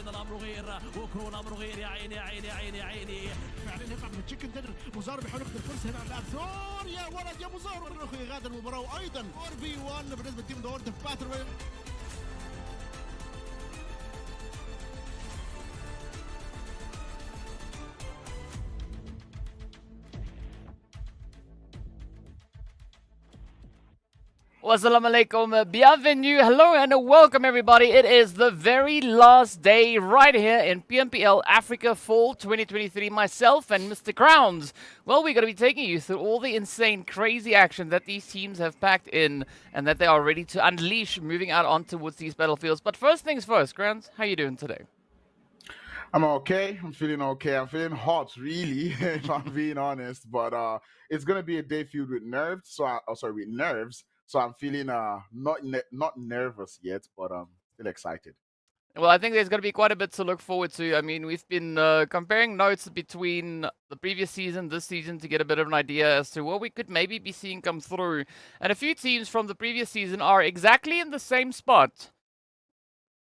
الامر غير وكرو الامر غير يا عيني يا عيني يا عيني يا عيني فعلا يقع من تشيكن تدر مزار بيحاول ياخذ الفرصه هنا على ثور يا ولد يا مزار الرخ يغادر المباراه وايضا 4v1 بالنسبه لتيم دورد في باتل. Wassalamu alaikum, bienvenue, hello and welcome everybody. It is the very last day right here in PMPL Africa Fall 2023. Myself and Mr. Crowns. Well, we're going to be taking you through all the insane, crazy action that these teams have packed in and that they are ready to unleash moving out on towards these battlefields. But first things first, Crowns, how you doing today? I'm okay. I'm feeling okay. I'm feeling hot, really, if I'm being honest. But it's going to be a day filled with nerves. With nerves. So I'm feeling not nervous yet, but still excited. Well, I think there's going to be quite a bit to look forward to. I mean, we've been comparing notes between the previous season, this season, to get a bit of an idea as to what we could maybe be seeing come through. And a few teams from the previous season are exactly in the same spot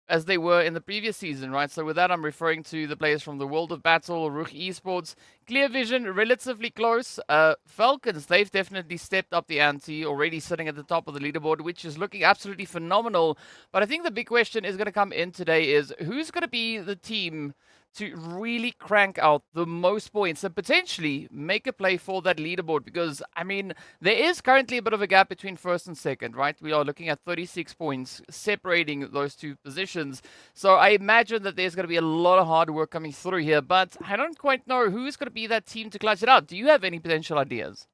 as they were in the previous season, right? So with that, I'm referring to the players from the World of Battle, RUKH Esports, Clear Vision, relatively close. FALCONS, they've definitely stepped up the ante, already sitting at the top of the leaderboard, which is looking absolutely phenomenal. But I think the big question is going to come in today is who's going to be the team to really crank out the most points and potentially make a play for that leaderboard? Because, I mean, there is currently a bit of a gap between first and second, right? We are looking at 36 points separating those two positions. So I imagine that there's going to be a lot of hard work coming through here, but I don't quite know who's going to be that team to clutch it out. Do you have any potential ideas?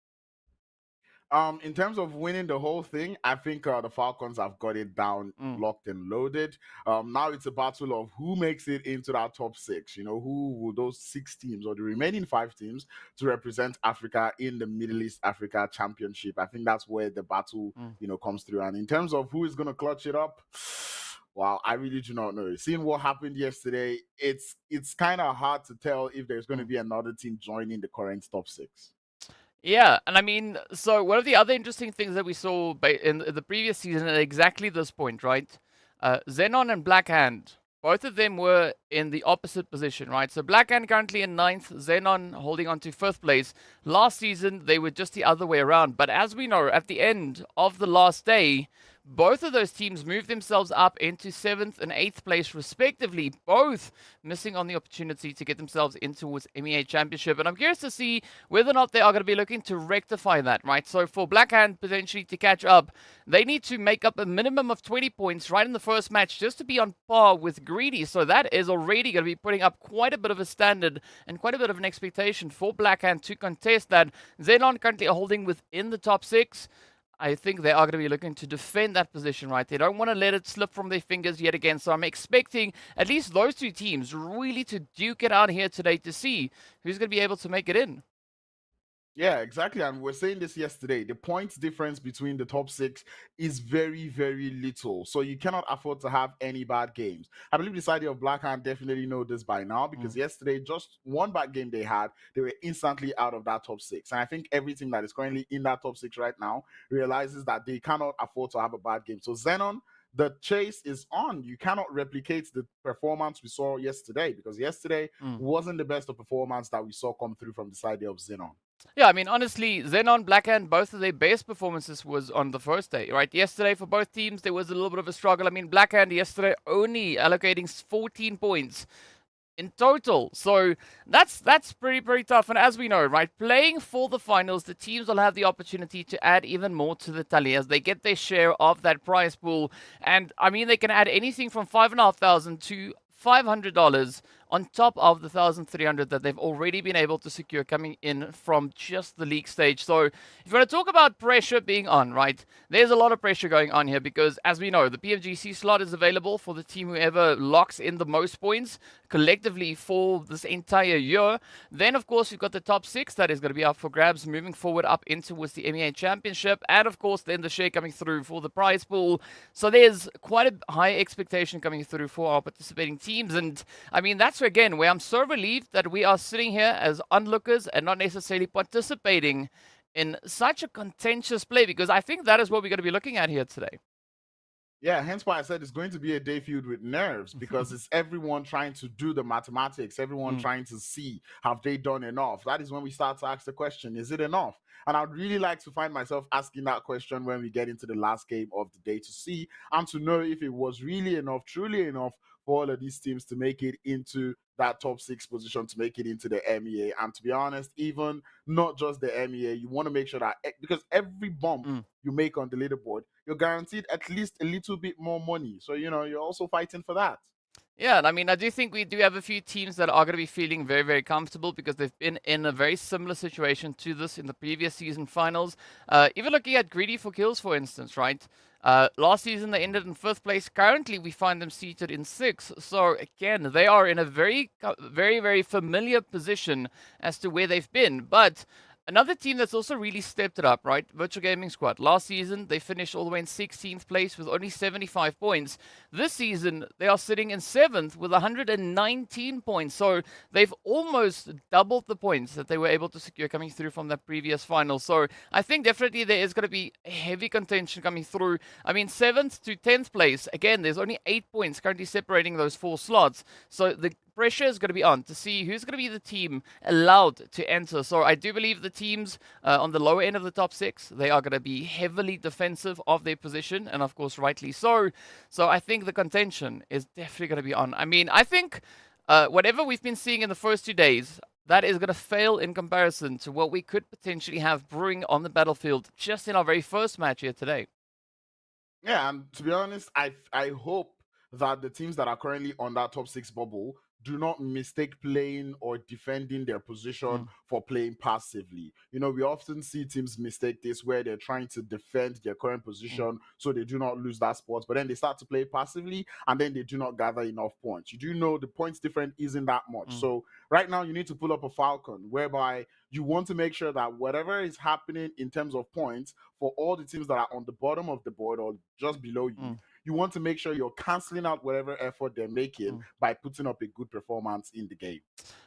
In terms of winning the whole thing, I think the Falcons have got it down, locked and loaded. Now it's a battle of who makes it into that top six. You know, who will those 6 teams or the remaining 5 teams to represent Africa in the Middle East Africa Championship? I think that's where the battle, comes through. And in terms of who is going to clutch it up, wow, I really do not know. Seeing what happened yesterday, it's kind of hard to tell if there's going to be another team joining the current top 6. Yeah, and I mean, so one of the other interesting things that we saw in the previous season at exactly this point, right? XENON and Blackhand, both of them were in the opposite position, right? So Blackhand currently in 9th, XENON holding on to 5th place. Last season, they were just the other way around. But as we know, at the end of the last day, both of those teams moved themselves up into 7th and 8th place respectively, both missing on the opportunity to get themselves in towards MEA Championship. And I'm curious to see whether or not they are going to be looking to rectify that, right? So for Blackhand potentially to catch up, they need to make up a minimum of 20 points right in the first match just to be on par with Greedy. So that is already going to be putting up quite a bit of a standard and quite a bit of an expectation for Blackhand to contest that. XENON currently holding within the top 6. I think they are going to be looking to defend that position, right? They don't want to let it slip from their fingers yet again. So I'm expecting at least those 2 teams really to duke it out here today to see who's going to be able to make it in. Yeah, exactly. And we're saying this yesterday. The points difference between the top 6 is very, very little. So you cannot afford to have any bad games. I believe the side of Blackhand definitely know this by now because yesterday, just one bad game they had, they were instantly out of that top 6. And I think every team that is currently in that top 6 right now realizes that they cannot afford to have a bad game. So XENON, the chase is on. You cannot replicate the performance we saw yesterday because yesterday wasn't the best of performance that we saw come through from the side of XENON. Yeah, I mean, honestly, XENON, Blackhand, both of their best performances was on the first day, right? Yesterday, for both teams, there was a little bit of a struggle. I mean, Blackhand yesterday only allocating 14 points in total. So that's pretty tough. And as we know, right, playing for the finals, the teams will have the opportunity to add even more to the tally as they get their share of that prize pool. And, I mean, they can add anything from $5,500 to $500 on top of the 1,300 that they've already been able to secure coming in from just the league stage. So if you want to talk about pressure being on, right, there's a lot of pressure going on here because, as we know, the PMGC slot is available for the team whoever locks in the most points collectively for this entire year. Then, of course, you've got the top 6 that is going to be up for grabs moving forward up into the MEA Championship. And, of course, then the share coming through for the prize pool. So there's quite a high expectation coming through for our participating teams. And, I mean, that's again where I'm so relieved that we are sitting here as onlookers and not necessarily participating in such a contentious play, because I think that is what we're going to be looking at here today. Yeah, hence why I said it's going to be a day filled with nerves because it's everyone trying to do the mathematics, everyone trying to see have they done enough. That is when we start to ask the question, is it enough? And I'd really like to find myself asking that question when we get into the last game of the day to see and to know if it was really enough, truly enough for all of these teams to make it into that top 6 position, to make it into the MEA. And to be honest, even not just the MEA, you want to make sure that because every bump you make on the leaderboard, you're guaranteed at least a little bit more money. So, you're also fighting for that. Yeah, and I mean, I do think we do have a few teams that are going to be feeling very, very comfortable because they've been in a very similar situation to this in the previous season finals. Even looking at GREEDYFORKILLS, for instance, right? Last season they ended in 5th place. Currently, we find them seated in 6th. So again, they are in a very, very, very familiar position as to where they've been. But another team that's also really stepped it up, right? Virtual Gaming Squad. Last season, they finished all the way in 16th place with only 75 points. This season, they are sitting in 7th with 119 points. So they've almost doubled the points that they were able to secure coming through from that previous final. So I think definitely there is going to be heavy contention coming through. I mean, 7th to 10th place, again, there's only 8 points currently separating those 4 slots. So the pressure is going to be on to see who's going to be the team allowed to enter. So I do believe the teams on the lower end of the top 6, they are going to be heavily defensive of their position, and of course rightly so. So I think the contention is definitely going to be on. I mean, I think whatever we've been seeing in the first 2 days, that is going to fail in comparison to what we could potentially have brewing on the battlefield just in our very first match here today. Yeah, and to be honest, I hope that the teams that are currently on that top 6 bubble do not mistake playing or defending their position for playing passively. We often see teams mistake this where they're trying to defend their current position so they do not lose that spot, but then they start to play passively and then they do not gather enough points. You do know the points difference isn't that much. So right now you need to pull up a Falcon whereby you want to make sure that whatever is happening in terms of points for all the teams that are on the bottom of the board or just below you, you want to make sure you're canceling out whatever effort they're making by putting up a good performance in the game.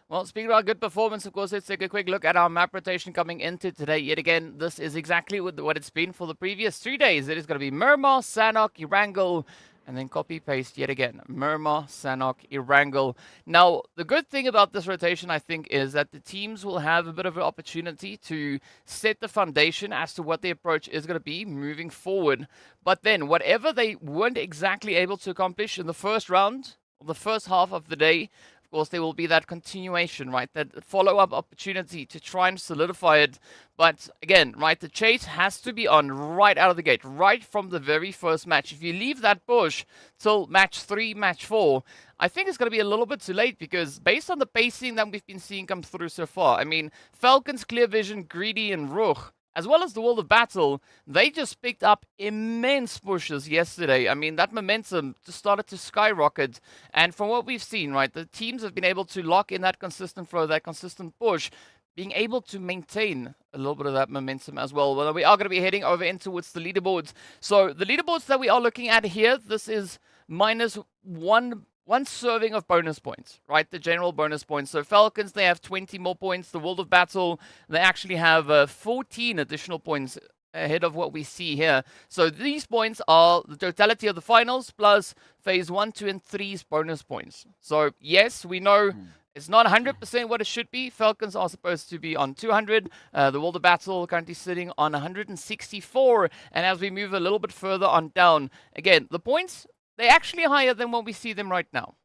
Well, speaking about good performance, of course, let's take a quick look at our map rotation coming into today. Yet again, this is exactly what it's been for the previous 3 days. It is going to be Miramar, Sanhok, Erangel, and then copy-paste yet again. Miramar, Sanhok, Erangel. Now, the good thing about this rotation, I think, is that the teams will have a bit of an opportunity to set the foundation as to what the approach is going to be moving forward. But then, whatever they weren't exactly able to accomplish in the first round, or the first half of the day, of course, there will be that continuation, right? That follow-up opportunity to try and solidify it. But again, right, the chase has to be on right out of the gate, right from the very first match. If you leave that push till match 3, match 4, I think it's going to be a little bit too late because based on the pacing that we've been seeing come through so far, I mean, FALCONS, Clear Vision, Greedy, and RUKH, as well as the World of Battle, they just picked up immense pushes yesterday. I mean, that momentum just started to skyrocket. And from what we've seen, right, the teams have been able to lock in that consistent flow, that consistent push, being able to maintain a little bit of that momentum as well. Well, we are going to be heading over in towards the leaderboards. So the leaderboards that we are looking at here, this is minus one serving of bonus points, right? The general bonus points. So FALCONS, they have 20 more points. The World of Battle, they actually have 14 additional points ahead of what we see here. So these points are the totality of the finals plus phase 1, 2, and 3's bonus points. So yes, we know it's not 100% what it should be. FALCONS are supposed to be on 200. The World of Battle currently sitting on 164. And as we move a little bit further on down, again, the points, they're actually higher than what we see them right now.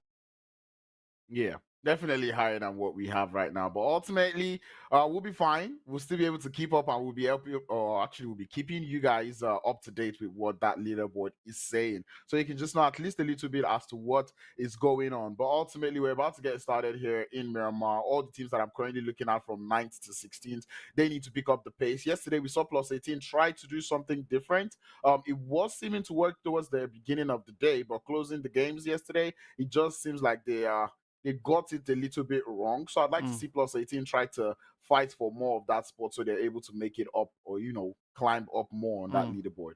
Yeah, definitely higher than what we have right now. But ultimately, we'll be fine. We'll still be able to keep up and we'll be helping, or actually, we'll be keeping you guys up to date with what that leaderboard is saying. So you can just know at least a little bit as to what is going on. But ultimately, we're about to get started here in Miramar. All the teams that I'm currently looking at from 9th to 16th, they need to pick up the pace. Yesterday, we saw PLUSEIGHTEEN try to do something different. It was seeming to work towards the beginning of the day, but closing the games yesterday, it just seems like they got it a little bit wrong. So I'd like to see PLUSEIGHTEEN try to fight for more of that spot so they're able to make it up or, climb up more on that leaderboard.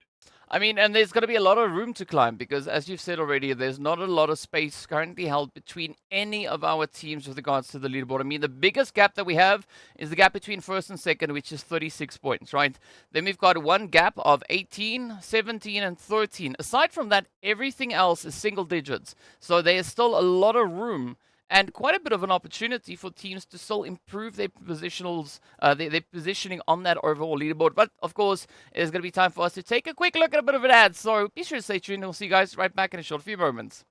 I mean, and there's going to be a lot of room to climb because, as you've said already, there's not a lot of space currently held between any of our teams with regards to the leaderboard. I mean, the biggest gap that we have is the gap between first and second, which is 36 points, right? Then we've got one gap of 18, 17, and 13. Aside from that, everything else is single digits. So there is still a lot of room and quite a bit of an opportunity for teams to still improve their positionals, their positioning on that overall leaderboard. But of course, it is going to be time for us to take a quick look at a bit of an ad. So be sure to stay tuned. We'll see you guys right back in a short few moments.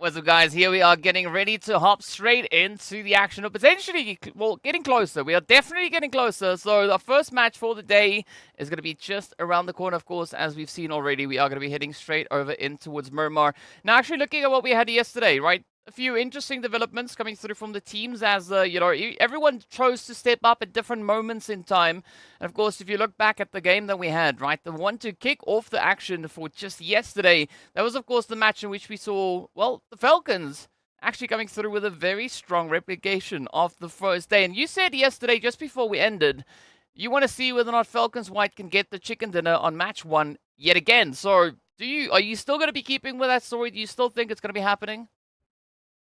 What's up, guys? Here we are getting ready to hop straight into the action, or potentially, well, getting closer. We are definitely getting closer. So the first match for the day is going to be just around the corner, of course. As we've seen already, we are going to be heading straight over in towards Miramar. Now, actually looking at what we had yesterday, right? A few interesting developments coming through from the teams as, you know, everyone chose to step up at different moments in time. And of course, if you look back at the game that we had, right, the one to kick off the action for just yesterday, that was, of course, the match in which we saw, well, the Falcons actually coming through with a very strong replication of the first day. And you said yesterday, just before we ended, you want to see whether or not Falcons White can get the chicken dinner on match one yet again. So, are you still going to be keeping with that story? Do you still think it's going to be happening?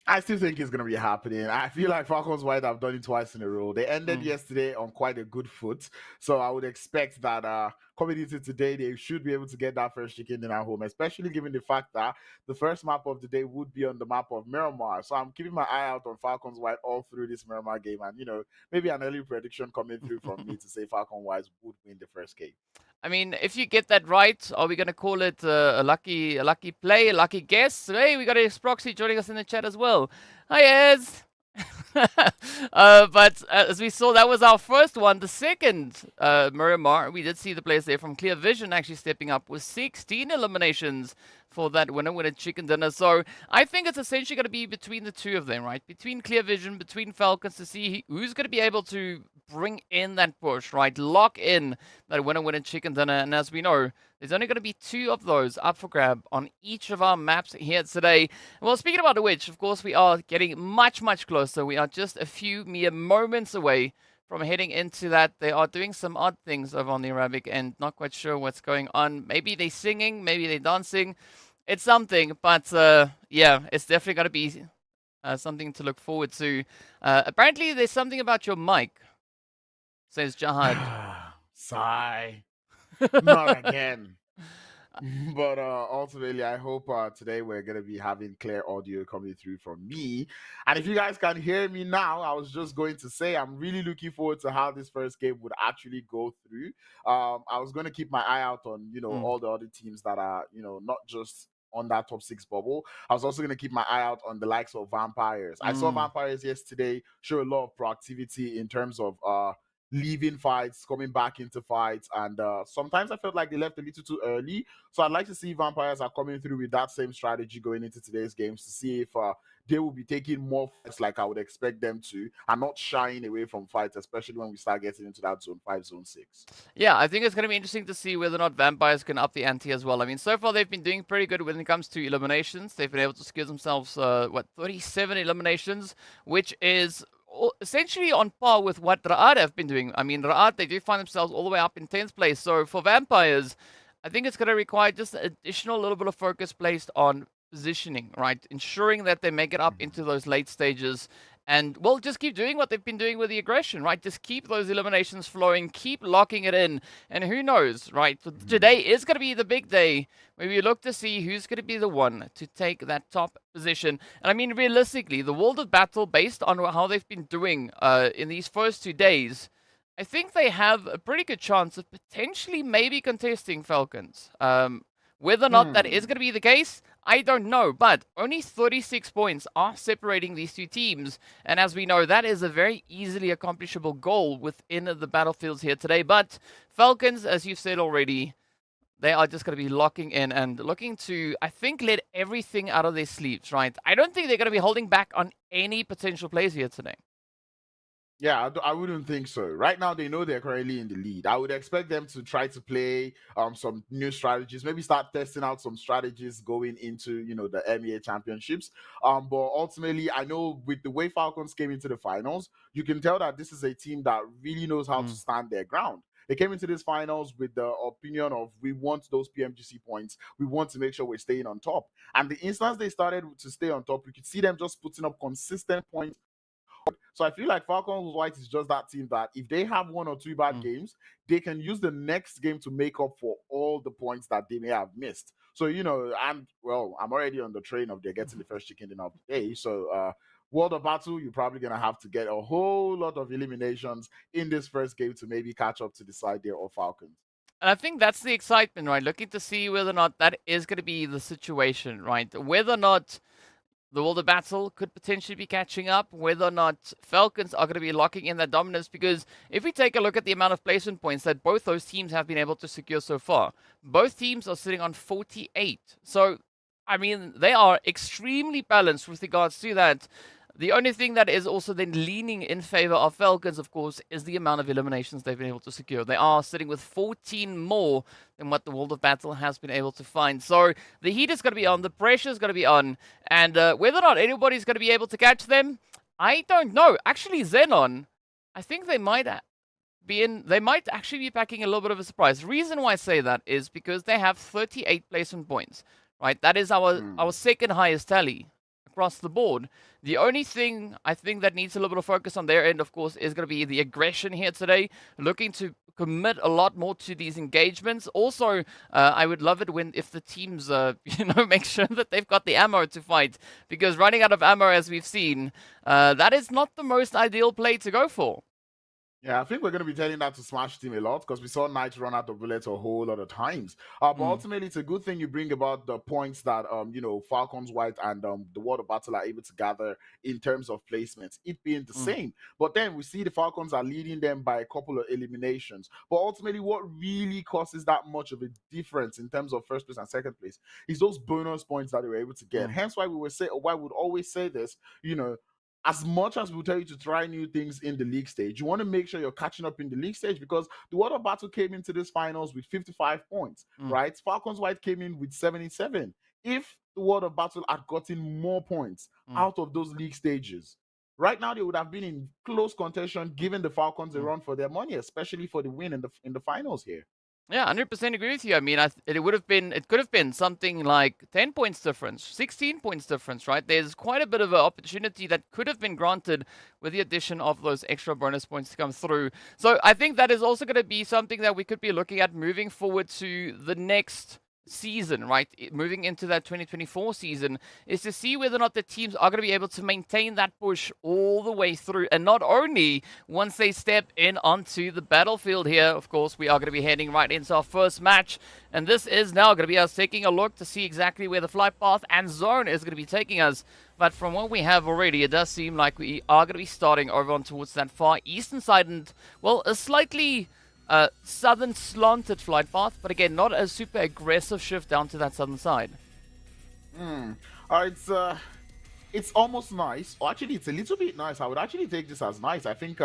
I still think it's going to be happening. I feel like Falcons White have done it twice in a row. They ended yesterday on quite a good foot. So I would expect that coming into today, they should be able to get that first chicken dinner home, especially given the fact that the first map of the day would be on the map of Miramar. So I'm keeping my eye out on Falcons White all through this Miramar game. And, you know, maybe an early prediction coming through from me to say Falcons White would win the first game. I mean, if you get that right, are we going to call it a lucky play, a lucky guess? Hey, we got Proxy joining us in the chat as well. Hi, Ez. But as we saw, that was our first one. The second Miramar, we did see the players there from Clear Vision actually stepping up with 16 eliminations for that winner chicken dinner. So I think it's essentially going to be between the two of them, right? Between Clear Vision, between Falcons, to see who's going to be able to bring in that push, right? Lock in that winner chicken dinner. And as we know, there's only going to be 2 of those up for grab on each of our maps here today. Well, speaking about which, of course, we are getting much, much closer. We are just a few mere moments away from heading into that. They are doing some odd things over on the Arabic and not quite sure what's going on. Maybe they're singing, maybe they're dancing. It's something, but yeah, it's definitely going to be something to look forward to. Apparently, there's something about your mic, says Jahad. Sigh. Not again. But ultimately, I hope today we're gonna be having clear audio coming through from me. And if you guys can hear me now, I was just going to say I'm really looking forward to how this first game would actually go through. I was going to keep my eye out on all the other teams that are not just on that top six bubble. I was also going to keep my eye out on the likes of Vampires. I saw Vampires yesterday show a lot of proactivity in terms of leaving fights, coming back into fights, and sometimes I felt like they left a little too early. So I'd like to see Vampires are coming through with that same strategy going into today's games to see if they will be taking more fights like I would expect them to, and not shying away from fights, especially when we start getting into that zone 5, zone 6. Yeah, I think it's going to be interesting to see whether or not Vampires can up the ante as well. I mean, so far they've been doing pretty good when it comes to eliminations. They've been able to secure themselves, 37 eliminations, which is essentially on par with what RUKH have been doing. I mean, RUKH, they do find themselves all the way up in 10th place. So for Vampires, I think it's going to require just an additional little bit of focus placed on positioning, right? Ensuring that they make it up into those late stages. And, well, just keep doing what they've been doing with the aggression, right? Just keep those eliminations flowing, keep locking it in. And who knows, right? Today is going to be the big day where we look to see who's going to be the one to take that top position. And I mean, realistically, the World of Battle, based on how they've been doing in these first 2 days, I think they have a pretty good chance of potentially maybe contesting Falcons. Whether or not that is going to be the case, I don't know, but only 36 points are separating these two teams, and as we know, that is a very easily accomplishable goal within the battlefields here today. But Falcons, as you've said already, they are just going to be locking in and looking to, I think, let everything out of their sleeves, right? I don't think they're going to be holding back on any potential plays here today. Yeah, I wouldn't think so. Right now, they know they're currently in the lead. I would expect them to try to play some new strategies, maybe start testing out some strategies going into, the MEA Championships. But ultimately, I know with the way Falcons came into the finals, you can tell that this is a team that really knows how to stand their ground. They came into this finals with the opinion of, we want those PMGC points. We want to make sure we're staying on top. And the instance they started to stay on top, you could see them just putting up consistent points. So I feel like Falcons White is just that team that if they have 1 or 2 bad games, they can use the next game to make up for all the points that they may have missed. So, I'm already on the train of they're getting the first chicken dinner of the day. So, World of Battle, you're probably going to have to get a whole lot of eliminations in this first game to maybe catch up to the side there of Falcons. And I think that's the excitement, right? Looking to see whether or not that is going to be the situation, right? Whether or not the World of Battle could potentially be catching up, whether or not Falcons are going to be locking in that dominance, because if we take a look at the amount of placement points that both those teams have been able to secure so far, both teams are sitting on 48. So, I mean, they are extremely balanced with regards to that. The only thing that is also then leaning in favor of Falcons, of course, is the amount of eliminations they've been able to secure. They are sitting with 14 more than what the World of Battle has been able to find. So the heat is going to be on, the pressure is going to be on, and whether or not anybody's going to be able to catch them, I don't know. Actually, XENON, I think they might actually be packing a little bit of a surprise. The reason why I say that is because they have 38 placement points, right? That is our second highest tally across the board. The only thing I think that needs a little bit of focus on their end, of course, is going to be the aggression here today, looking to commit a lot more to these engagements. Also, I would love it if the teams, make sure that they've got the ammo to fight, because running out of ammo, as we've seen, that is not the most ideal play to go for. Yeah, I think we're going to be telling that to Smash Team a lot, because we saw Knight run out of bullets a whole lot of times. But ultimately, it's a good thing you bring about the points that, Falcons White and the World of Battle are able to gather in terms of placements, it being the same. But then we see the Falcons are leading them by a couple of eliminations. But ultimately, what really causes that much of a difference in terms of first place and second place is those bonus points that they were able to get. Hence why we would always say this, as much as we'll tell you to try new things in the league stage, you want to make sure you're catching up in the league stage, because the World of Battle came into this finals with 55 points, right? Falcons White came in with 77. If the World of Battle had gotten more points out of those league stages, right now they would have been in close contention, giving the Falcons a run for their money, especially for the win in the finals here. Yeah, 100% agree with you. I mean, it could have been something like 10 points difference, 16 points difference, right? There's quite a bit of an opportunity that could have been granted with the addition of those extra bonus points to come through. So I think that is also going to be something that we could be looking at moving forward to the next season, right, moving into that 2024 season, is to see whether or not the teams are going to be able to maintain that push all the way through. And not only once they step in onto the battlefield here, of course, we are going to be heading right into our first match. And this is now going to be us taking a look to see exactly where the flight path and zone is going to be taking us. But from what we have already, it does seem like we are going to be starting over on towards that far eastern side. And, well, a slightly southern slanted flight path, but again, not a super aggressive shift down to that southern side. It's almost nice. Or actually, it's a little bit nice. I would actually take this as nice. I think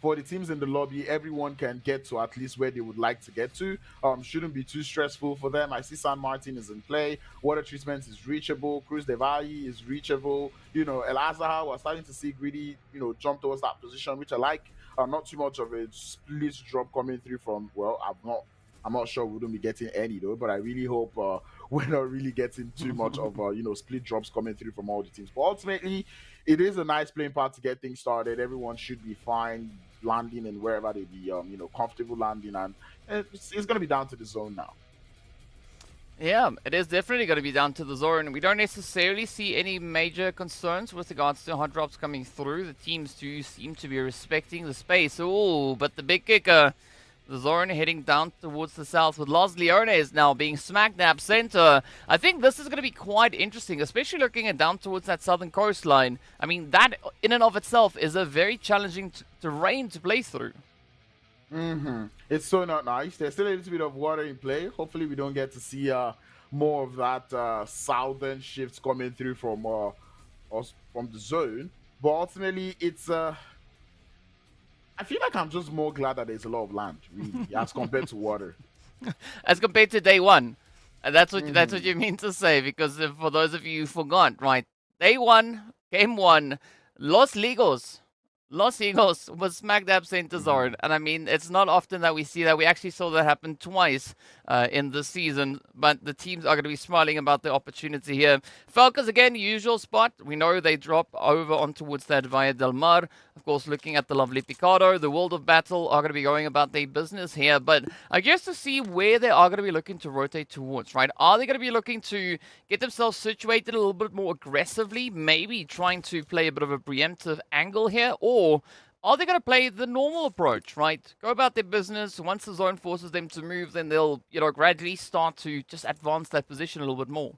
for the teams in the lobby, everyone can get to at least where they would like to get to. Shouldn't be too stressful for them. I see San Martin is in play. Water treatment is reachable. Cruz de Valle is reachable. You know, El Azhar, we're starting to see Greedy, jump towards that position, which I like. Not too much of a split drop coming through from, well, I'm not sure we wouldn't be getting any though, but I really hope we're not really getting too much of split drops coming through from all the teams. But ultimately, it is a nice playing part to get things started. Everyone should be fine landing and wherever they be comfortable landing, and it's going to be down to the zone now. Yeah, it is definitely going to be down to the zone. We don't necessarily see any major concerns with regards to hot drops coming through. The teams do seem to be respecting the space. Oh, but the big kicker, the zone heading down towards the south with Los Leones now being smack dab center. I think this is going to be quite interesting, especially looking at down towards that southern coastline. I mean, that in and of itself is a very challenging terrain to play through. It's so not nice. There's still a little bit of water in play. Hopefully we don't get to see more of that southern shifts coming through from us from the zone. But ultimately, it's I feel like I'm just more glad that there's a lot of land, really, as compared to water. As compared to day one. That's what you mean to say, because for those of you who forgot, right? Day one, game one, Los Eagles was smack dab center zone. And I mean, it's not often that we see that. We actually saw that happen twice in this season, but the teams are going to be smiling about the opportunity here. Falcons, again, usual spot. We know they drop over on towards that Valle del Mar. Of course, looking at the lovely Picado, the World of Battle are going to be going about their business here. But I guess to see where they are going to be looking to rotate towards, right? Are they going to be looking to get themselves situated a little bit more aggressively, maybe trying to play a bit of a preemptive angle here? Or are they going to play the normal approach, right? Go about their business. Once the zone forces them to move, then they'll, gradually start to just advance that position a little bit more.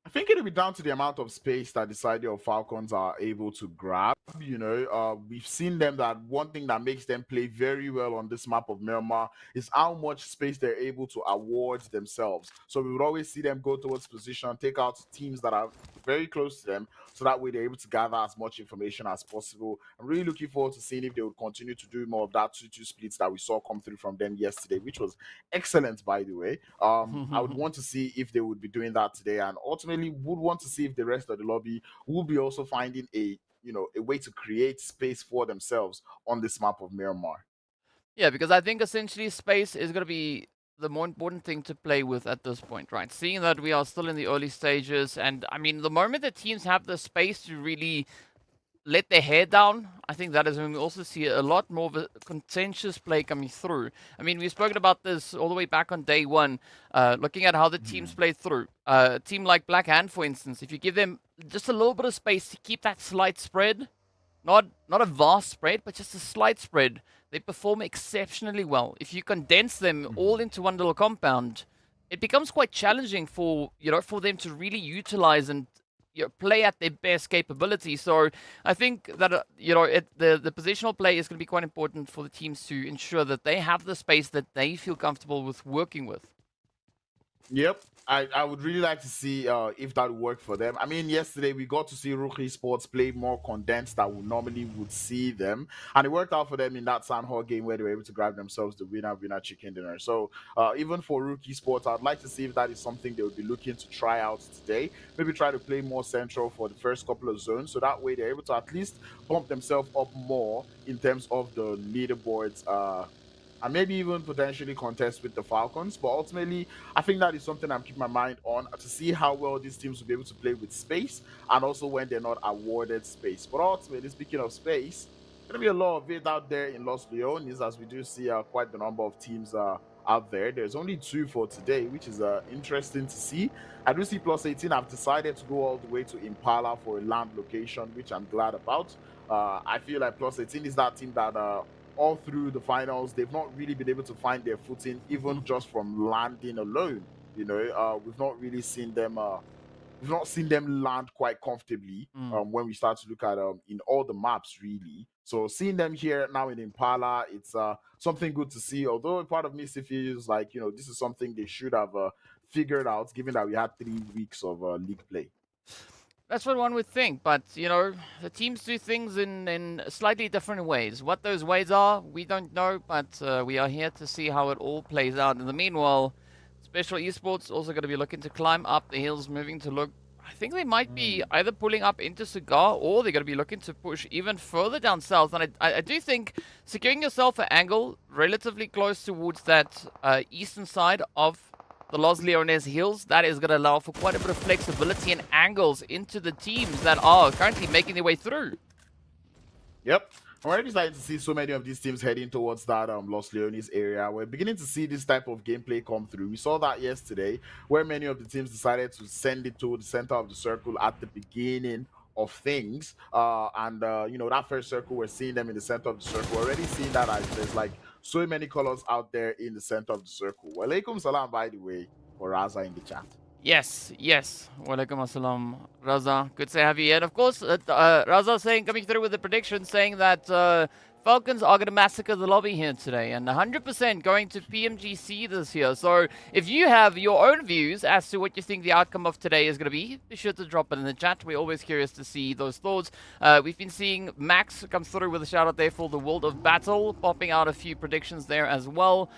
I think it'll be down to the amount of space that the side of Falcons are able to grab. We've seen them that one thing that makes them play very well on this map of Miramar is how much space they're able to award themselves. So we would always see them go towards position, take out teams that are very close to them, so that way they're able to gather as much information as possible. I'm really looking forward to seeing if they would continue to do more of that 2-2 splits that we saw come through from them yesterday, which was excellent, by the way. I would want to see if they would be doing that today, and ultimately would want to see if the rest of the lobby will be also finding a way to create space for themselves on this map of Miramar. Yeah, because I think essentially space is going to be the more important thing to play with at this point, right? Seeing that we are still in the early stages, and I mean, the moment that teams have the space to really let their hair down, I think that is when we also see a lot more of a contentious play coming through. I mean, we've spoken about this all the way back on day one, looking at how the teams played through. A team like Black Hand, for instance, if you give them just a little bit of space to keep that slight spread, not a vast spread, but just a slight spread, they perform exceptionally well. If you condense them all into one little compound, it becomes quite challenging for them to really utilize and play at their best capability. So I think that the positional play is going to be quite important for the teams to ensure that they have the space that they feel comfortable with working with. Yep, I would really like to see if that would work for them. I mean, yesterday we got to see RUKH Esports play more condensed than we normally would see them, and it worked out for them in that Sanhok game where they were able to grab themselves the winner chicken dinner. So even for RUKH Esports, I'd like to see if that is something they would be looking to try out today. Maybe try to play more central for the first couple of zones, so that way they're able to at least bump themselves up more in terms of the leaderboards. And maybe even potentially contest with the Falcons. But ultimately, I think that is something I'm keeping my mind on to see how well these teams will be able to play with space, and also when they're not awarded space. But ultimately, speaking of space, there's going to be a lot of it out there in Los Leones, as we do see quite the number of teams out there. There's only 2 for today, which is interesting to see. I do see +18 have decided to go all the way to Impala for a land location, which I'm glad about. I feel like +18 is that team that all through the finals, they've not really been able to find their footing, even just from landing alone. You know, we've not really seen them. We've not seen them land quite comfortably when we start to look at in all the maps really. So seeing them here now in Impala, it's something good to see. Although a part of me still feels like, you know, this is something they should have figured out, given that we had 3 weeks of league play. That's what one would think, but, you know, the teams do things in slightly different ways. What those ways are, we don't know, but we are here to see how it all plays out. In the meanwhile, Special Esports also going to be looking to climb up the hills, moving to look... I think they might be either pulling up into Cigar, or they're going to be looking to push even further down south. And I do think securing yourself an angle relatively close towards that eastern side of the Los Leones Hills, that is going to allow for quite a bit of flexibility and angles into the teams that are currently making their way through. Yep. I'm already starting to see so many of these teams heading towards that Los Leones area. We're beginning to see this type of gameplay come through. We saw that yesterday, where many of the teams decided to send it to the center of the circle at the beginning of things. You know, that first circle, we're seeing them in the center of the circle. We're already seeing that as there's like so many colors out there in the center of the circle. Walaikum salam, by the way, for Raza in the chat. Yes, yes. Walaikum assalam, Raza. Good to have you here. And of course, Raza saying, coming through with the prediction, saying that Falcons are going to massacre the lobby here today, and 100% going to PMGC this year. So if you have your own views as to what you think the outcome of today is going to be sure to drop it in the chat. We're always curious to see those thoughts. We've been seeing Max come through with a shout out there for the World of Battle, popping out a few predictions there as well.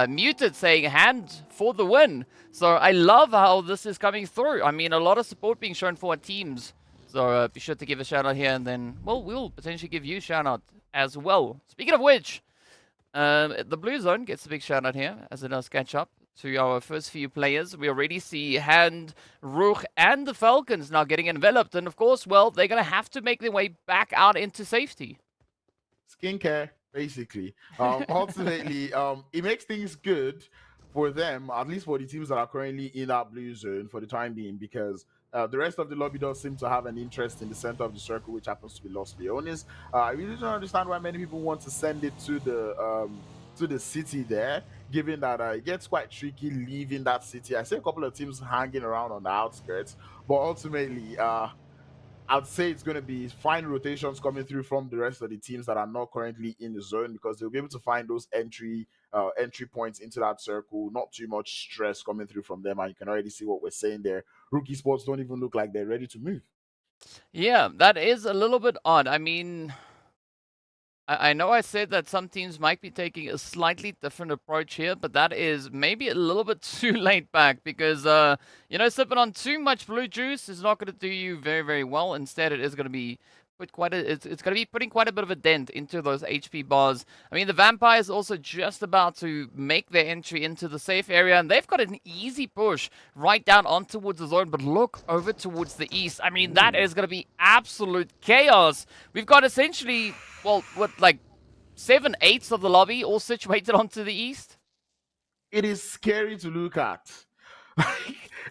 Muted saying hand for the win. So I love how this is coming through. I mean, a lot of support being shown for our teams. So be sure to give a shout out here, and then, well, we'll potentially give you a shout out as well. Speaking of which, the Blue Zone gets a big shout out here as it does catch up to our first few players. We already see Hand, RUKH, and the Falcons now getting enveloped. And of course, well, they're going to have to make their way back out into safety. Skincare, basically. Ultimately, it makes things good for them, at least for the teams that are currently in that blue zone for the time being, because the rest of the lobby does seem to have an interest in the center of the circle, which happens to be Los Leones. I really don't understand why many people want to send it to the city there, given that it gets quite tricky leaving that city. I see a couple of teams hanging around on the outskirts, but ultimately, I'd say it's going to be fine rotations coming through from the rest of the teams that are not currently in the zone, because they'll be able to find those entry points into that circle. Not too much stress coming through from them, and you can already see what we're saying there. RUKH Esports don't even look like they're ready to move. Yeah, that is a little bit odd. I mean, I know I said that some teams might be taking a slightly different approach here, but that is maybe a little bit too late back, because, you know, sipping on too much blue juice is not going to do you very, very well. Instead, it is going to be it's going to be putting quite a bit of a dent into those HP bars. I mean, the Vampires also just about to make their entry into the safe area, and they've got an easy push right down on towards the zone. But look over towards the east. I mean, that is going to be absolute chaos. We've got essentially, well, what, like 7/8 of the lobby all situated onto the east? It is scary to look at.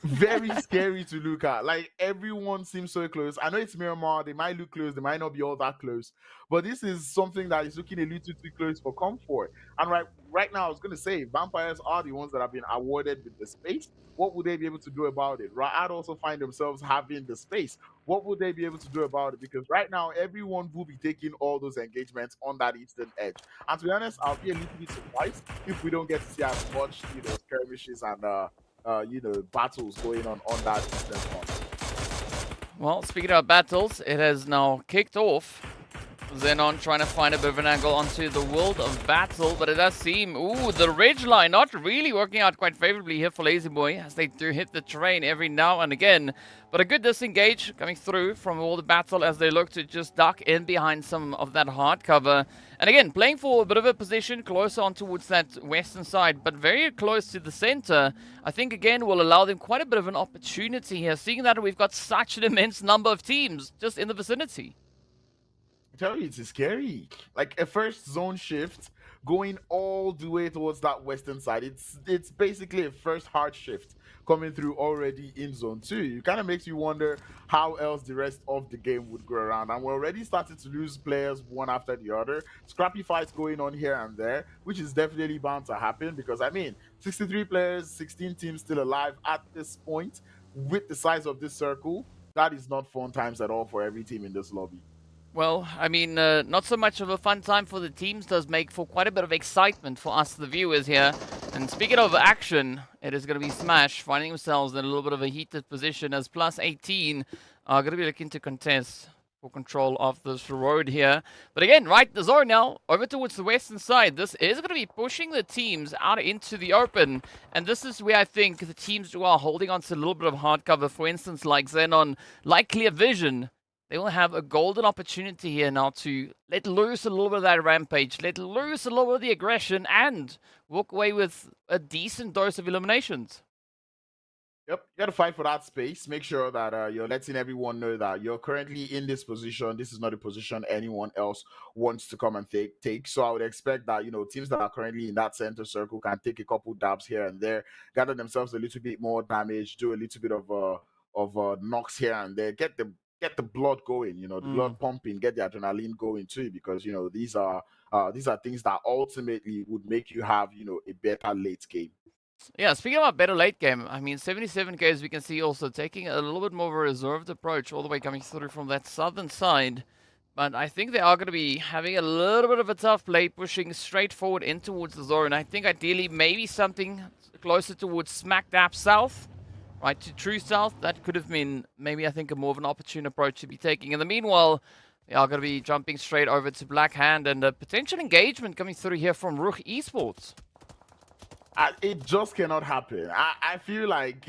Very scary to look at. Like, everyone seems so close. I know it's Miramar, they might look close, they might not be all that close, but this is something that is looking a little too close for comfort. And right now, I was going to say, Vampires are the ones that have been awarded with the space. What would they be able to do about it? I'd also find themselves having the space. What would they be able to do about it? Because right now, everyone will be taking all those engagements on that eastern edge. And to be honest, I'll be a little bit surprised if we don't get to see as much, you know, skirmishes and you know, battles going on that eastern front. Well, speaking of battles, it has now kicked off. XENON trying to find a bit of an angle onto the World of Battle, but it does seem, ooh, the ridge line not really working out quite favorably here for Lazy Boy, as they do hit the terrain every now and again. But a good disengage coming through from World of Battle as they look to just duck in behind some of that hard cover. And again, playing for a bit of a position closer on towards that western side, but very close to the center, I think again will allow them quite a bit of an opportunity here, seeing that we've got such an immense number of teams just in the vicinity. I tell you, it's scary. Like, a first zone shift going all the way towards that western side. It's basically a first hard shift coming through already in zone 2. It kind of makes you wonder how else the rest of the game would go around. And we're already starting to lose players one after the other. Scrappy fights going on here and there, which is definitely bound to happen because, I mean, 63 players, 16 teams still alive at this point with the size of this circle. That is not fun times at all for every team in this lobby. Well, I mean, not so much of a fun time for the teams, does make for quite a bit of excitement for us, the viewers here. And speaking of action, it is going to be Smash finding themselves in a little bit of a heated position as +18 are going to be looking to contest for control of this road here. But again, right, the zone now over towards the western side. This is going to be pushing the teams out into the open. And this is where I think the teams who are holding on to a little bit of hard cover, for instance, like XENON, like Clear Vision, they will have a golden opportunity here now to let loose a little bit of that rampage, let loose a little bit of the aggression, and walk away with a decent dose of eliminations. Yep, you got to fight for that space. Make sure that you're letting everyone know that you're currently in this position. This is not a position anyone else wants to come and take. So I would expect that, you know, teams that are currently in that center circle can take a couple dabs here and there, gather themselves a little bit more damage, do a little bit of knocks here and there, get the blood going, you know, the blood pumping, get the adrenaline going too, because, you know, these are things that ultimately would make you have, you know, a better late game. Yeah, speaking about better late game, I mean, 77K, as we can see, also taking a little bit more of a reserved approach all the way coming through from that southern side. But I think they are going to be having a little bit of a tough play, pushing straight forward in towards the zone. I think ideally maybe something closer towards smack dab south. Right, to true south, that could have been maybe, I think, a more of an opportune approach to be taking. In the meanwhile, they are going to be jumping straight over to Black Hand, and a potential engagement coming through here from RUKH Esports. It just cannot happen. I feel like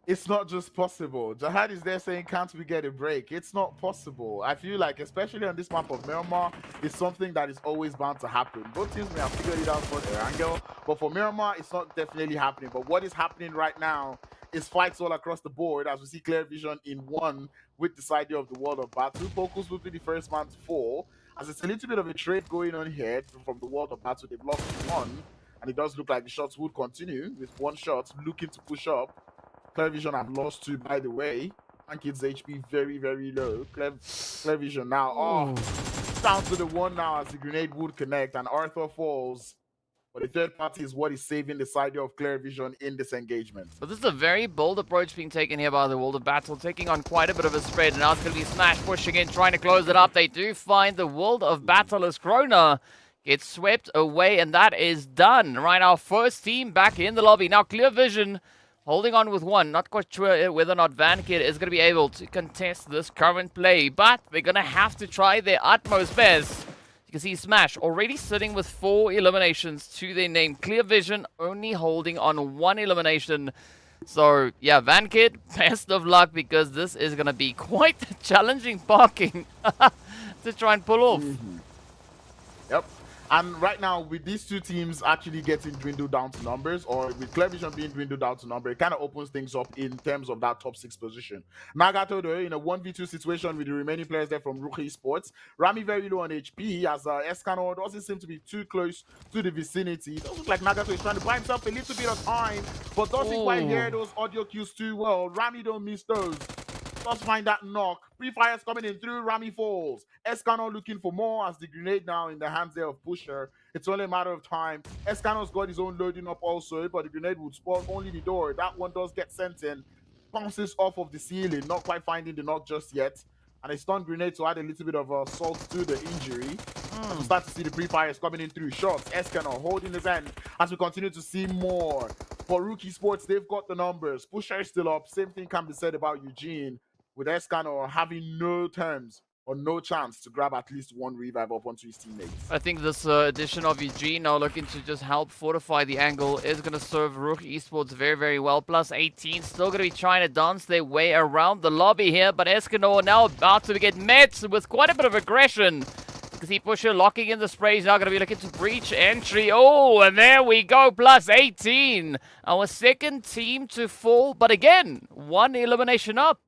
it's not just possible. Jihad is there saying, can't we get a break? It's not possible. I feel like, especially on this map of Miramar, it's something that is always bound to happen. Both teams may have figured it out for Erangel, but for Miramar, it's not definitely happening. But what is happening right now is fights all across the board, as we see Clear Vision in one with this idea of the world of battle. Focus will be the first man to fall, as it's a little bit of a trade going on here from the world of battle. They've lost one, and it does look like the shots would continue with one shot looking to push up. Clear Vision have lost two, by the way. And kids HP very, very low. Clear Vision now, down to the one now as the grenade would connect, and Arthur falls. But the third party is what is saving the side of Clear Vision in this engagement. But this is a very bold approach being taken here by the World of Battle, taking on quite a bit of a spread. And now it's going to be Smash pushing in, trying to close it up. They do find the World of Battle as Krona gets swept away, and that is done. Right, our first team back in the lobby. Now Clear Vision holding on with one. Not quite sure whether or not VanKid is going to be able to contest this current play, but they're going to have to try their utmost best. You can see Smash already sitting with 4 eliminations to their name. Clear Vision only holding on 1 elimination. So, yeah, VanKid, best of luck, because this is going to be quite challenging parking to try and pull off. Yep. And right now, with these two teams actually getting dwindled down to numbers, or with Clear Vision being dwindled down to number, it kind of opens things up in terms of that top 6 position. Nagato, though, in a 1v2 situation with the remaining players there from RUKH Esports, Rami very low on HP, as XENON doesn't seem to be too close to the vicinity. It does look like Nagato is trying to buy himself a little bit of time, but doesn't quite hear those audio cues too well. Rami don't miss those. Let's find that knock. Pre-fires coming in through. Rami falls. XENON looking for more as the grenade now in the hands there of Pusher. It's only a matter of time. XENON's got his own loading up also, but the grenade would spoil only the door. That one does get sent in. Bounces off of the ceiling. Not quite finding the knock just yet. And a stun grenade to add a little bit of salt to the injury. We start to see the pre-fires coming in through shots. XENON holding his end as we continue to see more. For RUKH Esports, they've got the numbers. Pusher is still up. Same thing can be said about Eugene, with XENON having no terms or no chance to grab at least one revive up onto his teammates. I think this addition of Eugene now looking to just help fortify the angle is going to serve RUKH Esports very, very well. +18, still going to be trying to dance their way around the lobby here, but XENON now about to get met with quite a bit of aggression. You can see Pusher locking in the spray. He's now going to be looking to breach entry. Oh, and there we go, +18. Our second team to fall, but again, 1 elimination up.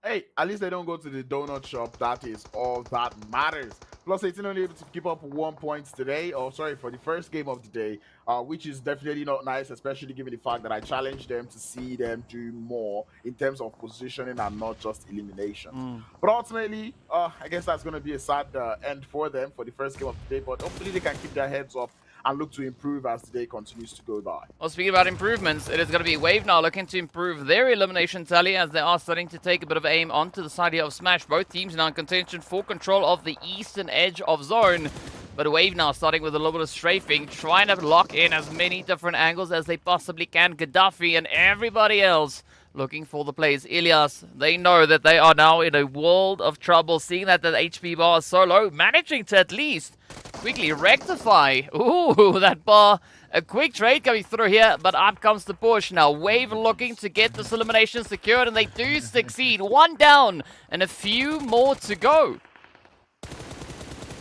Hey, at least they don't go to the donut shop. That is all that matters. PLUSEIGHTEEN only able to keep up 1 point today, or sorry, for the first game of the day, which is definitely not nice, especially given the fact that I challenged them to see them do more in terms of positioning and not just eliminations. But ultimately, I guess that's going to be a sad end for them for the first game of the day, but hopefully they can keep their heads up and look to improve as the day continues to go by. Well, speaking about improvements, it is going to be Wave now looking to improve their elimination tally as they are starting to take a bit of aim onto the side here of Smash. Both teams now in contention for control of the eastern edge of zone. But Wave now starting with a little bit of strafing, trying to lock in as many different angles as they possibly can. Gaddafi and everybody else looking for the plays. Ilias, they know that they are now in a world of trouble, seeing that the HP bar is so low, managing to at least quickly rectify. Ooh, that bar. A quick trade coming through here, but up comes the push. Now, Wave looking to get this elimination secured, and they do succeed. One down, and a few more to go.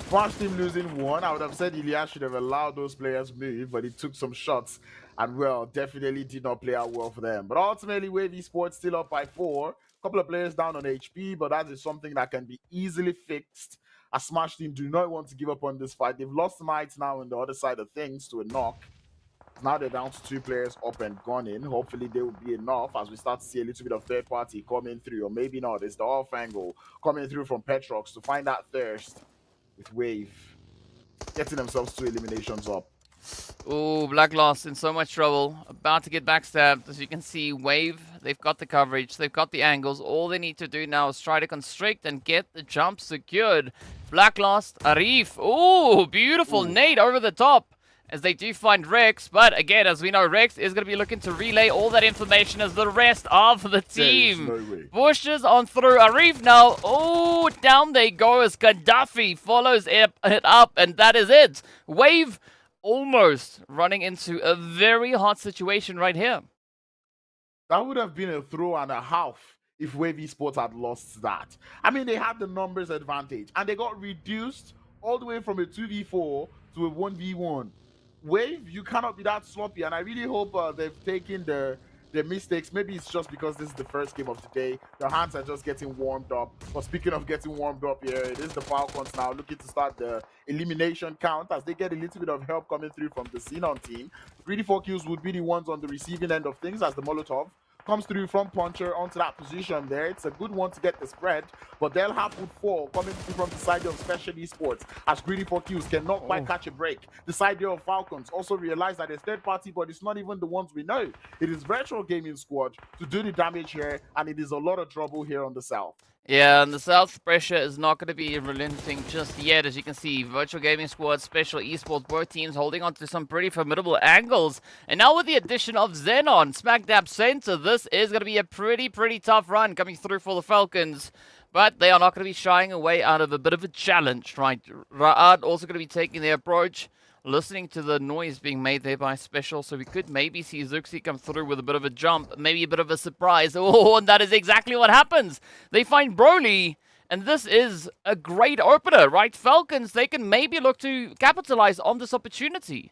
Smash team losing one. I would have said Ilias should have allowed those players move, but he took some shots and, well, definitely did not play out well for them. But ultimately, Wave Esports still up by 4. A couple of players down on HP, but that is something that can be easily fixed. A Smash team do not want to give up on this fight. They've lost Knights now on the other side of things to a knock. Now they're down to 2 players up and gunning. Hopefully they will be enough as we start to see a little bit of third party coming through, or maybe not. It's the off angle coming through from Petrox to find that thirst with Wave getting themselves 2 eliminations up. Ooh, Black Lost in so much trouble. About to get backstabbed. As you can see, Wave, they've got the coverage. They've got the angles. All they need to do now is try to constrict and get the jump secured. Black Lost, Arif. Ooh, beautiful nade over the top. As they do find Rex, but again, as we know, Rex is going to be looking to relay all that information as the rest of the team. There is no way. Pushes on through Arif now. Oh, down they go as Gaddafi follows it up, and that is it. Wave almost running into a very hot situation right here. That would have been a throw and a half if Wave Esports had lost that. I mean, they had the numbers advantage, and they got reduced all the way from a 2v4 to a 1v1. Wave, you cannot be that sloppy, and I really hope they've taken their mistakes. Maybe it's just because this is the first game of the day. Their hands are just getting warmed up. But speaking of getting warmed up here, it is the Falcons now looking to start the elimination count as they get a little bit of help coming through from the XENON team. GREEDYFORKILLS would be the ones on the receiving end of things as the Molotov comes through from Puncher onto that position there. It's a good one to get the spread, but they'll have would fall coming through from the side of Special Esports as GREEDYFORKILLS cannot quite catch a break. The side of Falcons also realize that it's third party, but it's not even the ones we know. It is Virtual Gaming Squad to do the damage here, and it is a lot of trouble here on the south. Yeah, and the South's pressure is not going to be relenting just yet. As you can see, Virtual Gaming Squad, Special Esports, both teams holding on to some pretty formidable angles. And now with the addition of XENON, smack dab center, this is going to be a pretty tough run coming through for the Falcons. But they are not going to be shying away out of a bit of a challenge, right? RUKH also going to be taking their approach, listening to the noise being made there by Special, so we could maybe see Zuxi come through with a bit of a jump, maybe a bit of a surprise. Oh, and that is exactly what happens. They find Broly, and this is a great opener, right? Falcons, they can maybe look to capitalize on this opportunity.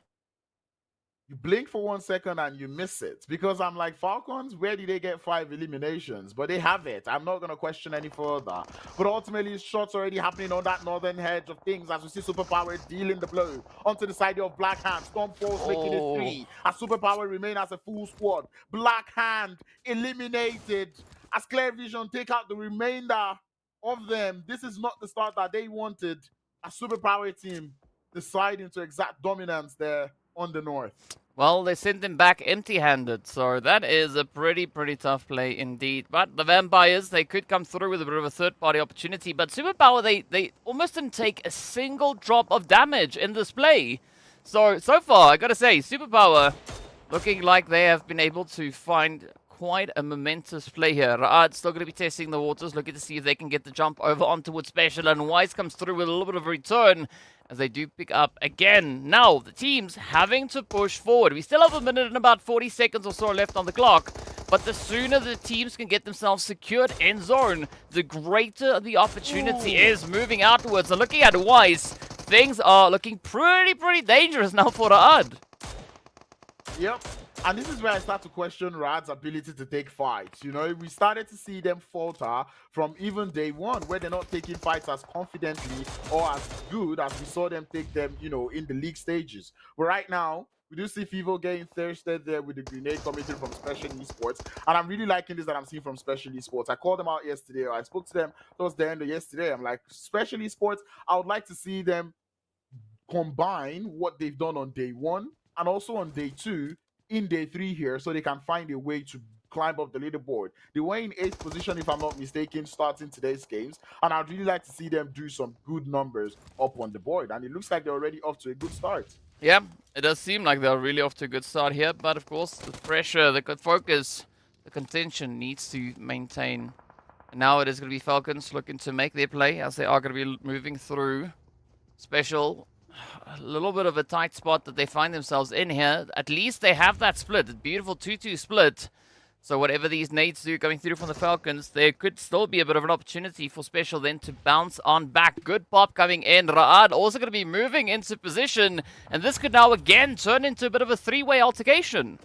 You blink for 1 second and you miss it, because I'm like, Falcons, where did they get 5 eliminations? But they have it. I'm not going to question any further. But ultimately, shots already happening on that northern edge of things as we see Superpower dealing the blow onto the side of Black Hand. Stormforce making it 3 as Superpower remain as a full squad. Black Hand eliminated as Clear Vision take out the remainder of them. This is not the start that they wanted. A Superpower team deciding to exact dominance there on the north. Well, they sent him back empty-handed, so that is a pretty tough play indeed. But the Vampires, they could come through with a bit of a third-party opportunity, but Superpower, they almost didn't take a single drop of damage in this play. So far, I gotta say, Superpower looking like they have been able to find quite a momentous play here. RUKH still going to be testing the waters, looking to see if they can get the jump over onto Special, and Wise comes through with a little bit of a return as they do pick up again. Now, the team's having to push forward. We still have a minute and about 40 seconds or so left on the clock, but the sooner the teams can get themselves secured in zone, the greater the opportunity is moving outwards. And looking at Wise, things are looking pretty dangerous now for RUKH. Yep. And this is where I start to question Rad's ability to take fights. You know, we started to see them falter from even day one, where they're not taking fights as confidently or as good as we saw them take them, you know, in the league stages. But right now, we do see Fivo getting thirsted there with the grenade coming through from Special Esports. And I'm really liking this that I'm seeing from Special Esports. I called them out yesterday, or I spoke to them towards the end of yesterday. I'm like, Special Esports, I would like to see them combine what they've done on day one and also on day two in day three here, so they can find a way to climb up the leaderboard. They were in 8th position, if I'm not mistaken, starting today's games, and I'd really like to see them do some good numbers up on the board, and it looks like they're already off to a good start. Yeah, it does seem like they're really off to a good start here, but of course the pressure, the good focus, the contention needs to maintain. And now it is going to be FALCONS looking to make their play, as they are going to be moving through. Special, a little bit of a tight spot that they find themselves in here. At least they have that split, a beautiful 2-2 split. So whatever these nades do coming through from the FALCONS, there could still be a bit of an opportunity for Special then to bounce on back. Good pop coming in. RUKH also going to be moving into position, and this could now again turn into a bit of a three-way altercation.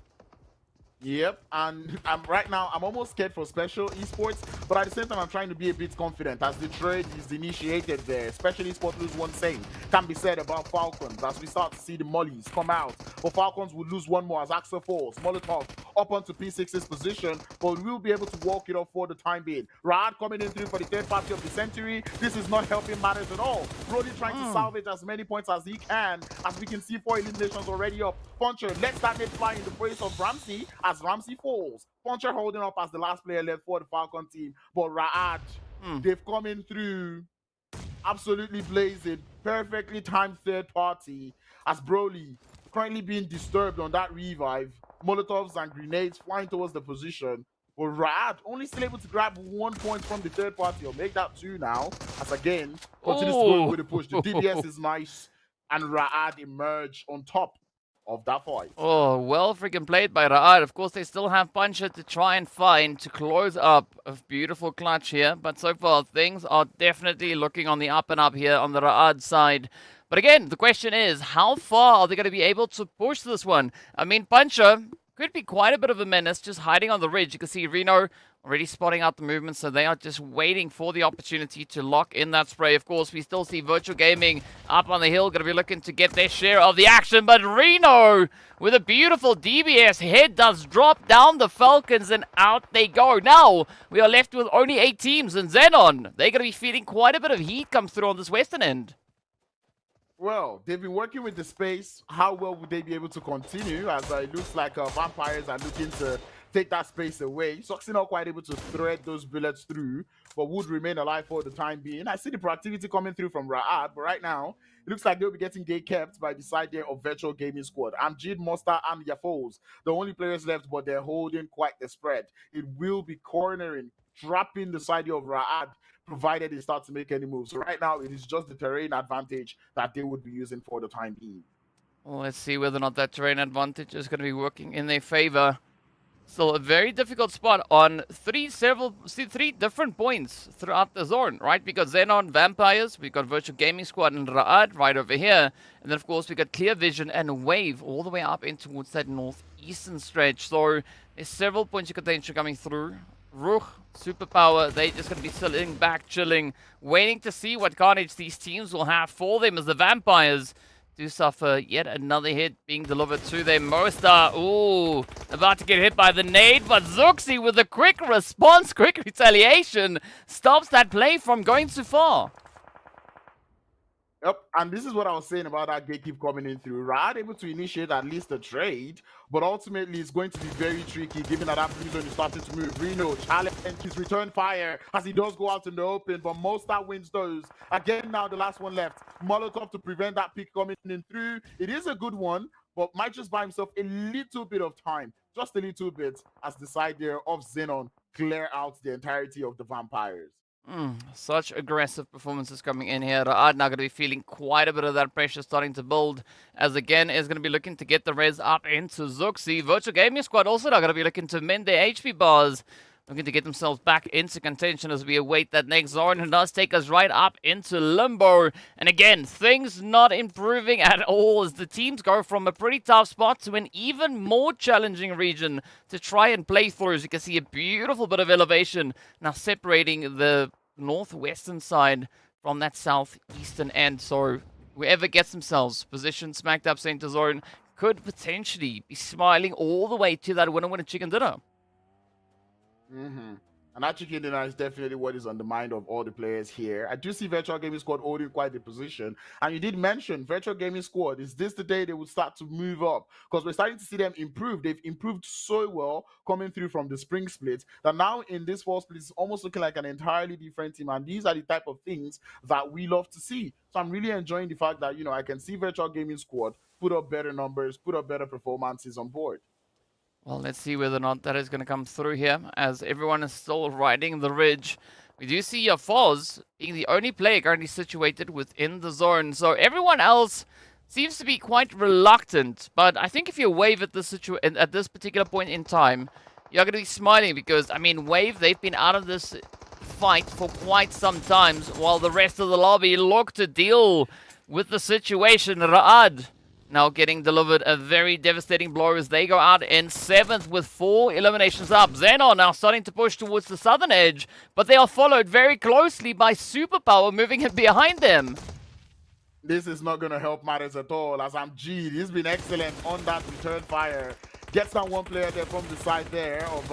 Yep, and right now I'm almost scared for Special Esports, but at the same time I'm trying to be a bit confident as the trade is initiated there. Special Esports lose one same can be said about FALCONS as we start to see the mollies come out. But FALCONS will lose one more as Axel falls. Molotov up onto P6's position, but we'll be able to walk it off for the time being. RUKH coming in through for the third party of the century. This is not helping matters at all. Brody trying to salvage as many points as he can, as we can see 4 eliminations already up. Puncher lets that net fly in the face of Ramsey as Ramsey falls. Puncher holding up as the last player left for the Falcon team. But RUKH, they've come in through absolutely blazing. Perfectly timed third party as Broly currently being disturbed on that revive. Molotovs and grenades flying towards the position. But RUKH only still able to grab 1 point from the third party, or make that 2 now. As again, continues to go with the push. The DBS is nice, and RUKH emerge on top of that fight. Oh, well freaking played by RUKH. Of course, they still have Puncher to try and find to close up a beautiful clutch here. But so far, things are definitely looking on the up and up here on the RUKH side. But again, the question is, how far are they going to be able to push this one? I mean, Puncher could be quite a bit of a menace just hiding on the ridge. You can see Reno already spotting out the movement, so they are just waiting for the opportunity to lock in that spray. Of course, we still see Virtual Gaming up on the hill, going to be looking to get their share of the action, but Reno with a beautiful DBS head does drop down the FALCONS, and out they go. Now, we are left with only 8 teams, and XENON, they're going to be feeling quite a bit of heat come through on this western end. Well, they've been working with the space. How well would they be able to continue, as it looks like Vampires are looking to take that space away. Soxy not quite able to thread those bullets through, but would remain alive for the time being. I see the proactivity coming through from RUKH, but right now, it looks like they'll be getting gate kept by the side there of Virtual Gaming Squad. Amjid, Monster, and Yafos, the only players left, but they're holding quite the spread. It will be cornering, trapping the side of RUKH, provided they start to make any moves. So right now, it is just the terrain advantage that they would be using for the time being. Well, let's see whether or not that terrain advantage is going to be working in their favor. Still a very difficult spot on three different points throughout the zone, right? We got XENON, Vampires, we got Virtual Gaming Squad and RUKH right over here. And then, of course, we got Clear Vision and Wave all the way up in towards that northeastern stretch. So there's several points of contention coming through. RUKH, Superpower, they just going to be sitting back, chilling, waiting to see what carnage these teams will have for them as the Vampires do suffer yet another hit being delivered to them. Mosta, ooh, about to get hit by the nade, but Zuxi with a quick response, quick retaliation, stops that play from going too far. Yep, and this is what I was saying about that gatekeep coming in through. RUKH able to initiate at least a trade, but ultimately it's going to be very tricky given that blue zone is starting to move. Reno challenge his return fire as he does go out in the open, but Mostar wins those. Again, now the last one left. Molotov to prevent that pick coming in through. It is a good one, but might just buy himself a little bit of time, just a little bit, as the side there of XENON clear out the entirety of the Vampires. Such aggressive performances coming in here. RUKH now going to be feeling quite a bit of that pressure starting to build, as again is going to be looking to get the res up into Zuxi. Virtual Gaming Squad also now going to be looking to mend their HP bars. looking to get themselves back into contention as we await that next zone. It does take us right up into limbo. And again, things not improving at all as the teams go from a pretty tough spot to an even more challenging region to try and play through. As you can see, a beautiful bit of elevation now separating the northwestern side from that southeastern end. So whoever gets themselves positioned smacked up center zone could potentially be smiling all the way to that winner chicken dinner. And that chicken dinner is definitely what is on the mind of all the players here. I do see Virtual Gaming Squad holding quite the position. And you did mention Virtual Gaming Squad. Is this the day they will start to move up? Because we're starting to see them improve. They've improved so well coming through from the spring split that now in this fall split, it's almost looking like an entirely different team. And these are the type of things that we love to see. So I'm really enjoying the fact that, I can see Virtual Gaming Squad put up better numbers, put up better performances on board. Well, let's see whether or not that is going to come through here, as everyone is still riding the ridge. We do see Foz being the only player currently situated within the zone, so everyone else seems to be quite reluctant. But I think if you Wave at this particular point in time, you're going to be smiling because, I mean, Wave, they've been out of this fight for quite some time, while the rest of the lobby look to deal with the situation. RUKH now getting delivered a very devastating blow as they go out in 7th with 4 eliminations up. XENON now starting to push towards the southern edge, but they are followed very closely by Superpower moving in behind them. This is not going to help matters at all, as G. He's been excellent on that return fire. Gets down one player there from the side there of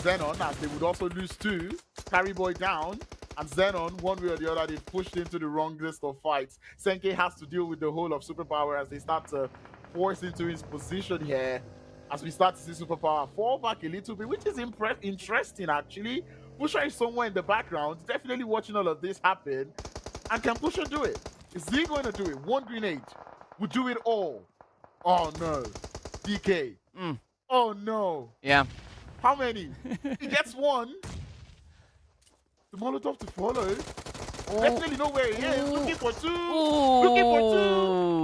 XENON, as they would also lose 2. Carry boy down. And XENON, one way or the other, they've pushed into the wrong list of fights. Senke has to deal with the whole of Superpower as they start to force into his position here. As we start to see Superpower fall back a little bit, which is interesting, actually. Pusher is somewhere in the background, definitely watching all of this happen. And can Pusher do it? Is he going to do it? One grenade would do it all. Oh, no. DK. Oh, no. Yeah. How many? He gets 1. The Molotov to follow. Definitely know where he is. Looking for 2. Looking for 2.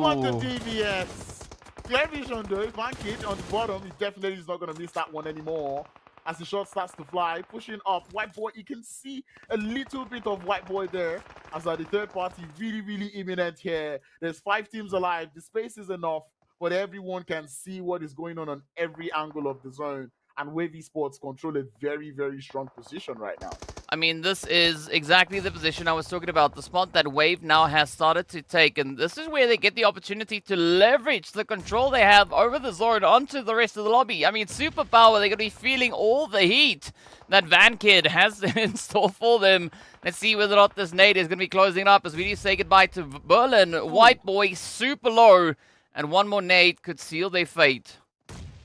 On the DBS. Clear vision though. Vankage on the bottom. He definitely is not going to miss that one anymore. As the shot starts to fly. Pushing up. White boy. You can see a little bit of white boy there. As the third party really, really imminent here. There's 5 teams alive. The space is enough. But everyone can see what is going on every angle of the zone. And Wave Esports control a very, very strong position right now. I mean, this is exactly the position I was talking about, the spot that Wave now has started to take, and this is where they get the opportunity to leverage the control they have over the zone onto the rest of the lobby. I mean, Superpower, they're going to be feeling all the heat that VanKid has in store for them. Let's see whether or not this nade is going to be closing up as we do say goodbye to Berlin. White boy, super low, and one more nade could seal their fate.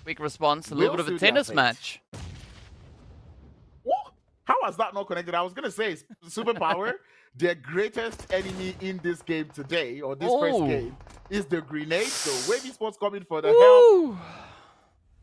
Quick response, a little bit of a tennis match. What? How has that not connected? I was going to say, Superpower, their greatest enemy in this game today, or this first game, is the grenade. So Wave Esports coming for the help.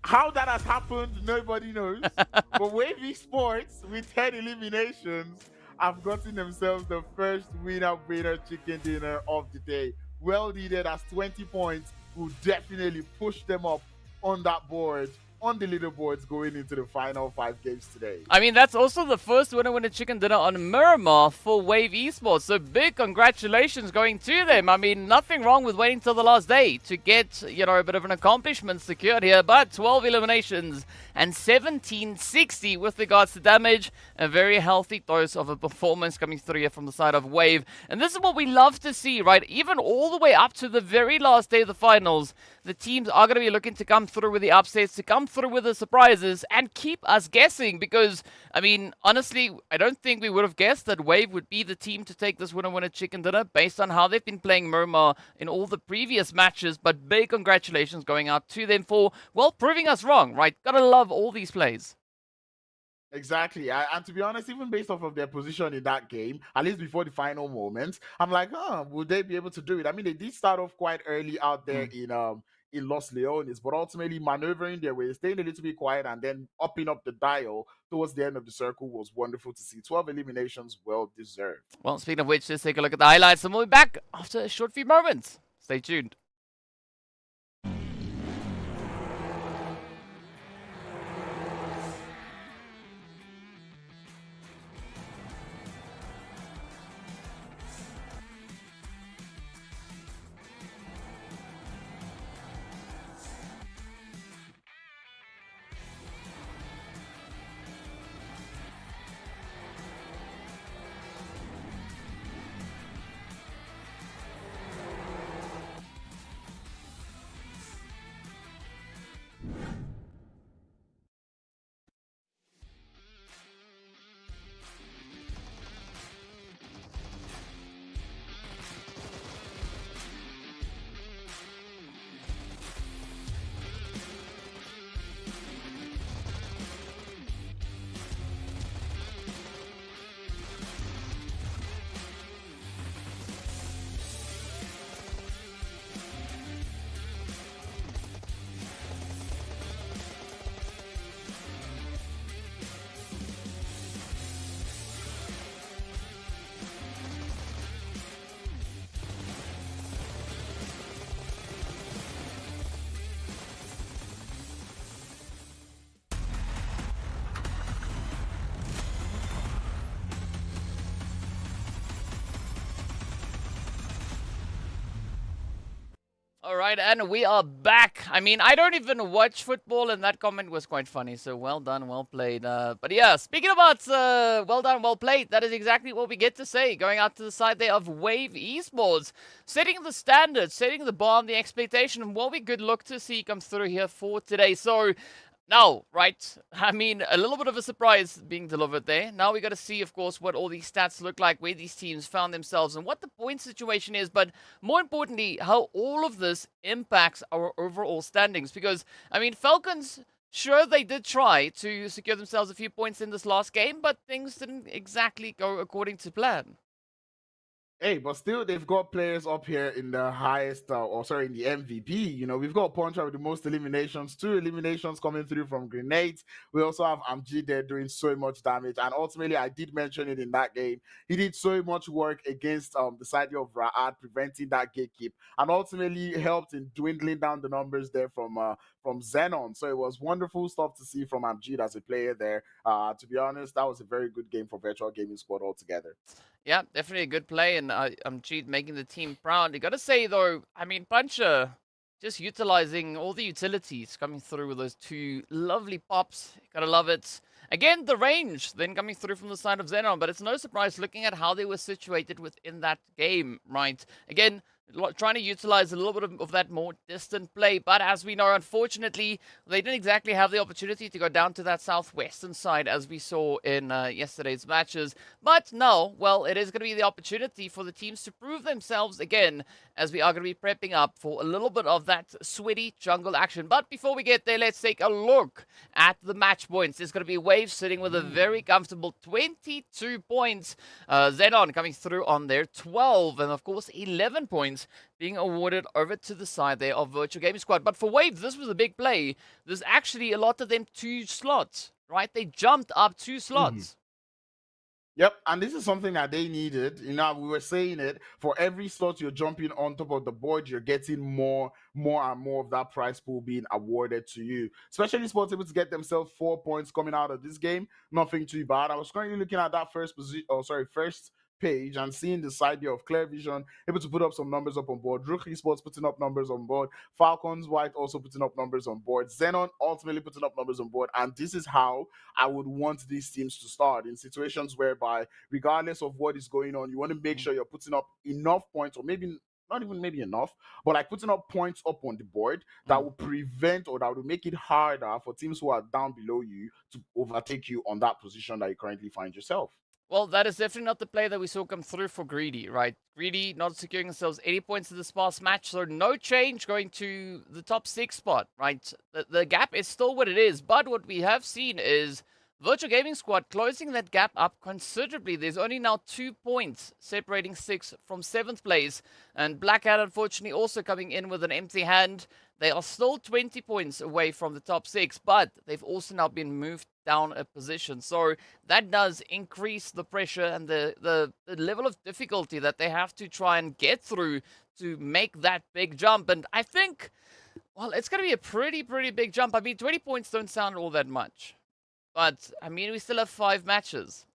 How that has happened, nobody knows. But Wave Esports, with 10 eliminations, have gotten themselves the first winner chicken dinner of the day. Well needed, as 20 points will definitely push them up on that board, on the leaderboards going into the final 5 games today. I mean, that's also the first winner chicken dinner on Miramar for Wave Esports. So big congratulations going to them. I mean, nothing wrong with waiting till the last day to get, a bit of an accomplishment secured here. But 12 eliminations and 1760 with regards to damage. A very healthy dose of a performance coming through here from the side of Wave. And this is what we love to see, right? Even all the way up to the very last day of the finals, the teams are going to be looking to come through with the upsets, to come through with the surprises, and keep us guessing. Because, I mean, honestly, I don't think we would have guessed that Wave would be the team to take this winner chicken dinner based on how they've been playing Miramar in all the previous matches. But big congratulations going out to them for, well, proving us wrong, right? Gotta love all these plays. Exactly. And to be honest, even based off of their position in that game, at least before the final moments, I'm like, would they be able to do it? I mean, they did start off quite early out there in Los Leones, but ultimately maneuvering their way, staying a little bit quiet, and then upping up the dial towards the end of the circle was wonderful to see. 12 eliminations, well deserved. Well, speaking of which, let's take a look at the highlights, and we'll be back after a short few moments. Stay tuned. right, and we are back. I mean, I don't even watch football, and that comment was quite funny. So well done, well played. But yeah, speaking about well done, well played, that is exactly what we get to say. Going out to the side there of Wave Esports, setting the standard, setting the bar, and the expectation, and what we could look to see come through here for today. So. Now, right, I mean, a little bit of a surprise being delivered there. Now we got to see, of course, what all these stats look like, where these teams found themselves, and what the point situation is, but more importantly, how all of this impacts our overall standings. Because, I mean, Falcons, sure, they did try to secure themselves a few points in this last game, but things didn't exactly go according to plan. Hey, but still, they've got players up here in the highest, in the MVP. You know, we've got Puncher with the most eliminations, 2 eliminations coming through from grenades. We also have Amji there doing so much damage. And ultimately, I did mention it in that game. He did so much work against the side of RUKH, preventing that gatekeep, and ultimately helped in dwindling down the numbers there from XENON. So it was wonderful stuff to see from Amjid as a player there. To be honest, that was a very good game for Virtual Gaming Squad altogether. Yeah, definitely a good play, and Amjid making the team proud. You got to say, though, I mean, Puncher just utilizing all the utilities coming through with those 2 lovely pops. Gotta love it. Again, the range then coming through from the side of XENON, but it's no surprise looking at how they were situated within that game, right? Again, trying to utilize a little bit of that more distant play, but as we know, unfortunately, they didn't exactly have the opportunity to go down to that southwestern side as we saw in yesterday's matches. But no, well, it is going to be the opportunity for the teams to prove themselves again, as we are going to be prepping up for a little bit of that sweaty jungle action. But before we get there, let's take a look at the match points. There's going to be Wave sitting with a very comfortable 22 points. XENON coming through on their 12, and of course 11 points being awarded over to the side there of Virtual Gaming Squad. But for Wave, this was a big play. There's actually a lot of them 2 slots, right? They jumped up 2 slots. Yep, and this is something that they needed. You know, we were saying it, for every slot you're jumping on top of the board, you're getting more and more of that prize pool being awarded to you. Especially Sports able to get themselves 4 points coming out of this game. Nothing too bad. I was currently looking at that first page and seeing the side here of Clear Vision, able to put up some numbers up on board. RUKH Esports putting up numbers on board. FALCONS White also putting up numbers on board. XENON ultimately putting up numbers on board. And this is how I would want these teams to start, in situations whereby, regardless of what is going on, you want to make sure you're putting up enough points, or maybe not even maybe enough, but like putting up points up on the board that will prevent, or that will make it harder for teams who are down below you to overtake you on that position that you currently find yourself. Well, that is definitely not the play that we saw come through for Greedy, right? Greedy not securing themselves 80 points in this past match, so no change going to the top 6 spot, right? The gap is still what it is, but what we have seen is Virtual Gaming Squad closing that gap up considerably. There's only now 2 points separating 6th from 7th place, and Black Hat unfortunately also coming in with an empty hand. They are still 20 points away from the top 6, but they've also now been moved down a position. So that does increase the pressure and the level of difficulty that they have to try and get through to make that big jump. And I think, well, it's going to be a pretty big jump. I mean, 20 points don't sound all that much. But, I mean, we still have 5 matches.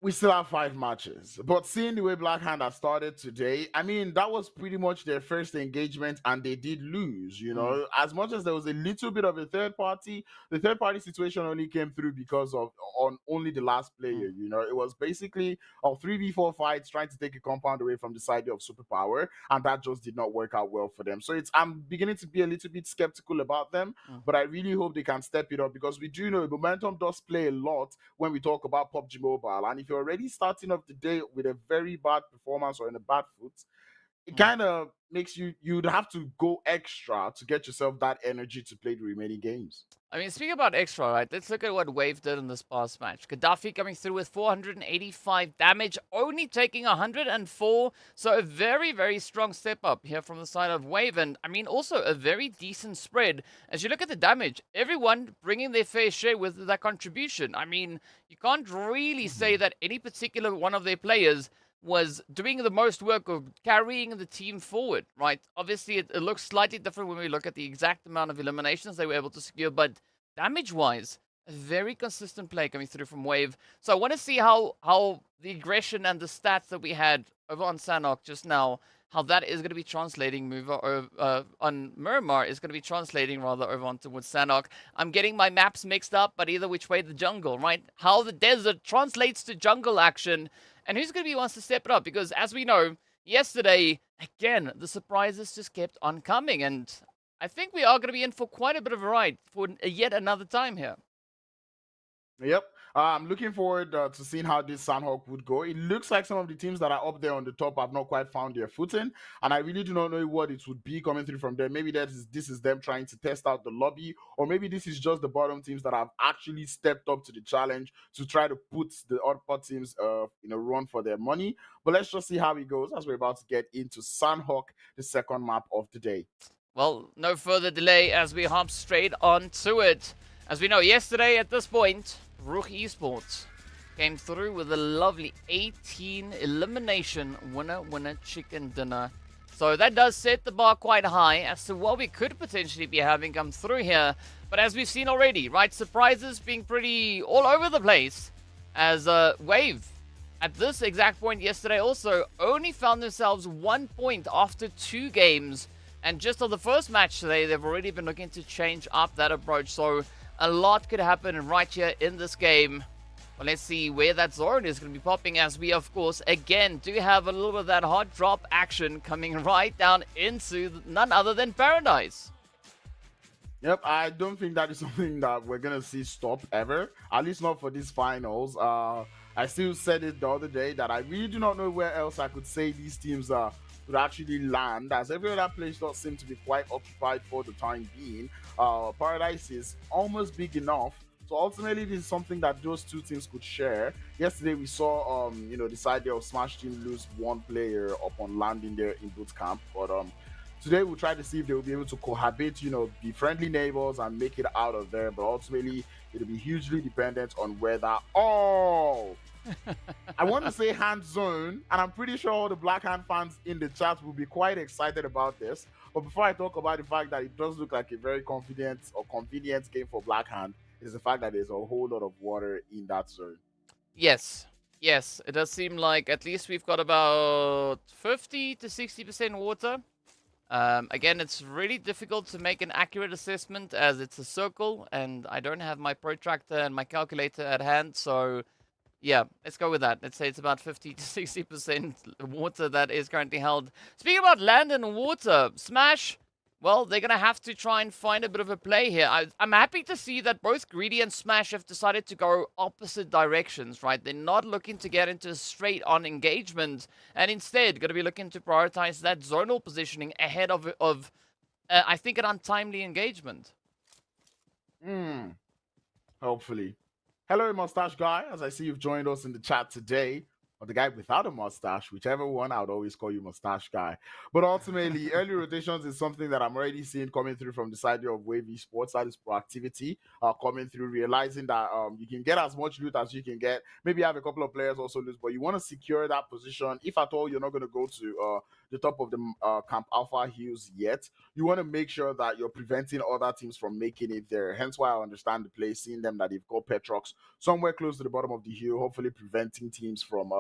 We still have 5 matches, but seeing the way Black Hand has started today, I mean, that was pretty much their first engagement, and they did lose. You know, as much as there was a little bit of a third party, the third party situation only came through because of on only the last player. You know, it was basically a 3v4 fights trying to take a compound away from the side of Superpower, and that just did not work out well for them. So I'm beginning to be a little bit skeptical about them, but I really hope they can step it up, because we do know momentum does play a lot when we talk about PUBG Mobile, and if you're already starting off the day with a very bad performance or in a bad foot, it kind of makes you'd have to go extra to get yourself that energy to play the remaining games. I mean, speaking about extra, right, let's look at what Wave did in this past match. Gaddafi coming through with 485 damage, only taking 104. So a very strong step up here from the side of Wave. And, I mean, also a very decent spread. As you look at the damage, everyone bringing their fair share with that contribution. I mean, you can't really say that any particular one of their players was doing the most work of carrying the team forward, right? Obviously, it looks slightly different when we look at the exact amount of eliminations they were able to secure, but damage-wise, a very consistent play coming through from Wave. So I want to see how the aggression and the stats that we had over on Sanhok just now, how that is going to be translating on Miramar is going to be translating rather over on towards Sanhok. I'm getting my maps mixed up, but either which way the jungle, right? How the desert translates to jungle action, and who's going to be wants to step it up? Because as we know, yesterday, again, the surprises just kept on coming, and I think we are going to be in for quite a bit of a ride for yet another time here. Yep. I'm looking forward to seeing how this Sanhok would go. It looks like some of the teams that are up there on the top have not quite found their footing, and I really do not know what it would be coming through from there. Maybe this is them trying to test out the lobby, or maybe this is just the bottom teams that have actually stepped up to the challenge to try to put the upper teams in a run for their money. But let's just see how it goes as we're about to get into Sanhok, the second map of the day. Well, no further delay as we hop straight on to it. As we know, yesterday at this point, RUKH Esports came through with a lovely 18 elimination winner chicken dinner. So that does set the bar quite high as to what we could potentially be having come through here. But as we've seen already, right, surprises being pretty all over the place as Wave at this exact point yesterday also only found themselves 1 point after 2 games. And just on the first match today, they've already been looking to change up that approach. So a lot could happen right here in this game. Well, let's see where that zone is going to be popping as we, of course, again, do have a little bit of that hot drop action coming right down into none other than Paradise. Yep, I don't think that is something that we're going to see stop ever, at least not for these finals. I still said it the other day that I really do not know where else I could say these teams would actually land, as every other place does seem to be quite occupied for the time being. Paradise is almost big enough, so ultimately this is something that those two teams could share. Yesterday we saw this idea of Smash Team lose 1 player upon landing there in boot camp, but today we'll try to see if they will be able to cohabit, be friendly neighbors and make it out of there, but ultimately it'll be hugely dependent on weather. I want to say hand zone, and I'm pretty sure all the Black Hand fans in the chat will be quite excited about this. But before I talk about the fact that it does look like a very convenient game for Black Hand, it is the fact that there's a whole lot of water in that zone. Yes, it does seem like at least we've got about 50 to 60% water. Again, it's really difficult to make an accurate assessment as it's a circle, and I don't have my protractor and my calculator at hand, so yeah, let's go with that. Let's say it's about 50 to 60% water that is currently held. Speaking about land and water, Smash, well, they're going to have to try and find a bit of a play here. I'm happy to see that both Greedy and Smash have decided to go opposite directions, right? They're not looking to get into a straight-on engagement, and instead going to be looking to prioritize that zonal positioning ahead of I think, an untimely engagement. Hopefully. Hello, mustache guy, as I see you've joined us in the chat today. Or the guy without a mustache, whichever one, I would always call you mustache guy. But ultimately, early rotations is something that I'm already seeing coming through from the side of Wave Esports. That is proactivity coming through, realizing that you can get as much loot as you can get. Maybe have a couple of players also lose, but you want to secure that position. If at all you're not going to go to the top of the Camp Alpha Hills yet, you want to make sure that you're preventing other teams from making it there. Hence why I understand the play, seeing them that they've got Petrox somewhere close to the bottom of the hill, hopefully preventing teams from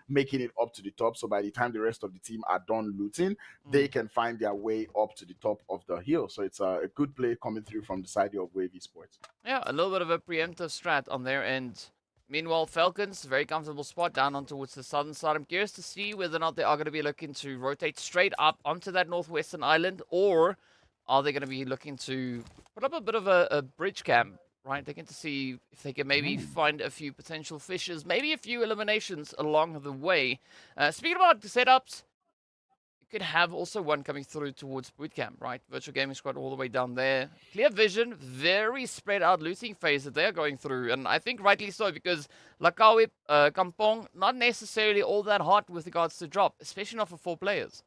making it up to the top. So by the time the rest of the team are done looting, they can find their way up to the top of the hill. So it's a good play coming through from the side of Wave Esports. Yeah, a little bit of a preemptive strat on their end. Meanwhile, Falcons, very comfortable spot down on towards the southern side. I'm curious to see whether or not they are going to be looking to rotate straight up onto that northwestern island, or are they going to be looking to put up a bit of a bridge camp, right? They're going to see if they can maybe find a few potential fishes, maybe a few eliminations along the way. Speaking about the setups, you could have also one coming through towards bootcamp, right? Virtual Gaming Squad all the way down there. Clear vision, very spread out looting phase that they're going through. And I think rightly so, because Lakawi, Kampong, not necessarily all that hot with regards to drop, especially not for 4 players.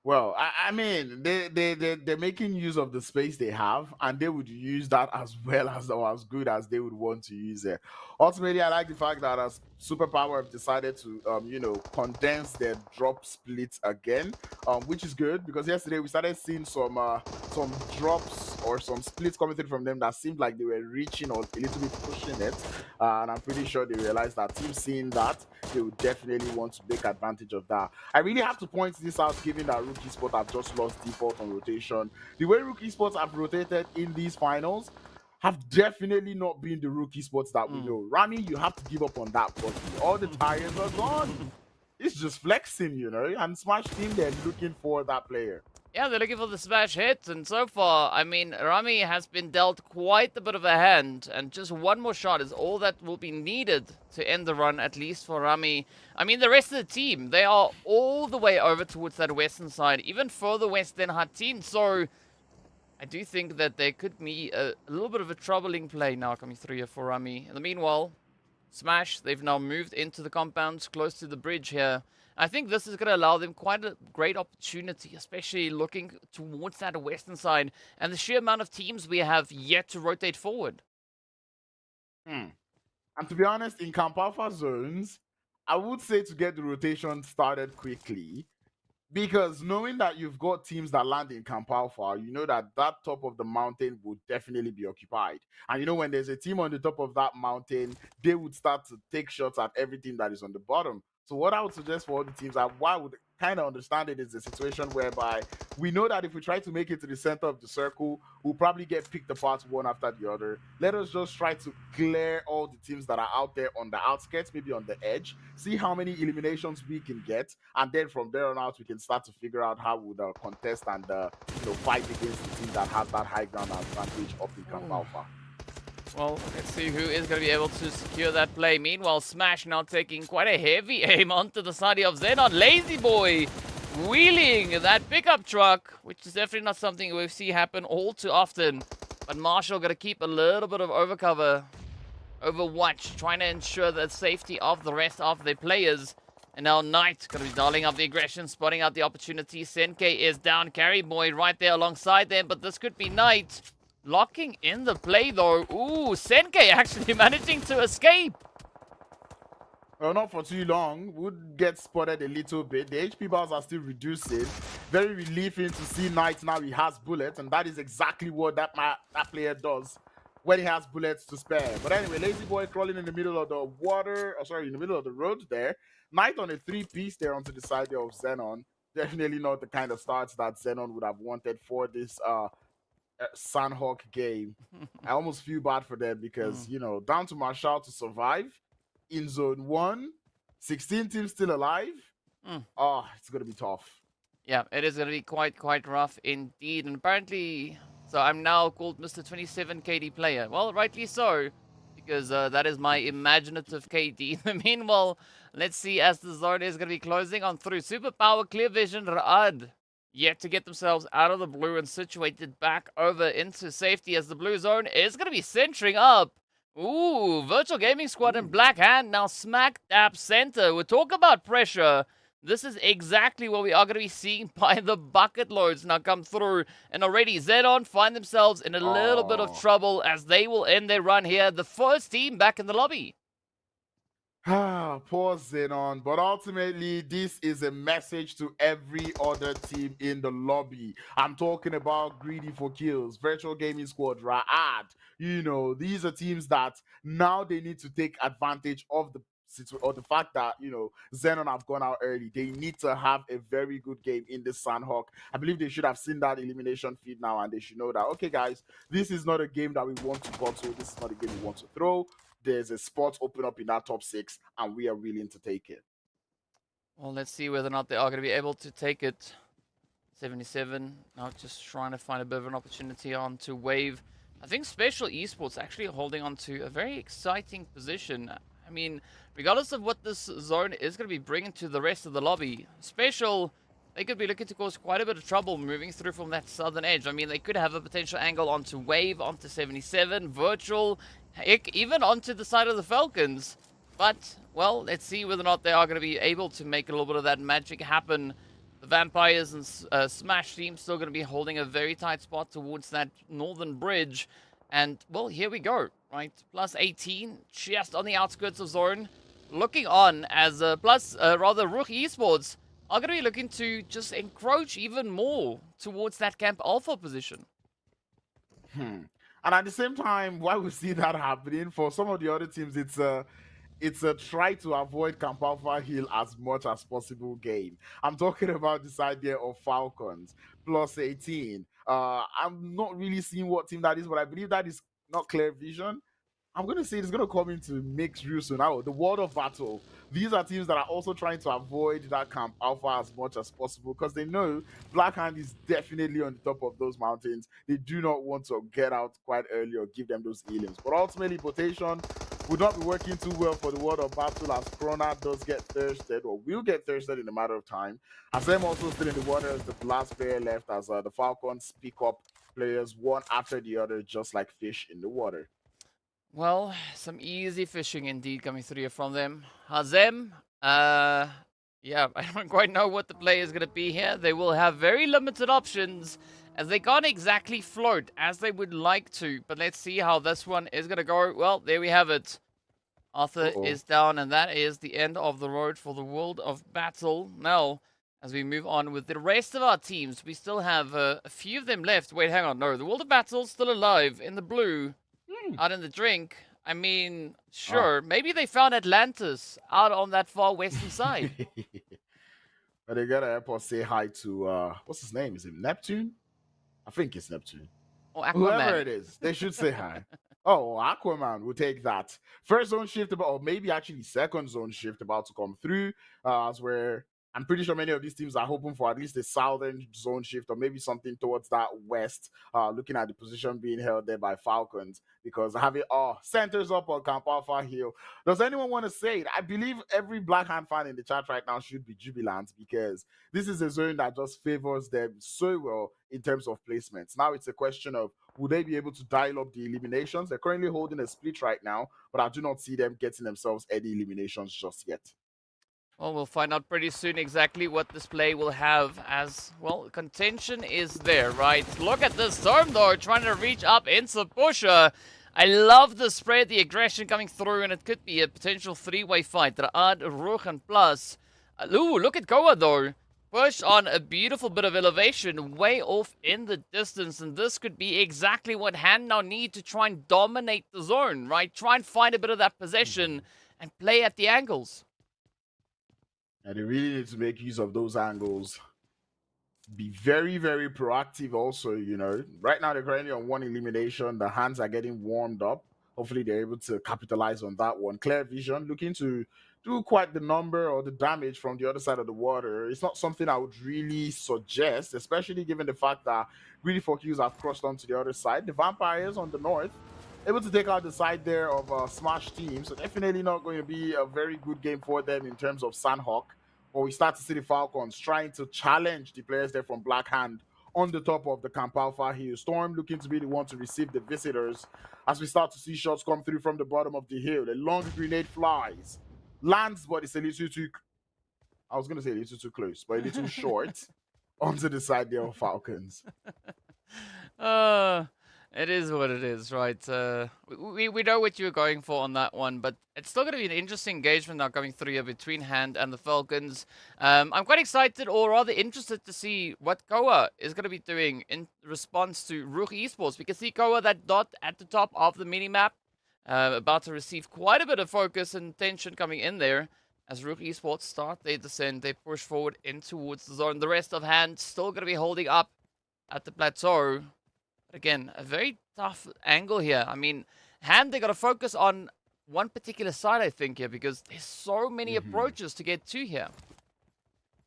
Well, I mean, they're making use of the space they have, and they would use that as well as or as good as they would want to use it. Ultimately, I like the fact that as Superpower have decided to, condense their drop splits again, which is good because yesterday we started seeing some drops or some splits coming through from them that seemed like they were reaching or a little bit pushing it, and I'm pretty sure they realized that team seeing that they would definitely want to take advantage of that. I really have to point this out given that RUKH Esports have just lost default on rotation. The way RUKH Esports have rotated in these finals have definitely not been the RUKH Esports that we know. Rami, you have to give up on that puppy. All the tires are gone. It's just flexing, you know. And Smash Team, they're looking for that player. Yeah, they're looking for the smash hits, and so far, I mean, Rami has been dealt quite a bit of a hand, and just one more shot is all that will be needed to end the run, at least for Rami. I mean, the rest of the team, they are all the way over towards that western side, even further west than Hatin, so I do think that there could be a little bit of a troubling play now coming through here for Rami. In the meanwhile, Smash, they've now moved into the compounds close to the bridge here. I think this is going to allow them quite a great opportunity, especially looking towards that western side and the sheer amount of teams we have yet to rotate forward. And to be honest, in Camp Alpha zones, I would say to get the rotation started quickly, because knowing that you've got teams that land in Camp Alpha, you know that that top of the mountain would definitely be occupied. And you know, when there's a team on the top of that mountain, they would start to take shots at everything that is on the bottom. So what I would suggest for all the teams, why I would kind of understand it, is a situation whereby we know that if we try to make it to the center of the circle, we'll probably get picked apart one after the other. Let us just try to clear all the teams that are out there on the outskirts, maybe on the edge, see how many eliminations we can get, and then from there on out, we can start to figure out how we would contest and fight against the team that has that high ground advantage up in Camp Alpha. Well, let's see who is going to be able to secure that play. Meanwhile, Smash now taking quite a heavy aim onto the side of XENON. Lazy Boy wheeling that pickup truck, which is definitely not something we see happen all too often. But Marshall got to keep a little bit of overcover, overwatch, trying to ensure the safety of the rest of their players. And now Knight going to be dialing up the aggression, spotting out the opportunity. Senke is down, Carry Boy right there alongside them, but this could be Knight. Locking in the play though. Ooh, Senke actually managing to escape. Well, not for too long. Would get spotted a little bit. The HP bars are still reducing. Very relieving to see Knight now he has bullets, and that is exactly what that player does when he has bullets to spare. But anyway, Lazy Boy crawling in the middle of the water, in the middle of the road there. Knight on a 3-piece there onto the side of XENON. Definitely not the kind of starts that XENON would have wanted for this Sanhok game. I almost feel bad for them because, down to Marshall to survive in zone 1, 16 teams still alive. Oh, it's going to be tough. Yeah, it is going to be quite rough indeed. And apparently, so I'm now called Mr. 27 KD player. Well, rightly so, because that is my imaginative KD. Meanwhile, let's see as the zone is going to be closing on through. Superpower, Clear Vision, RUKH yet to get themselves out of the blue and situated back over into safety as the blue zone is going to be centering up. Ooh, Virtual Gaming Squad and Black Hand now smack dab center. We'll talk about pressure. This is exactly what we are going to be seeing by the bucket loads now come through. And already XENON find themselves in a little bit of trouble as they will end their run here. The first team back in the lobby. Poor XENON, but ultimately this is a message to every other team in the lobby. I'm talking about Greedy4Kills, Virtual Gaming Squad, RUKH. These are teams that now they need to take advantage of the fact that XENON have gone out early. They need to have a very good game in this Sanhok. I believe they should have seen that elimination feed now, and they should know that, okay guys, this is not a game that we want to bottle. This is not a game we want to throw. There's a spot open up in that top 6, and we are willing to take it. Well, let's see whether or not they are going to be able to take it. 77 now just trying to find a bit of an opportunity on to Wave. I think Special Esports actually holding on to a very exciting position. I mean, regardless of what this zone is going to be bringing to the rest of the lobby, Special, they could be looking to cause quite a bit of trouble moving through from that southern edge. I mean, they could have a potential angle onto Wave, onto 77, Virtual, heck, even onto the side of the Falcons. But, well, let's see whether or not they are going to be able to make a little bit of that magic happen. The Vampires and Smash team still going to be holding a very tight spot towards that northern bridge. And, well, here we go, right? Plus 18, just on the outskirts of zone. Looking on as RUKH Esports are going to be looking to just encroach even more towards that Camp Alpha position. And at the same time, while we see that happening, for some of the other teams, it's a try to avoid Camp Alpha Hill as much as possible game. I'm talking about this idea of Falcons, plus 18. I'm not really seeing what team that is, but I believe that is not Clear Vision. I'm going to say it's going to come into mix real soon. Now, the World of Battle. These are teams that are also trying to avoid that Camp Alpha as much as possible because they know Black Hand is definitely on the top of those mountains. They do not want to get out quite early or give them those healings. But ultimately, rotation would not be working too well for the World of Battle as Krona does get thirsted or will get thirsted in a matter of time. As them also still in the water as the last player left as the Falcons pick up players one after the other just like fish in the water. Well, some easy fishing indeed coming through from them. Hazem, yeah, I don't quite know what the play is going to be here. They will have very limited options as they can't exactly float as they would like to. But let's see how this one is going to go. Well, there we have it. Arthur is down, and that is the end of the road for the World of Battle. Now, as we move on with the rest of our teams, we still have a few of them left. Wait, hang on. No, the World of Battle's still alive in the blue. Out in the drink. I mean, sure, maybe they found Atlantis out on that far western side. But they gotta airport say hi to what's his name? Is it Neptune? I think it's Neptune. Or Aquaman. Whoever it is, they should say hi. Oh, Aquaman will take that. First zone shift about, or maybe actually second zone shift about to come through. As where I'm pretty sure many of these teams are hoping for at least a southern zone shift or maybe something towards that west, looking at the position being held there by Falcons because having centers up on Camp Alpha Hill. Does anyone want to say it? I believe every Black Hand fan in the chat right now should be jubilant because this is a zone that just favors them so well in terms of placements. Now it's a question of will they be able to dial up the eliminations? They're currently holding a split right now, but I do not see them getting themselves any eliminations just yet. Well, we'll find out pretty soon exactly what this play will have as, well, contention is there, right? Look at this Storm, though, trying to reach up into Pusher. I love the spread, the aggression coming through, and it could be a potential three-way fight. Raad, RUKH, and Plus. Ooh, look at Goa, though. Push on a beautiful bit of elevation way off in the distance, and this could be exactly what Hand now need to try and dominate the zone, right? Try and find a bit of that possession and play at the angles. And they really need to make use of those angles. Be very, very proactive also, you know. Right now, they're currently on one elimination. The hands are getting warmed up. Hopefully, they're able to capitalize on that one. Clear Vision looking to do quite the number or the damage from the other side of the water. It's not something I would really suggest, especially given the fact that GREEDYFORKILLS have crossed onto the other side. The Vampires on the north, able to take out the side there of Smash team. So definitely not going to be a very good game for them in terms of Sanhok. But we start to see the Falcons trying to challenge the players there from Black Hand on the top of the Camp Alpha Hill. Storm looking to be the one to receive the visitors as we start to see shots come through from the bottom of the hill. The long grenade flies. Lands, but it's a little too... I was going to say a little too close, but a little short onto the side there of Falcons. It is what it is, right? We know what you were going for on that one, but it's still going to be an interesting engagement now coming through here between Hand and the Falcons. I'm quite excited, or rather interested, to see what Koa is going to be doing in response to RUKH Esports. We can see Koa, that dot at the top of the minimap, about to receive quite a bit of focus and tension coming in there. As RUKH Esports start their descent, they push forward in towards the zone. The rest of Hand still going to be holding up at the plateau. Again, a very tough angle here. I mean, Hand, they got to focus on one particular side, I think, here, because there's so many approaches to get to here.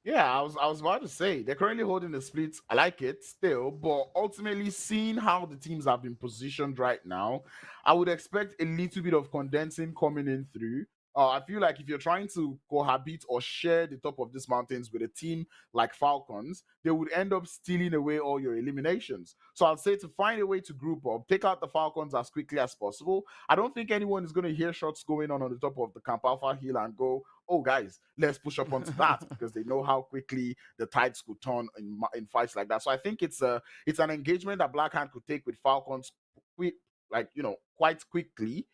Yeah, I was about to say, they're currently holding the splits. I like it still, but ultimately seeing how the teams have been positioned right now, I would expect a little bit of condensing coming in through. I feel like if you're trying to cohabit or share the top of these mountains with a team like Falcons, they would end up stealing away all your eliminations. So I'd say to find a way to group up, take out the Falcons as quickly as possible. I don't think anyone is going to hear shots going on the top of the Camp Alpha Hill and go, oh guys, let's push up onto that because they know how quickly the tides could turn in fights like that. So I think it's an engagement that Black Hand could take with Falcons quick, like quite quickly,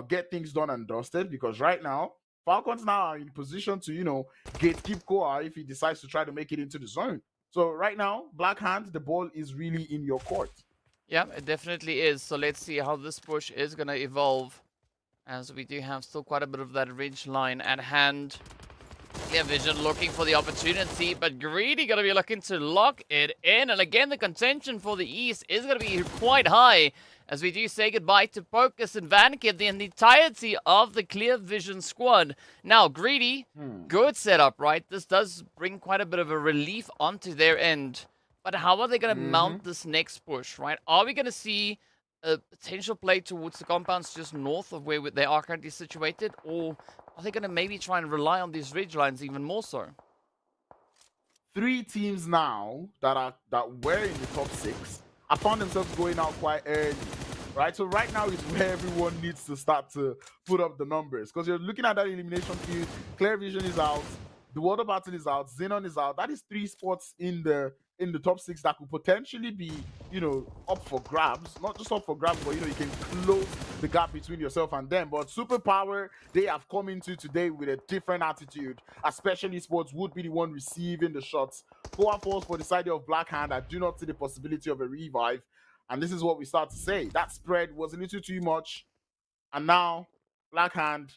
get things done and dusted, because right now Falcons now are in position to gatekeep Koa if he decides to try to make it into the zone. So right now, Black Hand, the ball is really in your court. Yeah, it definitely is. So let's see how this push is going to evolve, as we do have still quite a bit of that ridge line at hand. Clear Vision looking for the opportunity, but Greedy going to be looking to lock it in. And again, the contention for the East is going to be quite high, as we do say goodbye to Pocus and Vankid and the entirety of the Clear Vision squad. Now, Greedy, good setup, right? This does bring quite a bit of a relief onto their end. But how are they going to mount this next push, right? Are we going to see a potential play towards the compounds just north of where they are currently situated? Or are they going to maybe try and rely on these ridge lines even more so? 3 teams now that were in the top 6 have found themselves going out quite early, right? So right now is where everyone needs to start to put up the numbers, because you're looking at that elimination field. Clear Vision is out, the Water Battle is out, XENON is out. That is 3 spots in the top 6 that could potentially be, up for grabs. Not just up for grabs, but, you can close the gap between yourself and them. But Superpower, they have come into today with a different attitude. Especially Esports would be the one receiving the shots. Koa falls for the side of Black Hand. I do not see the possibility of a revive. And this is what we start to say. That spread was a little too much. And now, Black Hand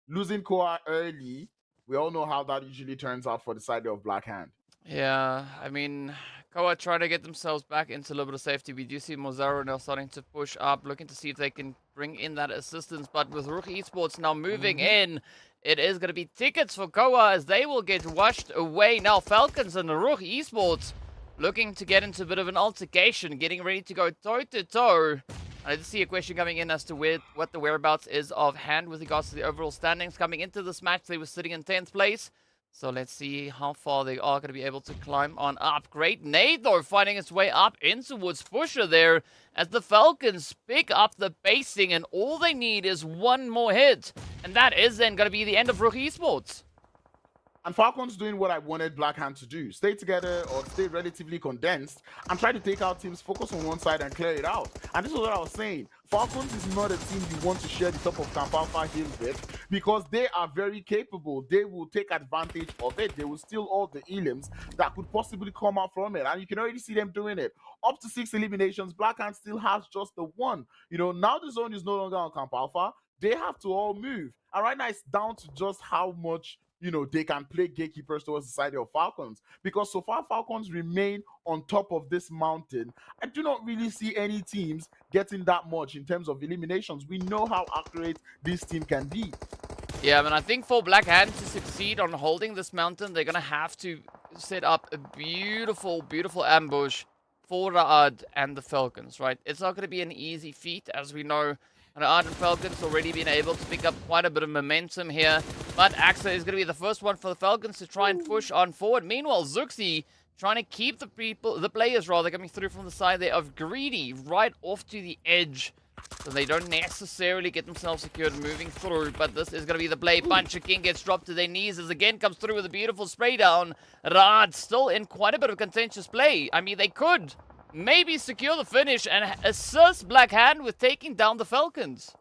losing Koa early. We all know how that usually turns out for the side of Black Hand. Yeah, I mean, Koa trying to get themselves back into a little bit of safety. We do see Mozaro now starting to push up, looking to see if they can bring in that assistance. But with RUKH Esports now moving in, it is going to be tickets for Koa as they will get washed away. Now, Falcons and RUKH Esports looking to get into a bit of an altercation, getting ready to go toe-to-toe. I did see a question coming in as to what the whereabouts is of Hand with regards to the overall standings. Coming into this match, they were sitting in 10th place. So let's see how far they are going to be able to climb on up. Great nade, though, finding its way up in towards Pusher there, as the Falcons pick up the basing, and all they need is one more hit. And that is then going to be the end of RUKH Esports. And Falcons doing what I wanted Black Hand to do. Stay together or stay relatively condensed and try to take out teams, focus on one side and clear it out. And this is what I was saying. Falcons is not a team you want to share the top of Camp Alpha Hill with, because they are very capable. They will take advantage of it. They will steal all the elims that could possibly come out from it. And you can already see them doing it. Up to 6 eliminations, Black Hand still has just the 1. Now the zone is no longer on Camp Alpha. They have to all move. And right now it's down to just how much they can play gatekeepers towards the side of Falcons, because so far Falcons remain on top of this mountain. I do not really see any teams getting that much in terms of eliminations. We know how accurate this team can be. Yeah, I mean, I think for Black Hand to succeed on holding this mountain, they're going to have to set up a beautiful, beautiful ambush for RUKH and the Falcons, right? It's not going to be an easy feat, as we know. And RUKH and Falcons already been able to pick up quite a bit of momentum here. But AXA is going to be the first one for the Falcons to try and push on forward. Meanwhile, Zuxi trying to keep the players coming through from the side there of Greedy right off to the edge. So they don't necessarily get themselves secured moving through. But this is going to be the play. Puncher King gets dropped to their knees as again comes through with a beautiful spray down. RUKH still in quite a bit of contentious play. I mean, they could maybe secure the finish and assist Black Hand with taking down the Falcons.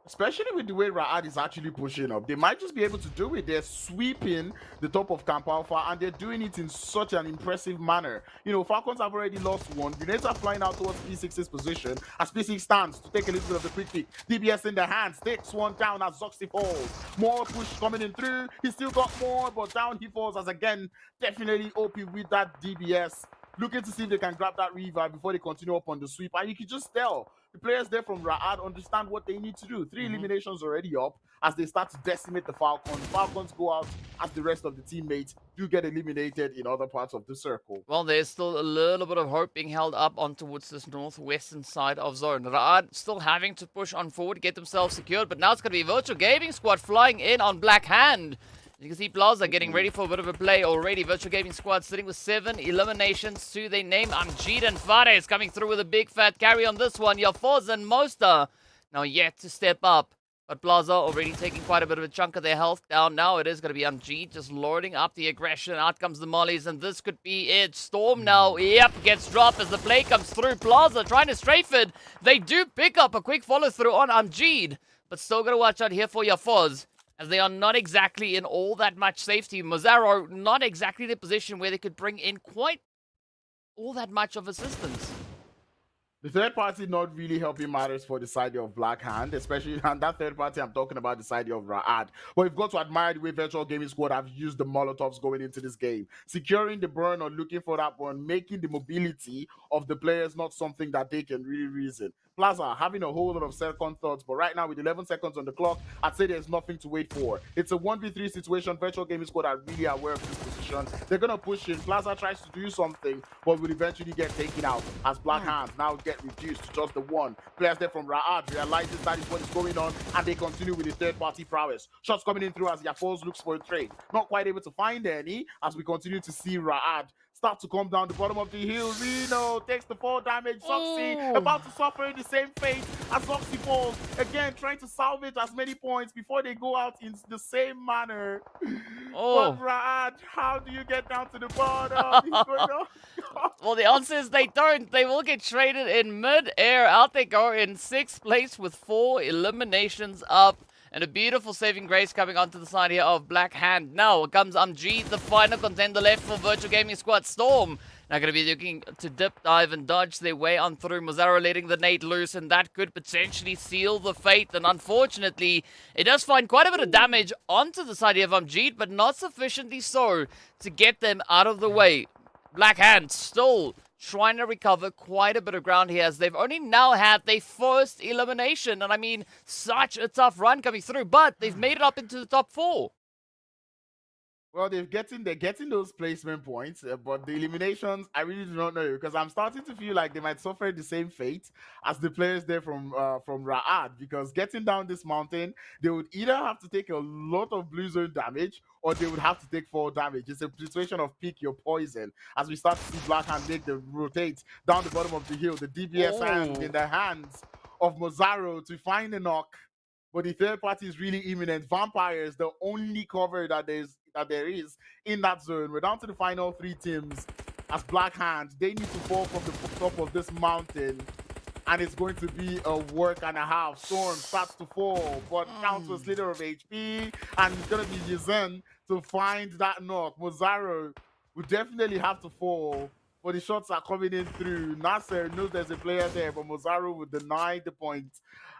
Especially with the way RUKH is actually pushing up. They might just be able to do it. They're sweeping the top of Camp Alpha, and they're doing it in such an impressive manner. Falcons have already lost 1. Grenades are flying out towards P6's position as P6 stands to take a little bit of the quick pick. DBS in the hands, takes one down as Zuxi falls. More push coming in through. He still got more, but down he falls as again, definitely OP with that DBS. Looking to see if they can grab that revive before they continue up on the sweep. And you can just tell the players there from RUKH understand what they need to do. 3 eliminations already up as they start to decimate the Falcons. Falcons go out as the rest of the teammates do get eliminated in other parts of the circle. Well, there's still a little bit of hope being held up on towards this northwestern side of zone. RUKH still having to push on forward, get themselves secured. But now it's going to be Virtual Gaming Squad flying in on Black Hand. You can see Plaza getting ready for a bit of a play already. Virtual Gaming Squad sitting with 7 eliminations to their name. Amjid and Fares coming through with a big fat carry on this one. Yafoz and Mosta now yet to step up But Plaza already taking quite a bit of a chunk of their health down. Now it is going to be MG just loading up the aggression. Out comes the mollies, and this could be it. Storm now, yep, gets dropped as the play comes through. Plaza trying to strafe it. They do pick up a quick follow-through on Amjid, but still got to watch out here for Yafoz, as they are not exactly in all that much safety. Mozaro not exactly in a position where they could bring in quite all that much of assistance. The third party not really helping matters for the side of Black Hand, especially, and that third party I'm talking about the side of Ra'ad. But we've got to admire the way Virtual Gaming Squad have used the Molotovs going into this game. Securing the burn or looking for that burn, making the mobility of the players not something that they can really reason. Plaza having a whole lot of second thoughts, but right now with 11 seconds on the clock, I'd say there's nothing to wait for. It's a 1v3 situation. Virtual Gaming Squad are really aware of this position. They're going to push in. Plaza tries to do something, but will eventually get taken out as Black Hands now get reduced to just the one. Players there from Ra'ad realizes that is what is going on, and they continue with the third-party prowess. Shots coming in through as Yafoz looks for a trade. Not quite able to find any as we continue to see Ra'ad start to come down the bottom of the hill. Reno takes the fall damage. Soxy about to suffer in the same fate as Soxy falls. Again, trying to salvage as many points before they go out in the same manner. But Ra'ad, how do you get down to the bottom? He's going on. Well, the answer is they don't. They will get traded in mid-air. Out they go in 6th place with 4 eliminations up. And a beautiful saving grace coming onto the side here of Black Hand. Now comes Amjid, the final contender left for Virtual Gaming Squad. Storm now going to be looking to dip, dive, and dodge their way on through. Mozaro letting the nade loose, and that could potentially seal the fate. And unfortunately, it does find quite a bit of damage onto the side here of Amjid, but not sufficiently so to get them out of the way. Black Hand still trying to recover quite a bit of ground here, as they've only now had their first elimination. And I mean, such a tough run coming through, but they've made it up into the top 4. Well, they're getting those placement points, but the eliminations, I really do not know, because I'm starting to feel like they might suffer the same fate as the players there from Ra'ad, because getting down this mountain, they would either have to take a lot of blue zone damage or they would have to take fall damage. It's a situation of pick your poison, as we start to see Black Hand make the rotate down the bottom of the hill. The DBS hand in the hands of Mozaro to find a knock. But the third party is really imminent. Vampires, the only cover that there is in that zone. We're down to the final 3 teams as Black Hands. They need to fall from the top of this mountain, and it's going to be a work and a half. Storm starts to fall, but counts a slither of HP, and it's going to be Yizen to find that knock. Mozaro will definitely have to fall, but the shots are coming in through. Nasser knows there's a player there, but Mozaro will deny the point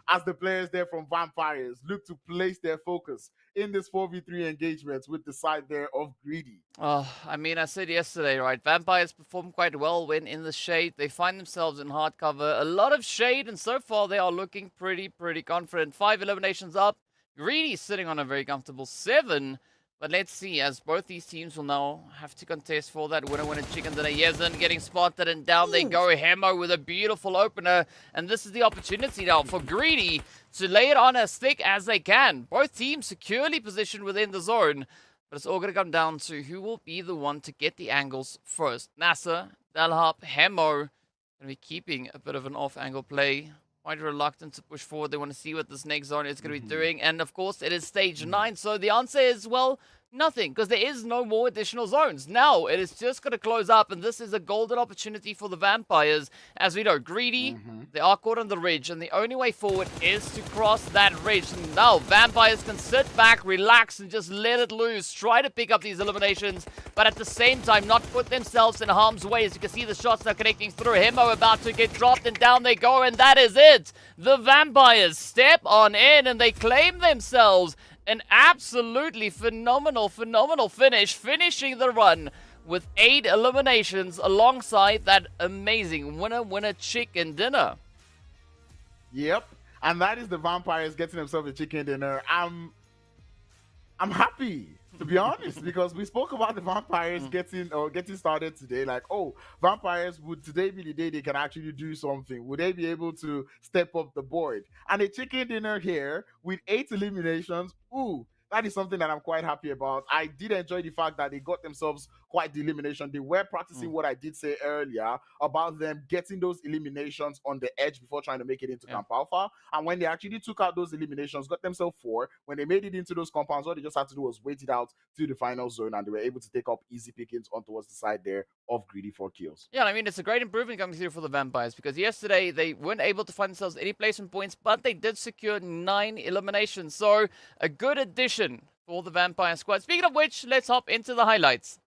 as the players there from Vampires look to place their focus in this 4v3 engagement with the side there of Greedy. I mean, I said yesterday, right? Vampires perform quite well when in the shade. They find themselves in hard cover. A lot of shade, and so far they are looking pretty confident. 5 eliminations up. Greedy sitting on a very comfortable 7. But let's see, as both these teams will now have to contest for that winner chicken dinner. Yezen getting spotted, and down they go. Hemo with a beautiful opener. And this is the opportunity now for Greedy to lay it on as thick as they can. Both teams securely positioned within the zone. But it's all going to come down to who will be the one to get the angles first. Nasser, Dalhop, Hemo going to be keeping a bit of an off-angle play. Quite reluctant to push forward. They want to see what this next zone is going to be doing. And of course, it is stage 9. So the answer is, well, nothing, because there is no more additional zones. Now, it is just going to close up, and this is a golden opportunity for the Vampires. As we know, Greedy, they are caught on the ridge, and the only way forward is to cross that ridge. And now, Vampires can sit back, relax, and just let it loose. Try to pick up these eliminations, but at the same time, not put themselves in harm's way. As you can see, the shots are connecting through. Hemo about to get dropped, and down they go, and that is it. The Vampires step on in, and they claim themselves an absolutely phenomenal finish, finishing the run with 8 eliminations alongside that amazing winner chicken dinner. Yep, and that is the Vampires getting themselves a chicken dinner. I'm happy, to be honest, because we spoke about the Vampires getting started today. Like, oh, Vampires, would today be the day they can actually do something? Would they be able to step up the board? And a chicken dinner here with 8 eliminations. Ooh, that is something that I'm quite happy about. I did enjoy the fact that they got themselves quite the elimination. They were practicing what I did say earlier about them getting those eliminations on the edge before trying to make it into Camp Alpha. And when they actually took out those eliminations, got themselves 4, when they made it into those compounds, what they just had to do was wait it out to the final zone, and they were able to take up easy pickings on towards the side there of Greedy for Kills. Yeah, I mean, it's a great improvement coming through for the Vampires, because yesterday they weren't able to find themselves any placement points, but they did secure 9 eliminations. So a good addition for the Vampire squad. Speaking of which, let's hop into the highlights.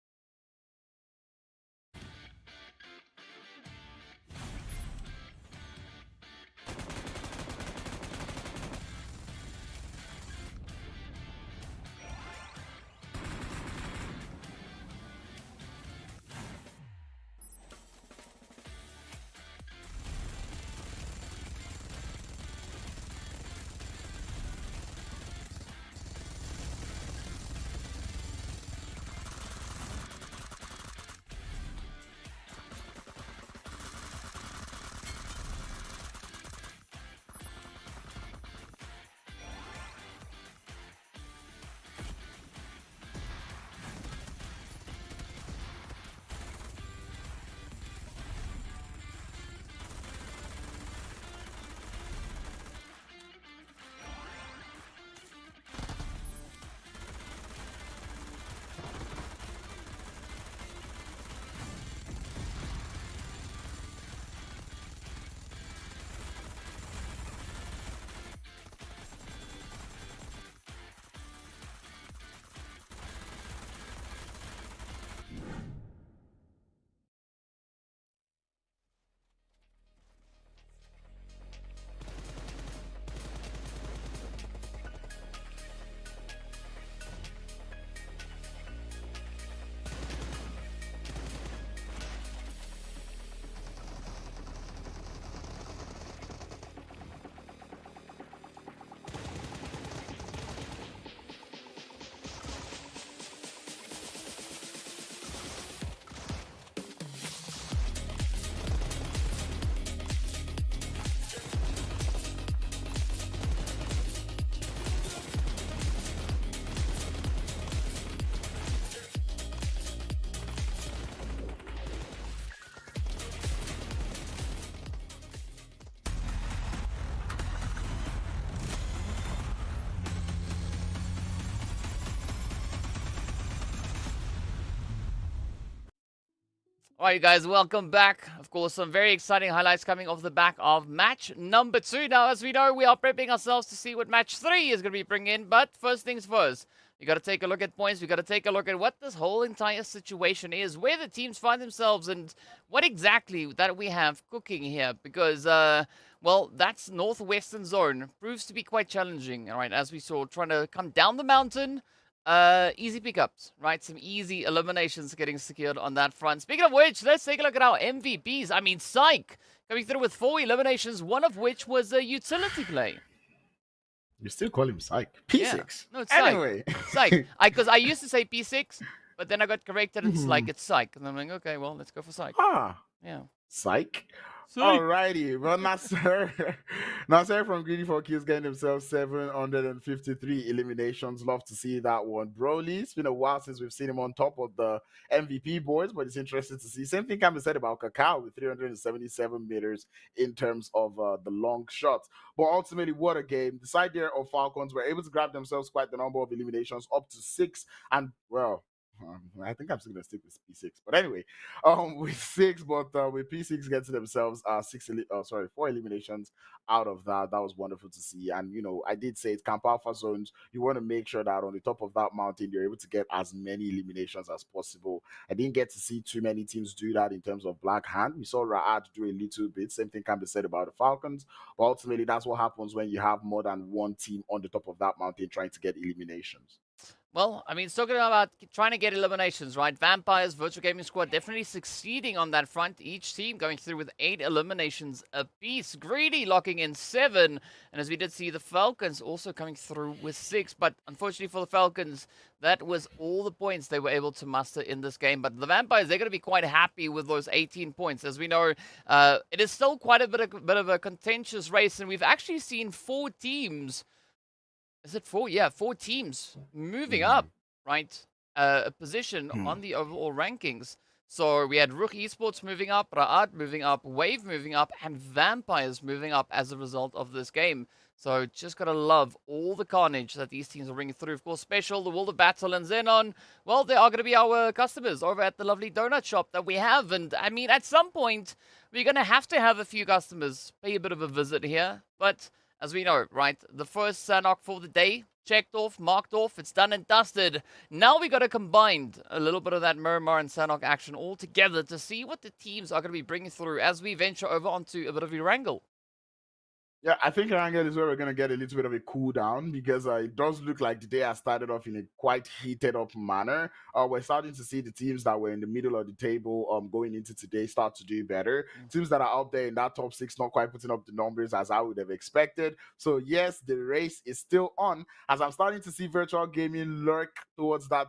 All right, you guys, welcome back. Of course, some very exciting highlights coming off the back of match number 2. Now, as we know, we are prepping ourselves to see what match 3 is going to be bringing in. But first things first, you got to take a look at points. We got to take a look at what this whole entire situation is, where the teams find themselves, and what exactly that we have cooking here. Because, well, that's northwestern zone proves to be quite challenging. All right, as we saw, trying to come down the mountain. Easy pickups, right? Some easy eliminations getting secured on that front. Speaking of which, let's take a look at our MVPs. I mean, Psych coming through with 4 eliminations, one of which was a utility play. You still call him Psych? P6. Yeah. No, it's anyway. Psych. Because I used to say P6, but then I got corrected and it's like, it's Psych. And I'm like, okay, well, let's go for Psych. Ah. Yeah. Psych. Alrighty, well, Nasser from Greedy for Kills getting himself 753 eliminations. Love to see that one. Broly, it's been a while since we've seen him on top of the MVP boards, but it's interesting to see. Same thing can be said about Cacao with 377 meters in terms of the long shots. But ultimately, what a game. The side there of Falcons were able to grab themselves quite the number of eliminations, up to 6, and, well, I think I'm still gonna stick with P6, but anyway, with 6, but with P6 getting themselves 4 eliminations out of that. That was wonderful to see. And you know, I did say it's Camp Alpha zones. You want to make sure that on the top of that mountain, you're able to get as many eliminations as possible. I didn't get to see too many teams do that in terms of Black Hand. We saw RUKH do a little bit. Same thing can be said about the Falcons. But ultimately, that's what happens when you have more than one team on the top of that mountain trying to get eliminations. Well, I mean, talking about trying to get eliminations, right? Vampires, Virtual Gaming Squad definitely succeeding on that front. Each team going through with 8 eliminations apiece. Greedy locking in 7. And as we did see, the Falcons also coming through with 6. But unfortunately for the Falcons, that was all the points they were able to muster in this game. But the Vampires, they're going to be quite happy with those 18 points. As we know, it is still quite a bit of a contentious race. And we've actually seen 4 teams is it 4? Yeah, 4 teams moving up, right? A position on the overall rankings. So we had RUKH Esports moving up, RUKH moving up, Wave moving up, and Vampires moving up as a result of this game. So just gotta love all the carnage that these teams are bringing through. Of course, Special, the World of Battle, and XENON, well, they are gonna be our customers over at the lovely donut shop that we have. And I mean, at some point, we're gonna have to have a few customers pay a bit of a visit here. But as we know, right, the first Sanhok for the day, checked off, marked off, it's done and dusted. Now we got to combine a little bit of that Miramar and Sanhok action all together to see what the teams are going to be bringing through as we venture over onto a bit of Erangel. Yeah, I think Erangel is where we're going to get a little bit of a cool down because it does look like the day has started off in a quite heated up manner. We're starting to see the teams that were in the middle of the table going into today start to do better. Teams that are up there in that top 6 not quite putting up the numbers as I would have expected. So yes, the race is still on as I'm starting to see virtual gaming lurk towards that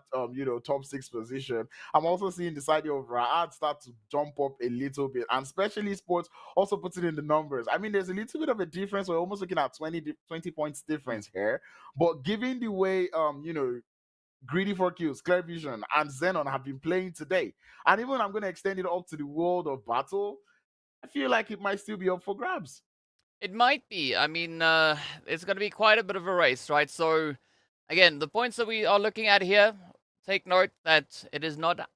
top 6 position. I'm also seeing the side of RUKH start to jump up a little bit, and especially Esports also puts it in the numbers. I mean, there's a little bit of a difference. We're almost looking at 20 points difference here, but given the way GREEDYFORKILLS, Clear Vision, and XENON have been playing today, and even I'm going to extend it up to the world of battle, I feel like it might still be up for grabs. It might be. I mean, it's going to be quite a bit of a race, right? So again, the points that we are looking at here, take note that it is not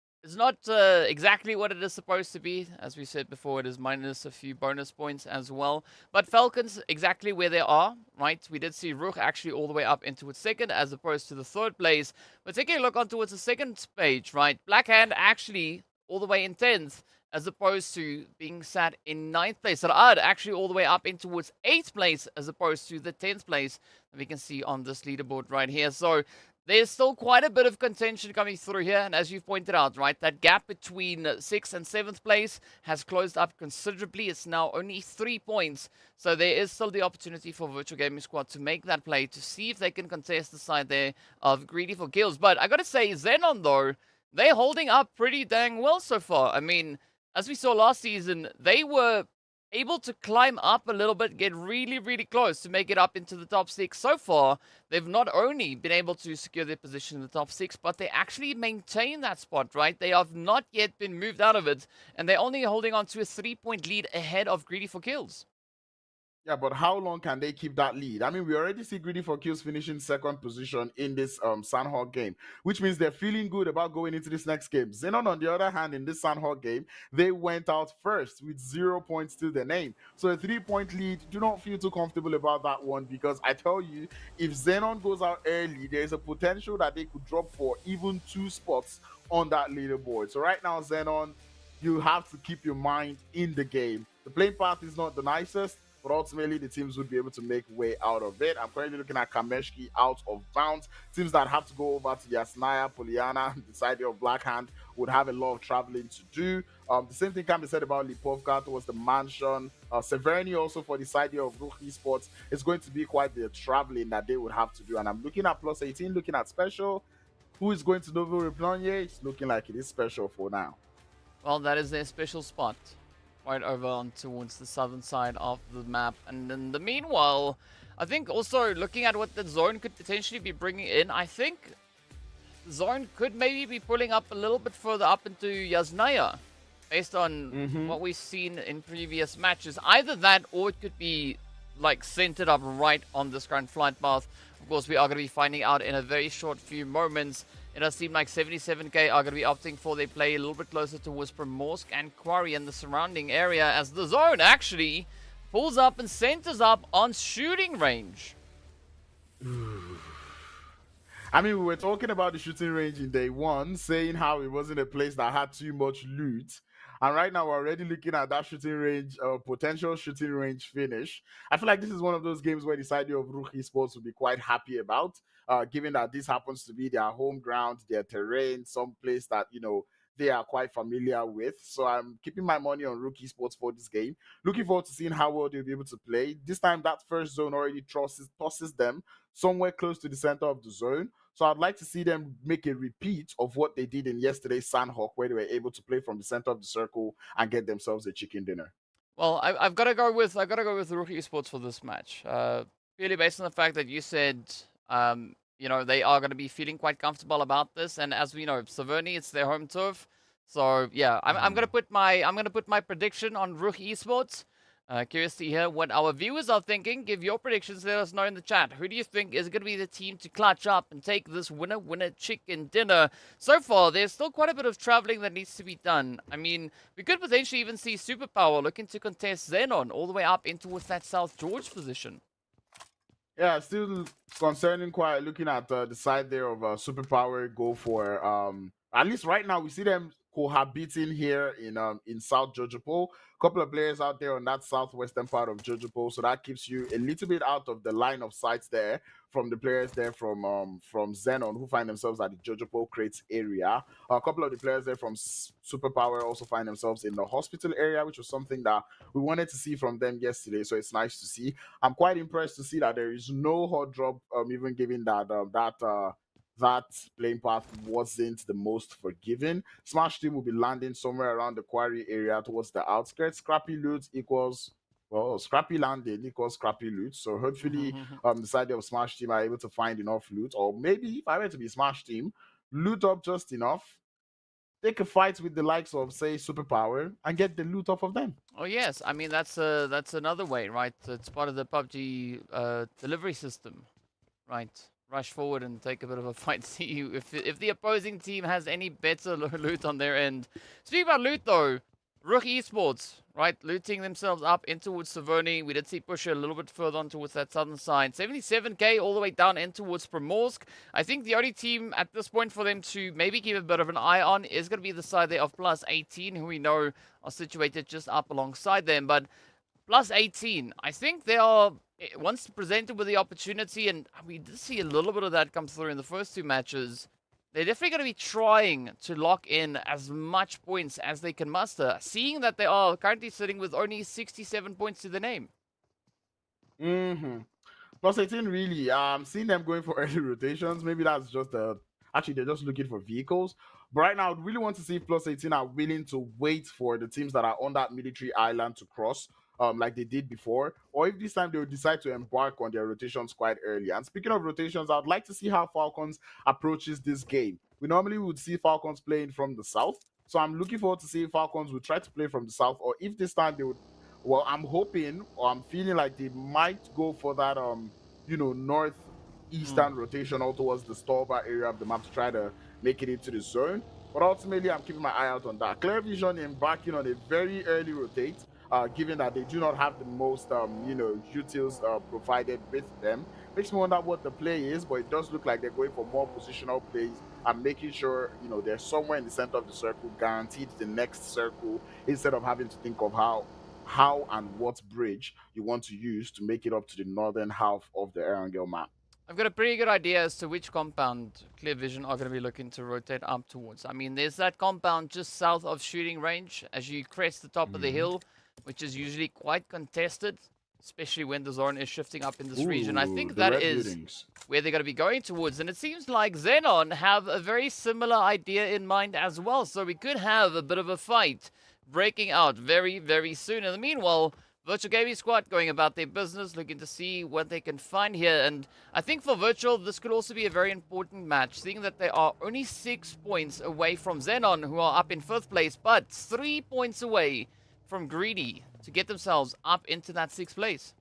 exactly what it is supposed to be. As we said before, it is minus a few bonus points as well. But FALCONS, exactly where they are, right? We did see RUKH actually all the way up into its second as opposed to the third place. But taking a look on towards the second page, right? Blackhand actually all the way in 10th as opposed to being sat in 9th place. RUKH actually all the way up in towards 8th place as opposed to the 10th place that we can see on this leaderboard right here. So there's still quite a bit of contention coming through here, and as you've pointed out, right, that gap between 6th and 7th place has closed up considerably. It's now only 3 points, so there is still the opportunity for Virtual Gaming Squad to make that play, to see if they can contest the side there of GREEDYFORKILLS. But I gotta say, XENON, though, they're holding up pretty dang well so far. I mean, as we saw last season, they were able to climb up a little bit, get really, really close to make it up into the top 6. So far, they've not only been able to secure their position in the top 6, but they actually maintain that spot, right? They have not yet been moved out of it, and they're only holding on to a 3-point lead ahead of GREEDYFORKILLS. Yeah, but how long can they keep that lead? I mean, we already see GREEDYFORKILLS finishing second position in this Sanhok game, which means they're feeling good about going into this next game. XENON, on the other hand, in this Sanhok game, they went out first with 0 points to their name. So a 3-point lead, do not feel too comfortable about that one, because I tell you, if XENON goes out early, there's a potential that they could drop for even 2 spots on that leaderboard. So right now, XENON, you have to keep your mind in the game. The playing path is not the nicest, but ultimately the teams would be able to make way out of it. I'm currently looking at Kameshki out of bounds. Teams that have to go over to Yasnaya, Poliana, the side of Blackhand would have a lot of traveling to do. The same thing can be said about Lipovka towards the mansion. Severny also for the side of RUKH Esports. It's going to be quite the traveling that they would have to do. And I'm looking at +18, looking at Special. Who is going to Novo Replonier? It's looking like it is Special for now. Well, that is their special spot. Right over on towards the southern side of the map. And in the meanwhile, I think also looking at what the zone could potentially be bringing in, I think the zone could maybe be pulling up a little bit further up into Yasnaya based on what we've seen in previous matches. Either that or it could be like centered up right on this current flight path. Of course, we are going to be finding out in a very short few moments. It does seem like 77k are going to be opting for their play a little bit closer towards Primorsk and Quarry and the surrounding area, as the zone actually pulls up and centers up on shooting range. I mean, we were talking about the shooting range in day one, saying how it wasn't a place that had too much loot. And right now, we're already looking at that shooting range, potential shooting range finish. I feel like this is one of those games where the side of RUKH Esports will be quite happy about, given that this happens to be their home ground, their terrain, some place that, they are quite familiar with. So I'm keeping my money on RUKH Esports for this game. Looking forward to seeing how well they'll be able to play. This time, that first zone already tosses them somewhere close to the center of the zone. So I'd like to see them make a repeat of what they did in yesterday's Sanhok, where they were able to play from the center of the circle and get themselves a chicken dinner. Well, I've got to go with RUKH Esports for this match. Purely based on the fact that you said You know, they are going to be feeling quite comfortable about this. And as we know, Savernhy, it's their home turf. So yeah, I'm gonna put my prediction on RUKH Esports. Curious to hear what our viewers are thinking. Give your predictions. Let us know in the chat. Who do you think is going to be the team to clutch up and take this winner chicken dinner? So far, there's still quite a bit of traveling that needs to be done. I mean, we could potentially even see Superpower looking to contest Xenon all the way up in towards that South George position. Yeah, still concerning quite looking at the side there of Superpower go for at least right now we see them cohabiting here in South Jojopol. Couple of players out there on that southwestern part of Jojopol, so that keeps you a little bit out of the line of sight there from the players there from XENON who find themselves at the Jojopol crates area. A couple of the players there from Superpower also find themselves in the hospital area, which was something that we wanted to see from them yesterday, so it's nice to see. I'm quite impressed to see that there is no hot drop, even given that that playing path wasn't the most forgiving. Smash Team will be landing somewhere around the quarry area towards the outskirts. Scrappy loot equals, well, scrappy landing equals scrappy loot. So hopefully, the side of Smash Team are able to find enough loot, or maybe if I were to be Smash Team, loot up just enough, take a fight with the likes of, say, Superpower and get the loot off of them. Oh yes, I mean that's another way, right? It's part of the PUBG delivery system, right? Rush forward and take a bit of a fight. See if the opposing team has any better loot on their end. Speaking about loot though, RUKH Esports, right? Looting themselves up in towards Savernhy. We did see Pusher a little bit further on towards that southern side. 77k all the way down in towards Primorsk. I think the only team at this point for them to maybe keep a bit of an eye on is going to be the side there of PLUSEIGHTEEN, who we know are situated just up alongside them. But PLUSEIGHTEEN, I think they are, once presented with the opportunity, and we did see a little bit of that come through in the first two matches, they're definitely going to be trying to lock in as much points as they can muster, seeing that they are currently sitting with only 67 points to the name. PLUSEIGHTEEN really, seeing them going for early rotations, maybe that's just actually they're just looking for vehicles. But right now, I'd really want to see if PLUSEIGHTEEN are willing to wait for the teams that are on that military island to cross, like they did before, or if this time they will decide to embark on their rotations quite early. And speaking of rotations, I'd like to see how Falcons approaches this game. We normally would see Falcons playing from the south, so I'm looking forward to see if Falcons would try to play from the south, or if this time they would. Well, I'm hoping, or I'm feeling like they might go for that northeastern rotation all towards the Stolba area of the map to try to make it into the zone. But ultimately, I'm keeping my eye out on that. Clear Vision embarking on a very early rotate, given that they do not have the most, utils provided with them. Makes me wonder what the play is, but it does look like they're going for more positional plays and making sure, they're somewhere in the center of the circle, guaranteed the next circle, instead of having to think of how and what bridge you want to use to make it up to the northern half of the Erangel map. I've got a pretty good idea as to which compound Clear Vision are going to be looking to rotate up towards. I mean, there's that compound just south of shooting range as you crest the top of the hill, which is usually quite contested, especially when the zone is shifting up in this region. I think that is where they're going to be going towards. And it seems like XENON have a very similar idea in mind as well. So we could have a bit of a fight breaking out very, very soon. In the meanwhile, Virtual Gaming Squad going about their business, looking to see what they can find here. And I think for Virtual, this could also be a very important match, seeing that they are only 6 points away from XENON, who are up in 5th place, but 3 points away from Greedy to get themselves up into that 6th place.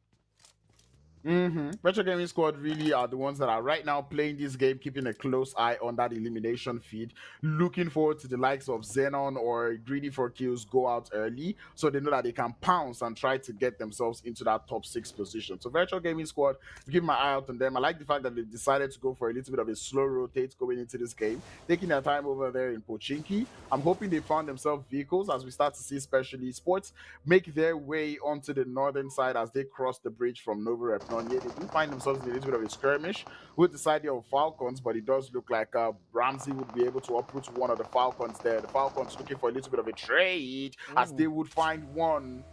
Retro Gaming Squad really are the ones that are right now playing this game, keeping a close eye on that elimination feed, looking forward to the likes of XENON or GREEDYFORKILLS go out early, so they know that they can pounce and try to get themselves into that top 6 position. So Virtual Gaming Squad, keep my eye out on them. I like the fact that they decided to go for a little bit of a slow rotate going into this game, taking their time over there in Pochinki. I'm hoping they found themselves vehicles as we start to see especially Esports make their way onto the northern side as they cross the bridge from Novo They do find themselves in a little bit of a skirmish with the side of Falcons, but it does look like Ramsey would be able to uproot one of the Falcons there. The Falcons looking for a little bit of a trade as they would find one.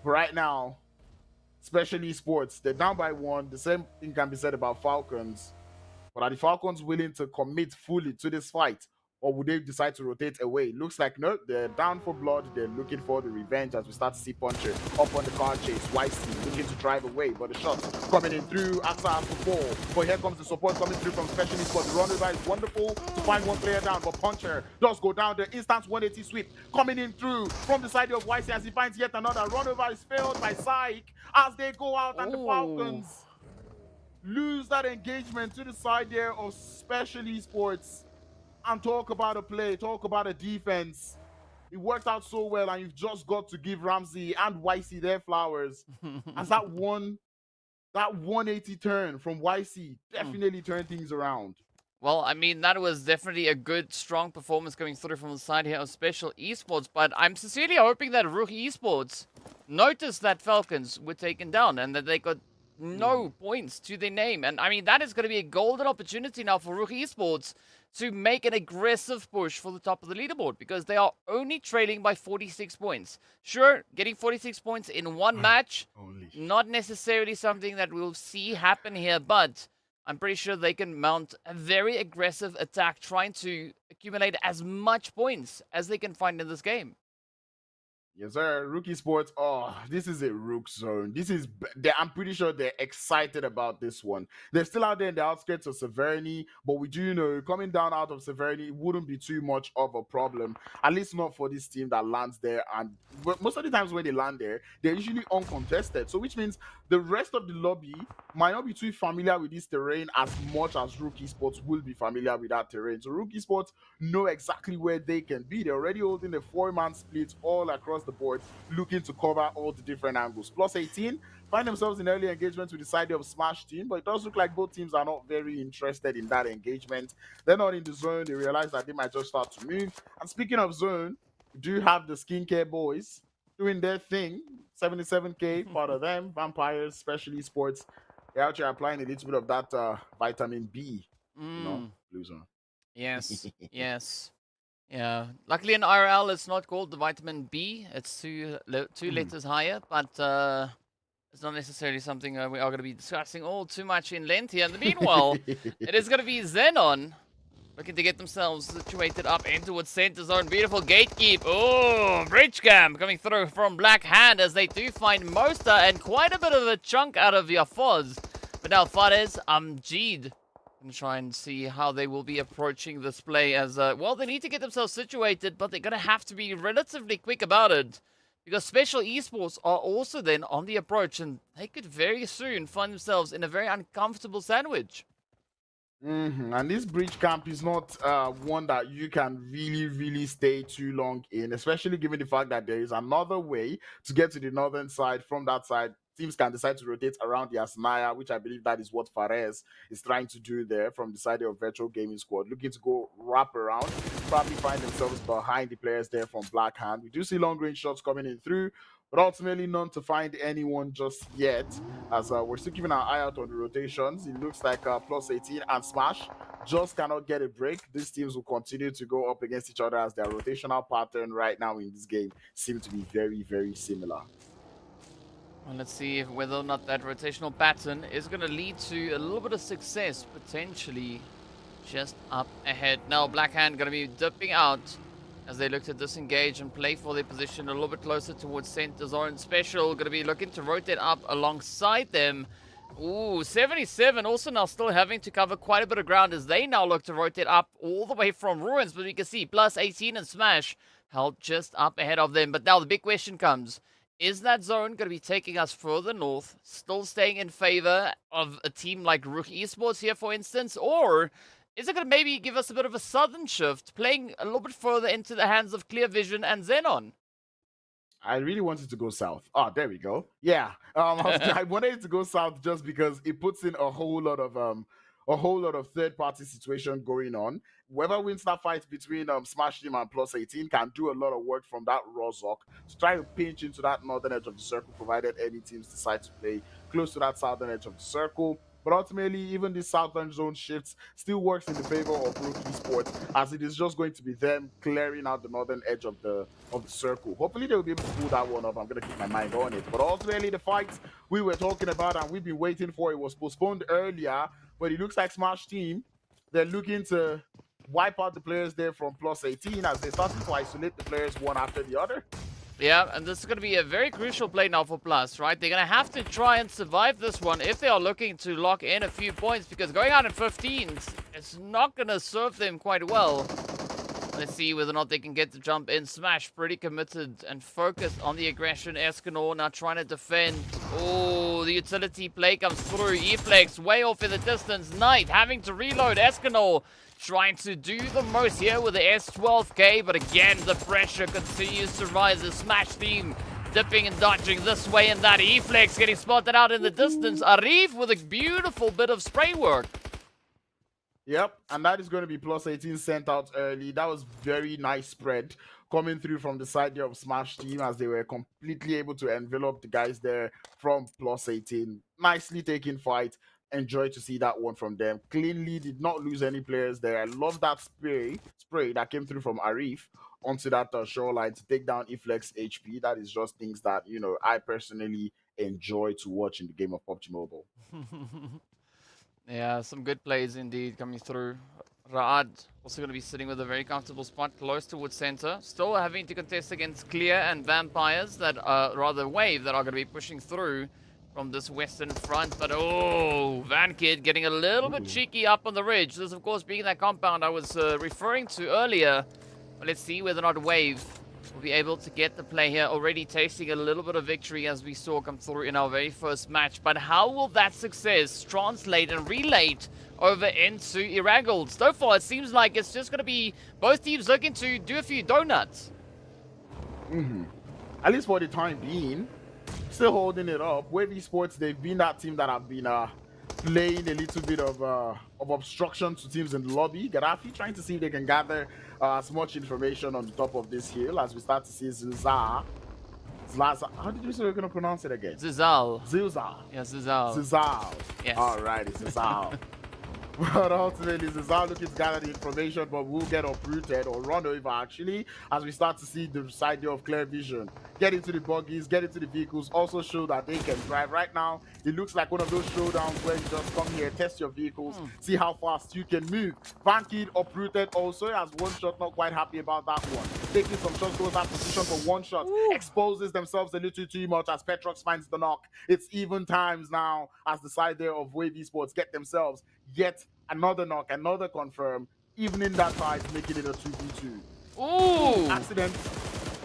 But right now, especially Esports, they're down by 1. The same thing can be said about Falcons. But are the Falcons willing to commit fully to this fight? or would they decide to rotate away? Looks like no, they're down for blood. They're looking for the revenge as we start to see Puncher up on the car chase. YC looking to drive away, but the shots coming in through. Axa has to fall, but here comes the support coming through from Specialist. But the runner is wonderful to find one player down, but Puncher does go down. The instant 180 sweep coming in through from the side of YC as he finds yet another. Runover is failed by Psych as they go out, and the Falcons lose that engagement to the side there of Special Esports. And talk about a play, talk about a defense. It worked out so well, and you've just got to give Ramsey and YC their flowers. As that 180 turn from YC definitely turned things around. Well, I mean, that was definitely a good, strong performance going through from the side here of Special Esports, but I'm sincerely hoping that RUKH Esports noticed that Falcons were taken down and that they got no points to their name. And I mean, that is going to be a golden opportunity now for RUKH Esports to make an aggressive push for the top of the leaderboard, because they are only trailing by 46 points. Sure, getting 46 points in one match, not necessarily something that we'll see happen here, but I'm pretty sure they can mount a very aggressive attack, trying to accumulate as much points as they can find in this game. Yes, sir. RUKH Esports. Oh, this is a RUKH zone. I'm pretty sure they're excited about this one. They're still out there in the outskirts of Severny, but we do know coming down out of Severny, it wouldn't be too much of a problem. At least not for this team that lands there. And most of the times when they land there, they're usually uncontested. So which means the rest of the lobby might not be too familiar with this terrain as much as RUKH Esports will be familiar with that terrain. So RUKH Esports know exactly where they can be. They're already holding a 4-man split all across the board, looking to cover all the different angles. +18 find themselves in early engagement with the side of Smash team, but it does look like both teams are not very interested in that engagement. They're not in the zone. They realize that they might just start to move. And speaking of zone, we do have the skincare boys doing their thing. 77k, part of them. Vampires, Special Esports. They're out here applying a little bit of that vitamin B. You know, blue zone. Yes, yes. Yeah, luckily in IRL it's not called the vitamin B. It's two letters higher, but it's not necessarily something we are going to be discussing all too much in length here. In the meanwhile, it is going to be XENON looking to get themselves situated up in towards center zone. Beautiful gatekeep. Oh, bridge cam coming through from Black Hand as they do find Mosta and quite a bit of a chunk out of Yafoz. But now Fares, Amjid, and try and see how they will be approaching this play as, well, they need to get themselves situated, but they're going to have to be relatively quick about it, because Special Esports are also then on the approach, and they could very soon find themselves in a very uncomfortable sandwich. And this bridge camp is not one that you can really stay too long in, especially given the fact that there is another way to get to the northern side from that side. Teams can decide to rotate around the Asnaya, which I believe that is what Fares is trying to do there from the side of Virtual Gaming Squad, looking to go wrap around, probably find themselves behind the players there from Black Hand. We do see long-range shots coming in through, but ultimately none to find anyone just yet, as we're still keeping our eye out on the rotations. It looks like +18 and Smash just cannot get a break. These teams will continue to go up against each other as their rotational pattern right now in this game seems to be very similar. Well, let's see whether or not that rotational pattern is going to lead to a little bit of success, potentially just up ahead. Now, Black Hand going to be dipping out as they look to disengage and play for their position a little bit closer towards center zone. Special going to be looking to rotate up alongside them. Ooh, 77 also now still having to cover quite a bit of ground as they now look to rotate up all the way from Ruins. But we can see +18 and Smash held just up ahead of them. But now the big question comes. Is that zone going to be taking us further north, still staying in favor of a team like RUKH Esports here, for instance? Or is it going to maybe give us a bit of a southern shift, playing a little bit further into the hands of Clear Vision and XENON? I really wanted to go south. Oh, there we go. Yeah, I wanted it to go south just because it puts in a whole lot of third-party situation going on. Whoever wins that fight between Smash Team and +18 can do a lot of work from that RUKH to try to pinch into that northern edge of the circle, provided any teams decide to play close to that southern edge of the circle. But ultimately, even this southern zone shifts still works in the favor of RUKH Esports, as it is just going to be them clearing out the northern edge of the circle. Hopefully, they'll be able to pull that one up. I'm going to keep my mind on it. But ultimately, the fight we were talking about and we've been waiting for, it was postponed earlier, but it looks like Smash Team, they're looking to wipe out the players there from +18 as they started to isolate the players one after the other. Yeah, and this is going to be a very crucial play now for Plus, right? They're going to have to try and survive this one if they are looking to lock in a few points, because going out at 15s, it's not going to serve them quite well. Let's see whether or not they can get the jump in. Smash pretty committed and focused on the aggression. XENON now trying to defend. Oh, the utility play comes through. E-Flex way off in the distance. Knight having to reload. XENON trying to do the most here with the S12K, but again, the pressure continues to rise. The Smash team dipping and dodging this way and that. E-Flex getting spotted out in the distance. Arif with a beautiful bit of spray work. Yep, and that is going to be +18 sent out early. That was very nice spread coming through from the side there of Smash team as they were completely able to envelop the guys there from +18. Nicely taken fight. Enjoy to see that one from them. Cleanly did not lose any players there. I love that spray that came through from Arif onto that shoreline to take down Eflex HP. That is just things that, you know, I personally enjoy to watch in the game of PUBG Mobile. Yeah, some good plays indeed coming through. Raad also going to be sitting with a very comfortable spot close towards center. Still having to contest against Clear and Vampires that are rather Wave that are going to be pushing through from this western front. But oh, VanKid getting a little bit cheeky up on the ridge. This, of course, being that compound I was referring to earlier. But let's see whether or not Wave will be able to get the play here. Already tasting a little bit of victory as we saw come through in our very first match. But how will that success translate and relate over into Erangel? So far, it seems like it's just going to be both teams looking to do a few donuts. At least for the time being, still holding it up. Wave Esports, they've been that team that have been playing a little bit of obstruction to teams in the lobby. Gaddafi trying to see if they can gather as much information on the top of this hill as we start to see Zilzal. How did you say we're going to pronounce it again? Zilzal. Zilzal. Yeah, Zilzal. Zilzal. Yes. All right, it's Zilzal. But ultimately, Zilzal looking to gather the information, but will get uprooted or run over actually as we start to see the side there of Clear Vision. Get into the buggies, get into the vehicles, also show that they can drive. Right now, it looks like one of those showdowns where you just come here, test your vehicles, see how fast you can move. VanKid uprooted also as one shot, not quite happy about that one. Taking some shots towards that position for one shot. Exposes themselves a little too much as Petrox finds the knock. It's even times now as the side there of Wave Esports get themselves yet another knock, another confirm, evening that fight, making it a 2v2. Ooh! Accident.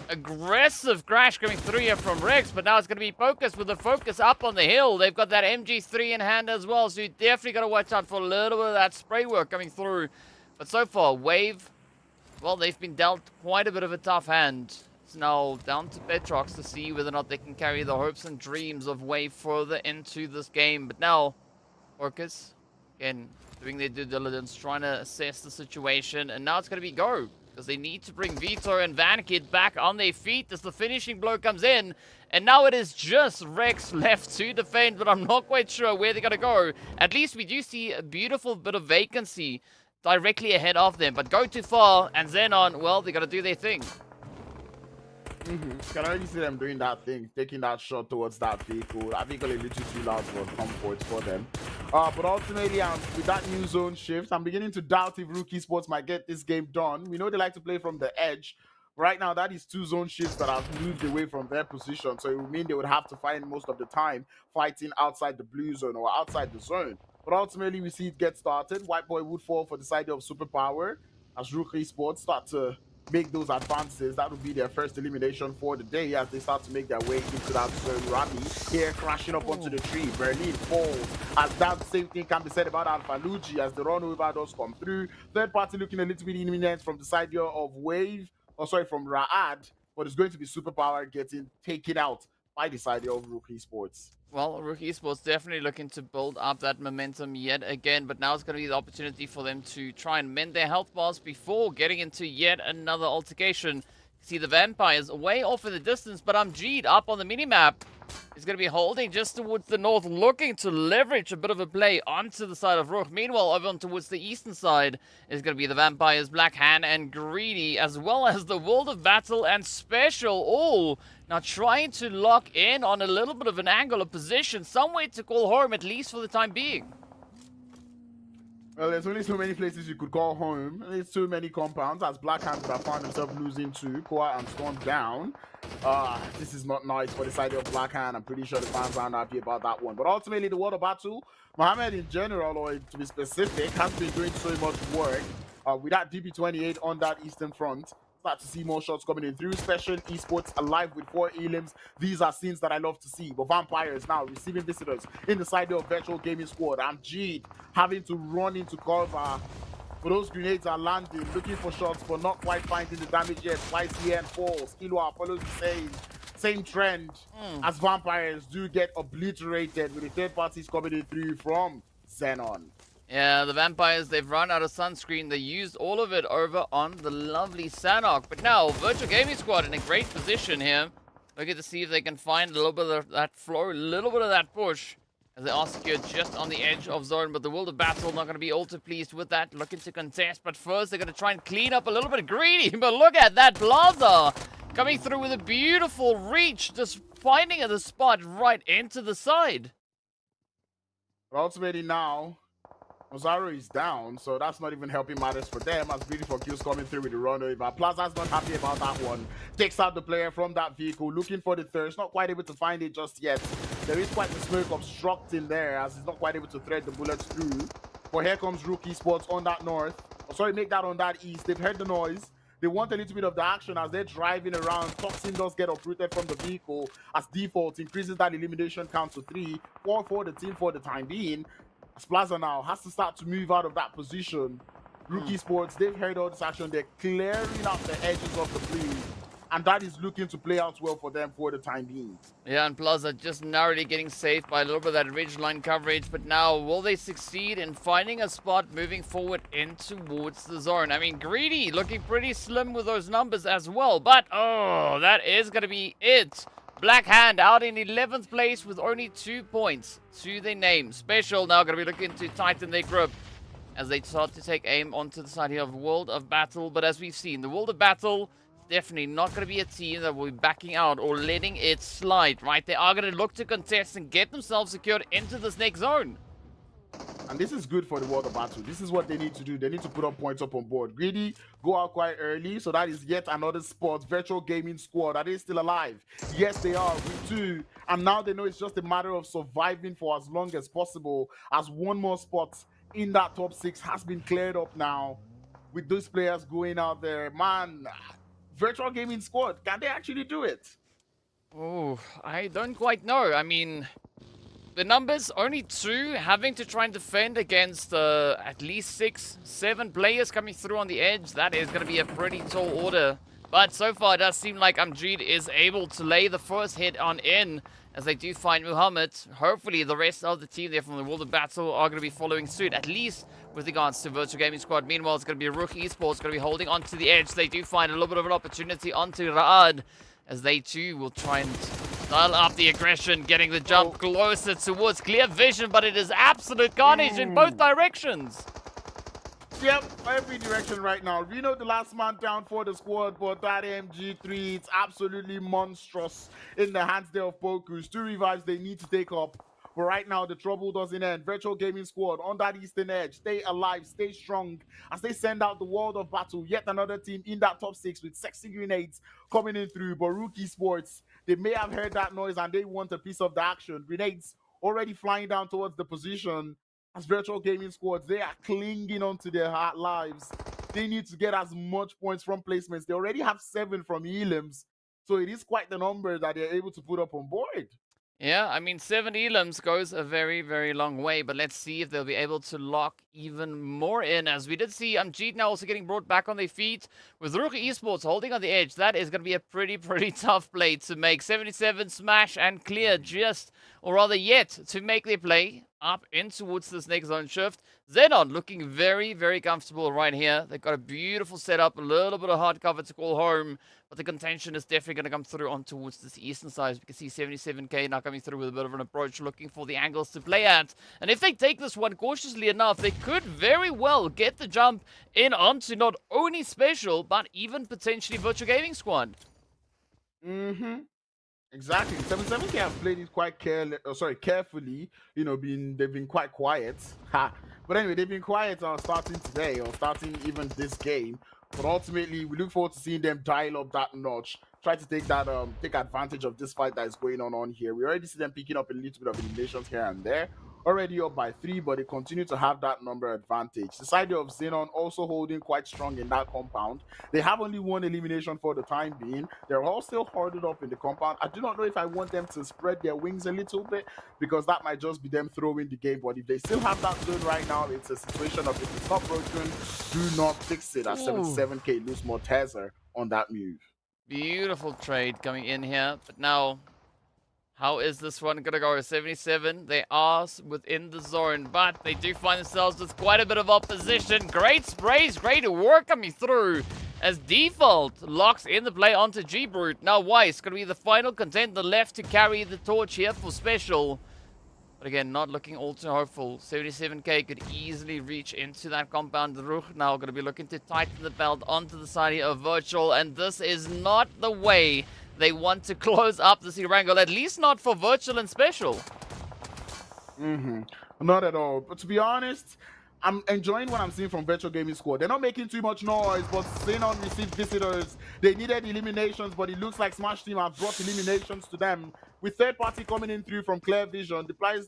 Aggressive crash coming through here from RUKH, but now it's going to be focused with the focus up on the hill. They've got that MG3 in hand as well, so you definitely got to watch out for a little bit of that spray work coming through. But so far, Wave, well, they've been dealt quite a bit of a tough hand. It's now down to Petrox to see whether or not they can carry the hopes and dreams of Wave further into this game. But now, Orcus, again, doing their due diligence, trying to assess the situation, and now it's going to be go. Because they need to bring Vito and VanKid back on their feet as the finishing blow comes in. And now it is just RUKH left to defend, but I'm not quite sure where they're going to go. At least we do see a beautiful bit of vacancy directly ahead of them. But go too far, and XENON, well, they got to do their thing. Can already see them doing that thing, taking that shot towards that vehicle. That vehicle a little too loud for comfort for them. But ultimately, with that new zone shift, I'm beginning to doubt if RUKH Esports might get this game done. We know they like to play from the edge. Right now, that is two zone shifts that have moved away from their position. So it would mean they would have to find most of the time fighting outside the blue zone or outside the zone. But ultimately, we see it get started. White Boy would fall for the side of Superpower as RUKH Esports start to make those advances. That would be their first elimination for the day as they start to make their way into that zone. Rami here crashing up onto the tree. Berlin falls as that same thing can be said about Alpha Luigi as the run over does come through. Third party looking a little bit imminent from the side here of Wave, from Raad, but it's going to be Superpower getting taken out by the side here of RUKH Esports. Well, RUKH Esports definitely looking to build up that momentum yet again, but now it's going to be the opportunity for them to try and mend their health bars before getting into yet another altercation. See the Vampires way off in the distance, but Amjid up on the minimap is going to be holding just towards the north, looking to leverage a bit of a play onto the side of RUKH. Meanwhile, over on towards the eastern side is going to be the Vampires, Black Hand and Greedy, as well as the World of Battle and Special, all now trying to lock in on a little bit of an angle of position, somewhere to call home, at least for the time being. Well, there's only so many places you could call home. There's too many compounds, as Black Hand would have found himself losing to Koa and Storm down. This is not nice for the side of Black Hand. I'm pretty sure the fans aren't happy about that one. But ultimately, the World of Battle, Mohamed in general, or to be specific, has been doing so much work with that DB28 on that Eastern Front. Start to see more shots coming in through special esports alive with 4 elims. These are scenes that I love to see. But Vampires now receiving visitors in the side of virtual gaming squad. I'm Jeed having to run into cover. But those grenades are landing, looking for shots, but not quite finding the damage yet. Twice here and falls. Kilua follows the same trend as Vampires do get obliterated with the third parties coming in through from XENON. Yeah, the Vampires, they've run out of sunscreen. They used all of it over on the lovely Sanhok. But now, Virtual Gaming Squad in a great position here. Looking to see if they can find a little bit of that flow, a little bit of that push. As they are secured just on the edge of zone. But the World of Battle not going to be all too pleased with that. Looking to contest. But first, they're going to try and clean up a little bit of greedy. But look at that Plaza coming through with a beautiful reach. Just finding the spot right into the side. But ultimately now, Ozaro is down, so that's not even helping matters for them as GREEDYFORKILLS coming through with the run over. Plaza's not happy about that one. Takes out the player from that vehicle, looking for the thirst, not quite able to find it just yet. There is quite the smoke obstructing there as he's not quite able to thread the bullets through. But here comes RUKH Esports on that north. Oh, sorry, make that on that east. They've heard the noise. They want a little bit of the action as they're driving around. Toxin does get uprooted from the vehicle as default increases that elimination count to 3. 4 for the team for the time being. As Plaza now has to start to move out of that position. RUKH Esports, they've heard all this action. They're clearing out the edges of the play. And that is looking to play out well for them for the time being. Yeah, and Plaza just narrowly getting saved by a little bit of that ridgeline coverage. But now, will they succeed in finding a spot moving forward in towards the zone? I mean, Greedy looking pretty slim with those numbers as well. But, oh, that is going to be it. Black Hand out in 11th place with only 2 points to their name. Special now going to be looking to tighten their grip as they start to take aim onto the side here of World of Battle. But as we've seen, the World of Battle definitely not going to be a team that will be backing out or letting it slide, right? They are going to look to contest and get themselves secured into this next zone. And this is good for the World of Battle. This is what they need to do. They need to put up points up on board. Greedy go out quite early, so that is yet another spot. Virtual Gaming Squad that is still alive. Yes, they are with 2. And now they know it's just a matter of surviving for as long as possible, as one more spot in that top 6 has been cleared up now. With those players going out there, man, Virtual Gaming Squad, can they actually do it? Oh, I don't quite know. I mean, the numbers, only 2, having to try and defend against at least 6, 7 players coming through on the edge. That is going to be a pretty tall order. But so far, it does seem like Amjid is able to lay the first hit on in as they do find Muhammad. Hopefully, the rest of the team there from the World of Battle are going to be following suit, at least with regards to Virtual Gaming Squad. Meanwhile, it's going to be RUKH Esports going to be holding onto the edge. They do find a little bit of an opportunity onto RUKH as they too will try and dial up the aggression, getting the jump closer towards clear vision, but it is absolute carnage in both directions. Yep, every direction right now. Reno, the last man down for the squad, but that MG3, it's absolutely monstrous in the hands there of Pokus. 2 revives they need to take up. But right now, the trouble doesn't end. Virtual Gaming Squad on that eastern edge. Stay alive, stay strong as they send out the World of Battle. Yet another team in that top 6 with sexy grenades coming in through. But RUKH Esports, they may have heard that noise and they want a piece of the action. Grenades already flying down towards the position. As Virtual Gaming Squads, they are clinging onto their hard lives. They need to get as much points from placements. They already have 7 from elims. So it is quite the number that they're able to put up on board. Yeah, I mean, 7 elims goes a very, very long way, but let's see if they'll be able to lock even more in, as we did see Amjid now also getting brought back on their feet with RUKH Esports holding on the edge. That is going to be a pretty tough play to make. 77 smash and clear just, or rather yet, to make their play up in towards this next zone shift. XENON looking very comfortable right here. They've got a beautiful setup, a little bit of hard cover to call home, but the contention is definitely going to come through on towards this eastern side. We can see 77k now coming through with a bit of an approach, looking for the angles to play at. And if they take this one cautiously enough, they could very well get the jump in onto not only Special, but even potentially Virtual Gaming Squad. Exactly. 77k have played it quite carefully. You know, they've been quite quiet. But anyway, they've been quiet starting today or starting even this game. But ultimately, we look forward to seeing them dial up that notch, try to take that take advantage of this fight that is going on here. We already see them picking up a little bit of eliminations here and there. Already up by 3, but they continue to have that number advantage. The side of XENON also holding quite strong in that compound. They have only one elimination for the time being. They're all still hoarded up in the compound. I do not know if I want them to spread their wings a little bit, because that might just be them throwing the game. But if they still have that zone right now, it's a situation of if it's not broken, do not fix it. At 77k, lose more Tezer on that move. Beautiful trade coming in here, but now, how is this one gonna go? 77, they are within the zone, but they do find themselves with quite a bit of opposition. Great sprays, great work coming through as Default locks in the play onto G-Brute. Now Weiss gonna be the final contender left to carry the torch here for Special. But again, not looking all too hopeful. 77k could easily reach into that compound. RUKH now going to be looking to tighten the belt onto the side here of Virtual. And this is not the way they want to close up this Erangel. At least not for Virtual and Special. Not at all. But to be honest, I'm enjoying what I'm seeing from Virtual Gaming Squad. They're not making too much noise, but XENON received visitors. They needed eliminations, but it looks like Smash Team have brought eliminations to them. With third party coming in through from Clear Vision, the players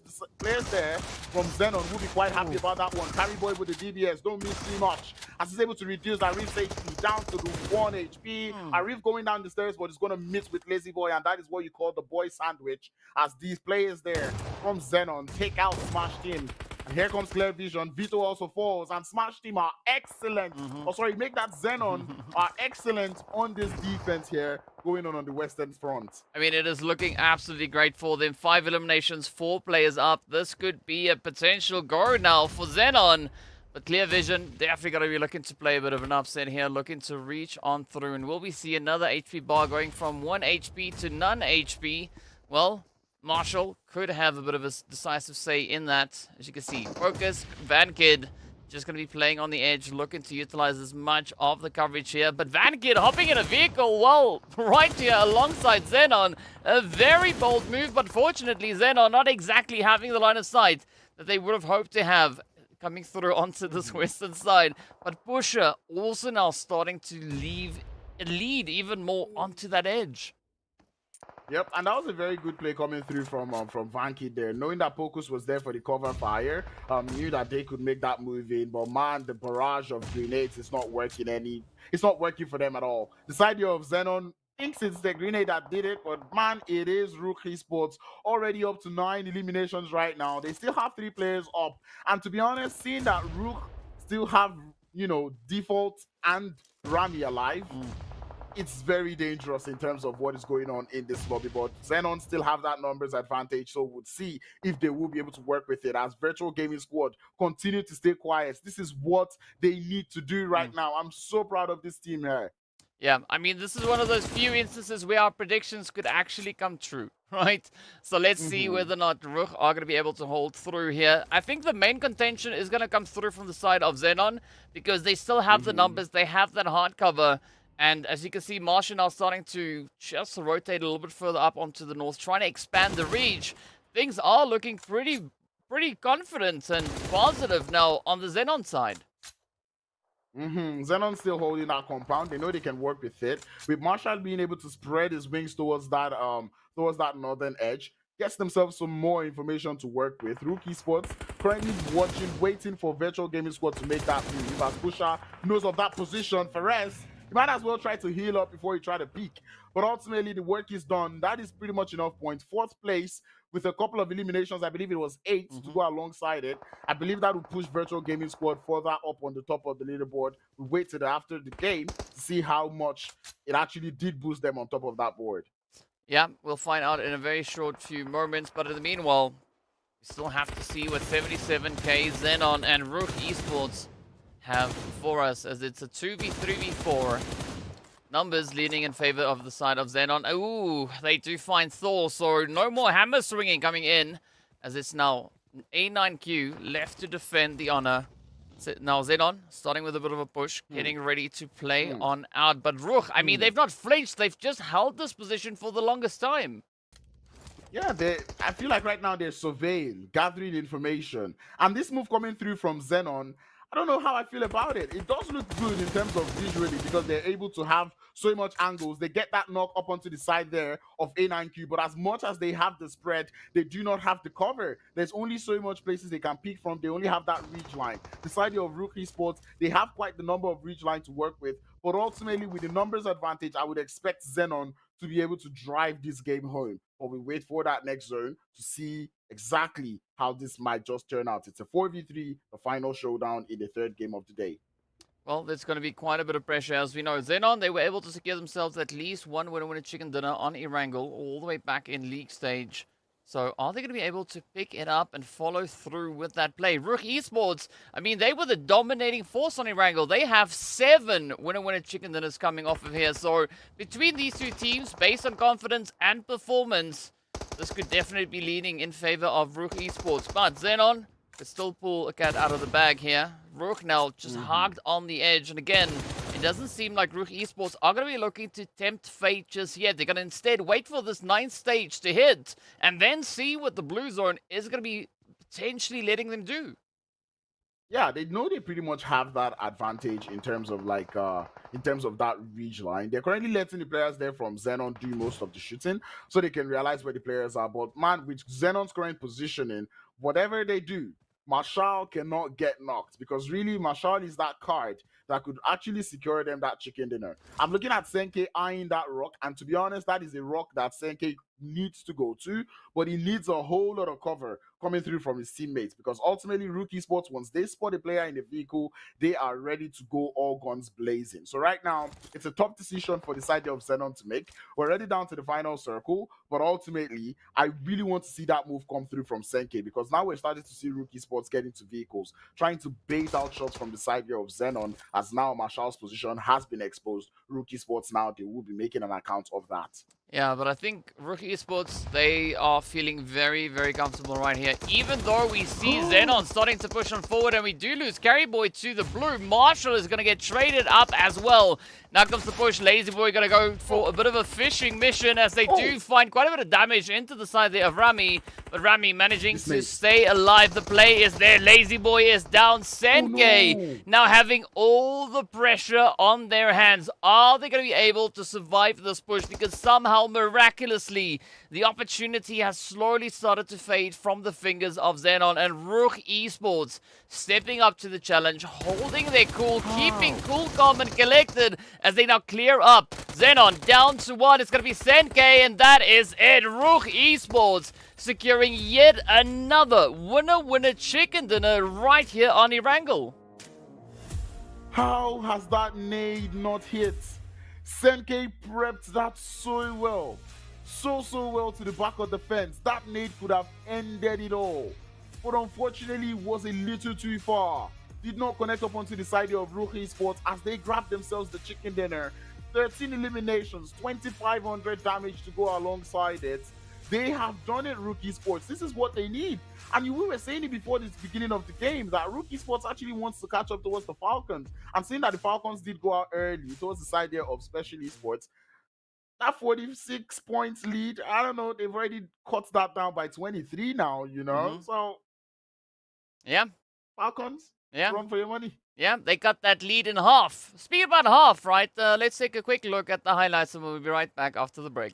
there from XENON will be quite happy about that one. Carry Boy with the DBS, don't miss too much. As he's able to reduce Arif's HP down to the 1 HP. Arif going down the stairs, but it's going to miss with Lazy Boy, and that is what you call the boy sandwich. As these players there from XENON take out Smash Team. And here comes Clear Vision. Vito also falls, and Smash Team are excellent. Oh, sorry, make that XENON are excellent on this defense here going on the Western front. I mean, it is looking absolutely great for them. 5 eliminations, 4 players up. This could be a potential go now for XENON. But Clear Vision, definitely going to be looking to play a bit of an upset here, looking to reach on through. And will we see another HP bar going from 1 HP to none HP? Well, Marshall could have a bit of a decisive say in that. As you can see, Focus, VanKid just going to be playing on the edge, looking to utilize as much of the coverage here. But VanKid hopping in a vehicle, well, right here alongside XENON. A very bold move, but fortunately XENON not exactly having the line of sight that they would have hoped to have coming through onto this western side. But Pusher also now starting to lead even more onto that edge. Yep, and that was a very good play coming through from VanKid there. Knowing that Pocus was there for the cover fire, knew that they could make that move in. But man, the barrage of grenades is not working it's not working for them at all. The side of XENON thinks it's the grenade that did it, but man, it is RUKH Esports already up to 9 eliminations right now. They still have 3 players up, and to be honest, seeing that RUKH still have, you know, Default and Rami alive, it's very dangerous in terms of what is going on in this lobby. But XENON still have that numbers advantage, so we'll see if they will be able to work with it as Virtual Gaming Squad continue to stay quiet. This is what they need to do right now. I'm so proud of this team here. Yeah, I mean, this is one of those few instances where our predictions could actually come true, right? So let's see whether or not RUKH are going to be able to hold through here. I think the main contention is going to come through from the side of XENON because they still have the numbers, they have that hard cover. And as you can see, Marshall now starting to just rotate a little bit further up onto the north, trying to expand the reach. Things are looking pretty confident and positive now on the XENON side. XENON still holding that compound. They know they can work with it. With Marshall being able to spread his wings towards that northern edge, gets themselves some more information to work with. RUKH Esports currently waiting for Virtual Gaming Squad to make that move. As Pusha knows of that position, Perez, you might as well try to heal up before you try to peek. But ultimately, the work is done. That is pretty much enough points. 4th place with a couple of eliminations. I believe it was 8 to go alongside it. I believe that will push Virtual Gaming Squad further up on the top of the leaderboard. We waited after the game to see how much it actually did boost them on top of that board. Yeah, we'll find out in a very short few moments. But in the meanwhile, we still have to see what 77k, XENON, and RUKH Esports have for us, as it's a 2v3v4. Numbers leaning in favor of the side of XENON. Ooh, they do find Thor, so no more hammer swinging coming in, as it's now A9Q left to defend the honor. So now XENON starting with a bit of a push, getting ready to play on out. But RUKH, I mean, they've not flinched, they've just held this position for the longest time. Yeah, I feel like right now they're surveying, gathering information. And this move coming through from XENON, I don't know how I feel about it. It does look good in terms of visually because they're able to have so much angles. They get that knock up onto the side there of A9Q, but as much as they have the spread, they do not have the cover. There's only so much places they can peek from. They only have that reach line. The side of RUKH Esports, they have quite the number of reach line to work with, but ultimately with the numbers advantage, I would expect XENON to be able to drive this game home. But we wait for that next zone to see exactly how this might just turn out. It's a 4v3, the final showdown in the third game of the day. Well, there's going to be quite a bit of pressure, as we know. XENON, they were able to secure themselves at least one winner chicken dinner on Erangel, all the way back in league stage. So are they going to be able to pick it up and follow through with that play? RUKH Esports, I mean, they were the dominating force on Erangel. They have 7 winner chicken dinners coming off of here. So between these two teams, based on confidence and performance, this could definitely be leaning in favor of RUKH Esports. But XENON could still pull a cat out of the bag here. RUKH now just hogged on the edge. And again, it doesn't seem like RUKH Esports are going to be looking to tempt fate just yet. They're going to instead wait for this 9th stage to hit and then see what the blue zone is going to be potentially letting them do. Yeah, they know they pretty much have that advantage in terms of like in terms of that reach line. They're currently letting the players there from XENON do most of the shooting so they can realize where the players are. But man, with XENON's current positioning, whatever they do, Marshall cannot get knocked because really Marshall is that card that could actually secure them that chicken dinner. I'm looking at Senke eyeing that RUKH, and to be honest, that is a RUKH that Senke needs to go to, but he needs a whole lot of cover coming through from his teammates because ultimately RUKH Esports, once they spot a player in the vehicle, they are ready to go all guns blazing. So right now, it's a tough decision for the side of XENON to make. We're already down to the final circle, but ultimately, I really want to see that move come through from Senke because now we're starting to see RUKH Esports get into vehicles, trying to bait out shots from the side here of XENON, as now Marshall's position has been exposed. RUKH Esports now, they will be making an account of that. Yeah, but I think RUKH Esports, they are feeling very, very comfortable right here. Even though we see XENON starting to push on forward and we do lose Carry Boy to the blue, Marshall is going to get traded up as well. Now comes the push. Lazy Boy going to go for a bit of a fishing mission as they do find quite a bit of damage into the side there of Rami. But Rami managing to stay alive. The play is there. Lazy Boy is down. Senke now having all the pressure on their hands. Are they going to be able to survive this push? Because somehow, miraculously, the opportunity has slowly started to fade from the fingers of XENON, and RUKH Esports stepping up to the challenge, holding their cool, keeping cool, calm, and collected as they now clear up. XENON down to 1. It's going to be Senke, and that is it. RUKH Esports securing yet another winner chicken dinner right here on Erangel. How has that nade not hit? Senke prepped that so well. So well to the back of the fence. That nade could have ended it all. But unfortunately, it was a little too far. Did not connect up onto the side of RUKH Esports as they grabbed themselves the chicken dinner. 13 eliminations, 2,500 damage to go alongside it. They have done it, RUKH Esports. This is what they need. And we were saying it before this beginning of the game that RUKH Esports actually wants to catch up towards the Falcons. I'm seeing that the Falcons did go out early towards the side there of Special Esports. That 46 points lead, I don't know, they've already cut that down by 23 now, you know? So, yeah. Falcons, run for your money. Yeah, they cut that lead in half. Speaking about half, right? Let's take a quick look at the highlights and we'll be right back after the break.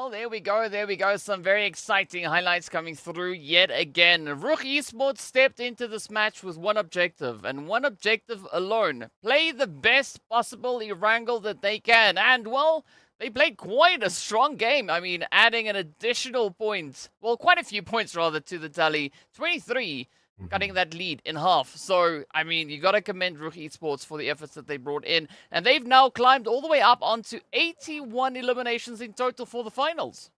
Well, there we go. There we go. Some very exciting highlights coming through yet again. RUKH Esports stepped into this match with one objective, and one objective alone. Play the best possible Erangel that they can. And, well, they played quite a strong game. I mean, adding an additional point. Well, quite a few points, rather, to the tally. 23. Cutting that lead in half. So, I mean, you got to commend RUKH Esports for the efforts that they brought in. And they've now climbed all the way up onto 81 eliminations in total for the finals.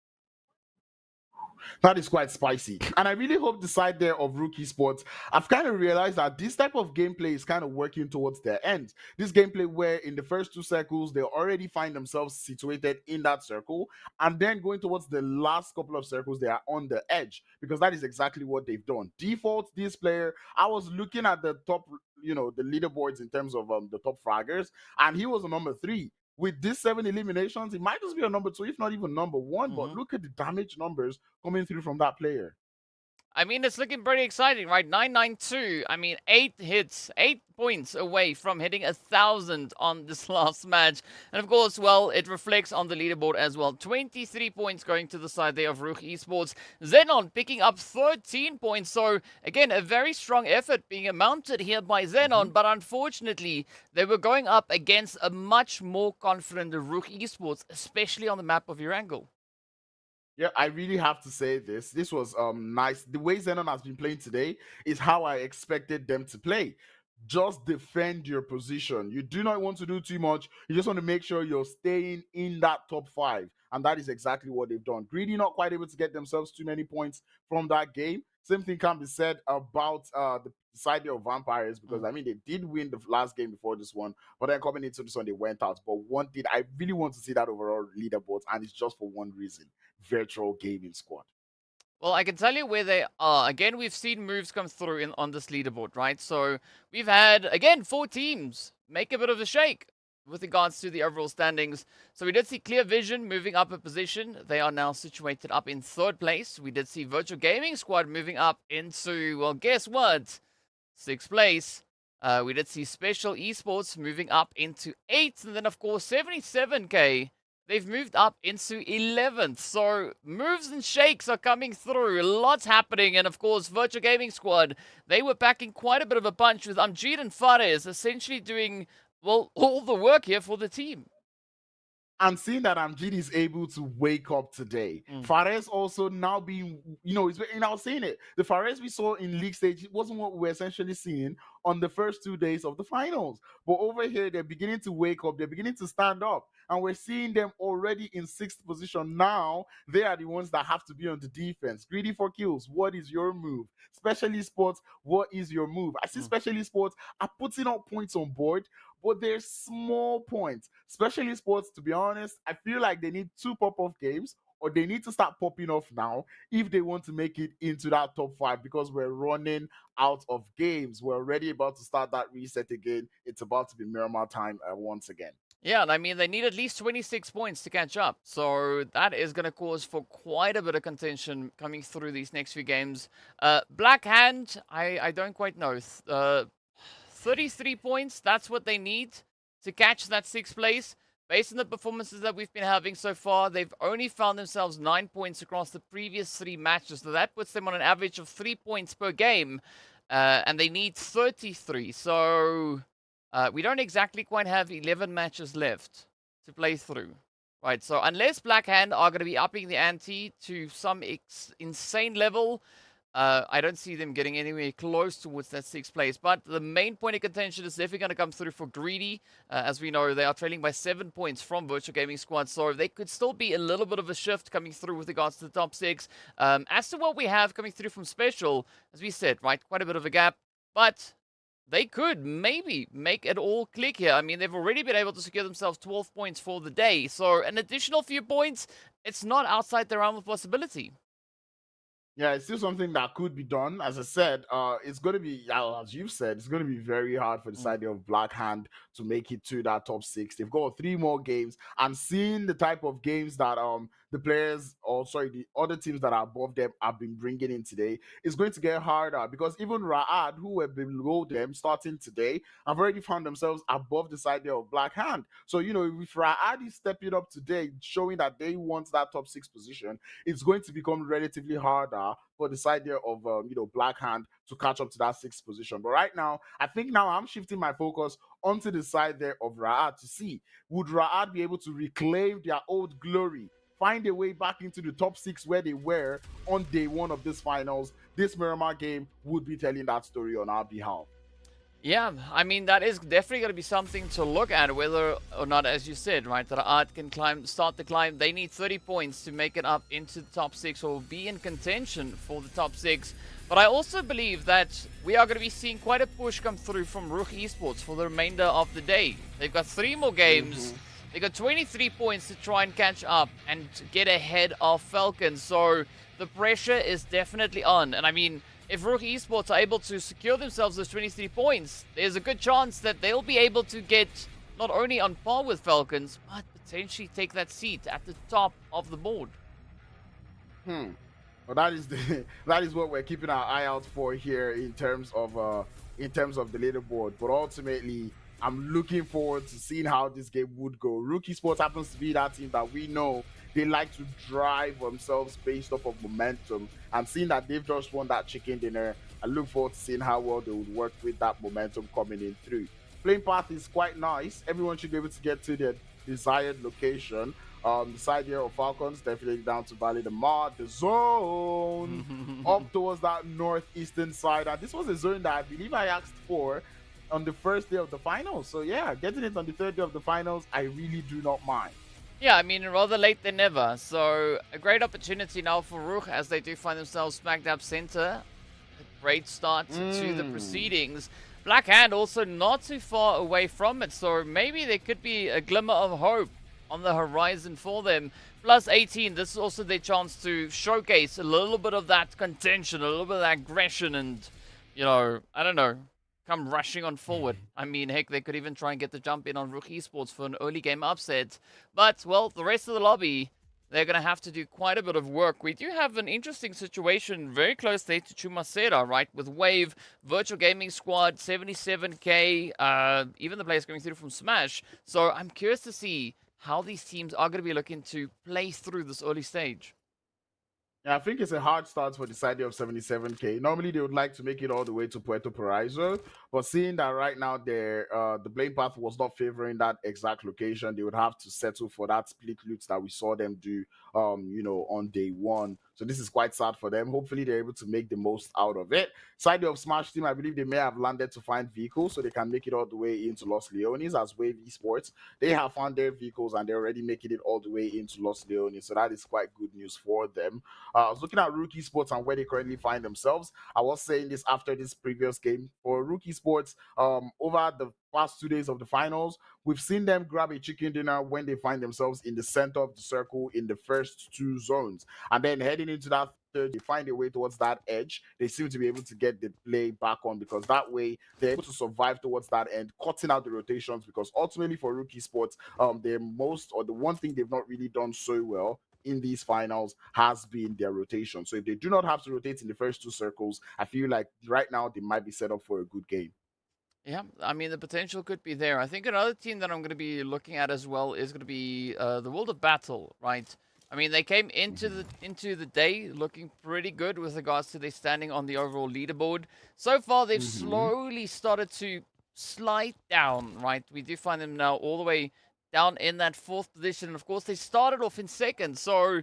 That is quite spicy. And I really hope the side there of RUKH Esports, I've kind of realized that this type of gameplay is kind of working towards their end. This gameplay where in the first 2 circles, they already find themselves situated in that circle. And then going towards the last couple of circles, they are on the edge. Because that is exactly what they've done. Default, this player, I was looking at the top, the leaderboards in terms of the top fraggers. And he was a number 3. With these 7 eliminations, it might just be a number 2, if not even number 1. But look at the damage numbers coming through from that player. I mean, it's looking pretty exciting, right? 992. I mean, 8 hits, 8 points away from hitting 1,000 on this last match. And of course, well, it reflects on the leaderboard as well. 23 points going to the side there of RUKH Esports. XENON picking up 13 points. So, again, a very strong effort being mounted here by XENON. But unfortunately, they were going up against a much more confident RUKH Esports, especially on the map of Erangel. Yeah, I really have to say this. This was nice. The way XENON has been playing today is how I expected them to play. Just defend your position. You do not want to do too much. You just want to make sure you're staying in that top 5. And that is exactly what they've done. Greedy not quite able to get themselves too many points from that game. Same thing can be said about the side of Vampires, because I mean they did win the last game before this one, but then coming into this one they went out. But one thing I really want to see that overall leaderboard, and it's just for one reason: virtual gaming squad. Well, I can tell you where they are. Again, we've seen moves come through on this leaderboard, right? So we've had, again, 4 teams make a bit of a shake with regards to the overall standings. So we did see Clear Vision moving up a position. They are now situated up in 3rd place. We did see Virtual Gaming Squad moving up into, well, guess what? 6th place. We did see Special Esports moving up into 8th. And then, of course, 77K. They've moved up into 11th. So moves and shakes are coming through. Lots happening. And of course, Virtual Gaming Squad, they were packing quite a bit of a punch with Amjid and Fares essentially doing, well, all the work here for the team. And seeing that Amjid is able to wake up today. Fares also now being, I was saying it. The Fares we saw in league stage wasn't what we were essentially seeing on the first 2 days of the finals. But over here, they're beginning to wake up. They're beginning to stand up. And we're seeing them already in 6th position. Now, they are the ones that have to be on the defense. GREEDYFORKILLS, what is your move? Special Esports, what is your move? I see Special Esports are putting up points on board, but they're small points. Special Esports, to be honest, I feel like they need 2 pop-off games, or they need to start popping off now if they want to make it into that top 5, because we're running out of games. We're already about to start that reset again. It's about to be Miramar time once again. Yeah, and I mean, they need at least 26 points to catch up. So that is going to cause for quite a bit of contention coming through these next few games. Black Hand, I don't quite know. 33 points, that's what they need to catch that 6th place. Based on the performances that we've been having so far, they've only found themselves 9 points across the previous 3 matches. So that puts them on an average of 3 points per game. And they need 33. So we don't exactly quite have 11 matches left to play through. Right, so unless Black Hand are going to be upping the ante to some insane level, I don't see them getting anywhere close towards that 6th place. But the main point of contention is definitely going to come through for Greedy. As we know, they are trailing by 7 points from Virtual Gaming Squad. So they could still be a little bit of a shift coming through with regards to the top 6. As to what we have coming through from Special, as we said, right, quite a bit of a gap. But they could maybe make it all click here. I mean, they've already been able to secure themselves 12 points for the day. So an additional few points, it's not outside the realm of possibility. Yeah, it's still something that could be done. As I said, it's going to be, as you've said, it's going to be very hard for the side of Black Hand to make it to that top 6. They've got 3 more games, and seeing the type of games that the players, or sorry, the other teams that are above them have been bringing in today, it's going to get harder because even Ra'ad, who were below them starting today, have already found themselves above the side there of Black Hand. So, you know, if Ra'ad is stepping up today, showing that they want that top 6 position, it's going to become relatively harder for the side there of, you know, Black Hand to catch up to that 6th position. But right now, I think now I'm shifting my focus onto the side there of Ra'ad to see, would Ra'ad be able to reclaim their old glory, find a way back into the top 6 where they were on day 1 of this finals? This Miramar game would be telling that story on our behalf. Yeah, I mean, that is definitely going to be something to look at, whether or not, as you said, right, that Art can start the climb. They need 30 points to make it up into the top 6 or be in contention for the top 6. But I also believe that we are going to be seeing quite a push come through from RUKH Esports for the remainder of the day. They've got 3 more games. They've got 23 points to try and catch up and get ahead of FALCONS. So the pressure is definitely on. And I mean, if RUKH Esports are able to secure themselves those 23 points, there's a good chance that they'll be able to get not only on par with FALCONS, but potentially take that seat at the top of the board. Well, that is what we're keeping our eye out for here in terms of the leaderboard. But ultimately, I'm looking forward to seeing how this game would go. RUKH Esports happens to be that team that we know they like to drive themselves based off of momentum, and seeing that they've just won that chicken dinner, I look forward to seeing how well they would work with that momentum coming in through. Playing path is quite nice. Everyone should be able to get to their desired location. The side here of FALCONS, definitely down to Valley the Mar, the zone, up towards that northeastern side. And this was a zone that I believe I asked for on the first day of the finals. So yeah, getting it on the third day of the finals, I really do not mind. Yeah, I mean, rather late than never. So a great opportunity now for RUKH as they do find themselves smack dab center. A great start to the proceedings. Black Hand also not too far away from it, so maybe there could be a glimmer of hope on the horizon for them. +18, this is also their chance to showcase a little bit of that contention, a little bit of that aggression, and, you know, I don't know, come rushing on forward. I mean, heck, they could even try and get the jump in on RUKH Esports for an early game upset. But, well, the rest of the lobby, they're going to have to do quite a bit of work. We do have an interesting situation very close there to Chumasera, right? With Wave, Virtual Gaming Squad, 77k, even the players going through from Smash. So I'm curious to see how these teams are going to be looking to play through this early stage. Yeah, I think it's a hard start for the side of 77k. Normally, they would like to make it all the way to Puerto Paraiso, but seeing that right now the blame path was not favoring that exact location, they would have to settle for that split loot that we saw them do, you know, on day 1. So this is quite sad for them. Hopefully, they're able to make the most out of it. Side of Smash team, I believe they may have landed to find vehicles so they can make it all the way into Los Leones as Wave Esports. They have found their vehicles and they're already making it all the way into Los Leones. So that is quite good news for them. I was looking at RUKH Esports and where they currently find themselves. I was saying this after this previous game. For RUKH Esports, over the past 2 days of the finals, we've seen them grab a chicken dinner when they find themselves in the center of the circle in the first 2 zones. And then heading into that third, they find a way towards that edge. They seem to be able to get the play back on because that way they're able to survive towards that end, cutting out the rotations, because ultimately for RUKH Esports, the one thing they've not really done so well in these finals has been their rotation. So if they do not have to rotate in the first 2 circles, I feel like right now they might be set up for a good game. Yeah, I mean, the potential could be there. I think another team that I'm going to be looking at as well is going to be the World of Battle, right? I mean, they came into the day looking pretty good with regards to their standing on the overall leaderboard. So far, they've slowly started to slide down, right? We do find them now all the way down in that 4th position. And of course, they started off in 2nd. So,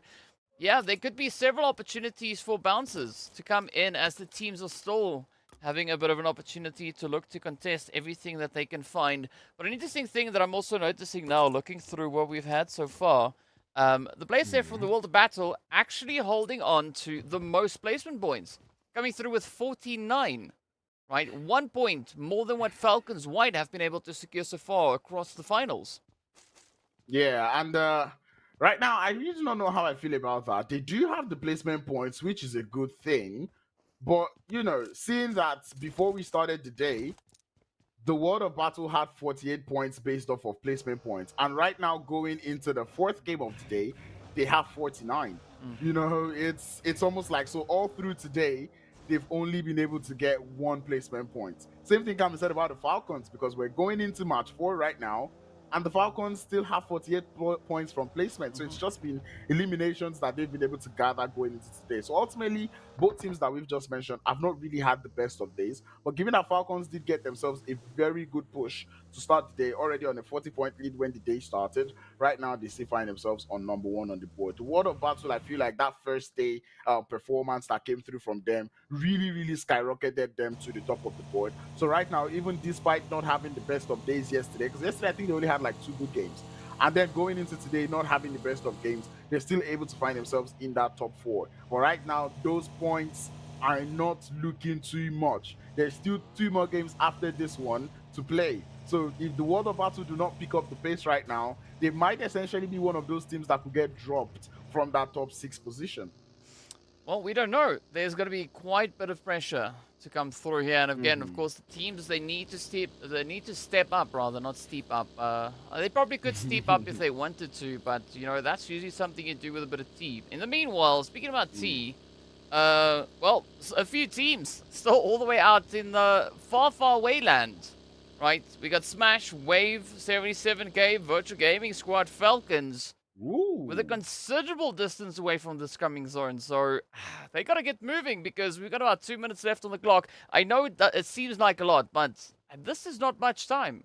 yeah, there could be several opportunities for bouncers to come in as the teams are still having a bit of an opportunity to look to contest everything that they can find. But an interesting thing that I'm also noticing now, looking through what we've had so far, the players there from the World of Battle actually holding on to the most placement points, coming through with 49, right? 1 point more than what FALCONS White have been able to secure so far across the finals. Yeah, and right now, I really don't know how I feel about that. They do have the placement points, which is a good thing. But, you know, seeing that before we started the day, the World of Battle had 48 points based off of placement points. And right now, going into the 4th game of the day, they have 49. You know, it's almost like, so all through today, they've only been able to get 1 placement point. Same thing can be said about the Falcons, because we're going into match 4 right now, and the Falcons still have 48 points from placement. So it's just been eliminations that they've been able to gather going into today. So ultimately, both teams that we've just mentioned have not really had the best of days. But given that Falcons did get themselves a very good push to start the day, already on a 40-point lead when the day started, right now they still find themselves on number 1 on the board. The World of Battle, I feel like that first day performance that came through from them really, really skyrocketed them to the top of the board. So right now, even despite not having the best of days yesterday, because yesterday I think they only had like 2 good games, and then going into today not having the best of games, they're still able to find themselves in that top 4. But right now, those points are not looking too much. There's still 2 more games after this one to play. So if the World of Battle do not pick up the pace right now, they might essentially be one of those teams that could get dropped from that top 6 position. Well, we don't know. There's going to be quite a bit of pressure to come through here, and again, of course, the teams, they need to step up, rather, not steep up. They probably could steep up if they wanted to, but you know, that's usually something you do with a bit of tea. In the meanwhile, speaking about tea, well, a few teams still all the way out in the far away land, right? We got Smash, Wave, 77K, Virtual Gaming Squad, Falcons. Ooh. With a considerable distance away from the scrumming zone, so they gotta get moving because we've got about 2 minutes left on the clock. I know that it seems like a lot, but this is not much time.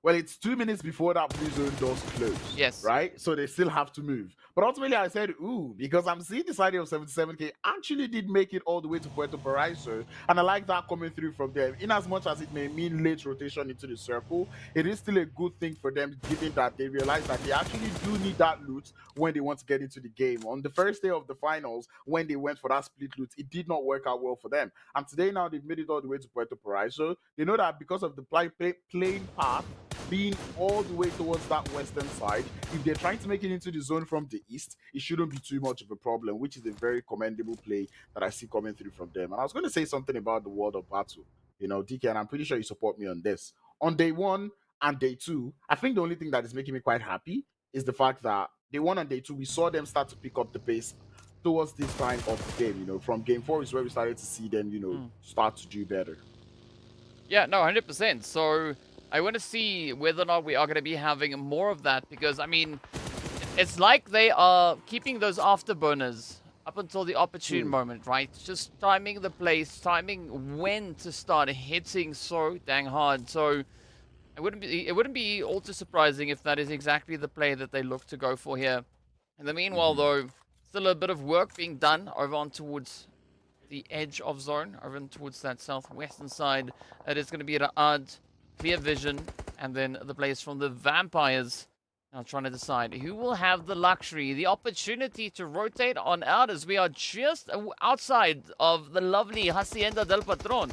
Well, it's 2 minutes before that blue zone does close. Yes. Right? So they still have to move. But ultimately, I said, ooh, because I'm seeing this idea of 77K actually did make it all the way to Puerto Paraiso. And I like that coming through from them. In as much as it may mean late rotation into the circle, it is still a good thing for them, given that they realize that they actually do need that loot when they want to get into the game. On the first day of the finals, when they went for that split loot, it did not work out well for them. And today now they've made it all the way to Puerto Paraiso. They know that because of the playing path being all the way towards that western side, if they're trying to make it into the zone from the east, it shouldn't be too much of a problem, which is a very commendable play that I see coming through from them. And I was going to say something about the World of Battle, you know, DK, and I'm pretty sure you support me on this. On day 1 and day 2, I think the only thing that is making me quite happy is the fact that day 1 and day 2, we saw them start to pick up the pace towards this time of the game. You know, from game 4 is where we started to see them, you know, start to do better. Yeah, no, 100%. So I want to see whether or not we are going to be having more of that, because, I mean, it's like they are keeping those afterburners up until the opportune moment, right? Just timing the place, timing when to start hitting so dang hard. So it wouldn't be all too surprising if that is exactly the play that they look to go for here. In the meanwhile, though, still a bit of work being done over on towards the edge of zone, over towards that southwestern side. It is going to be an odd clear vision, and then the players from the Vampires now trying to decide who will have the luxury, the opportunity to rotate on out, as we are just outside of the lovely Hacienda del Patron.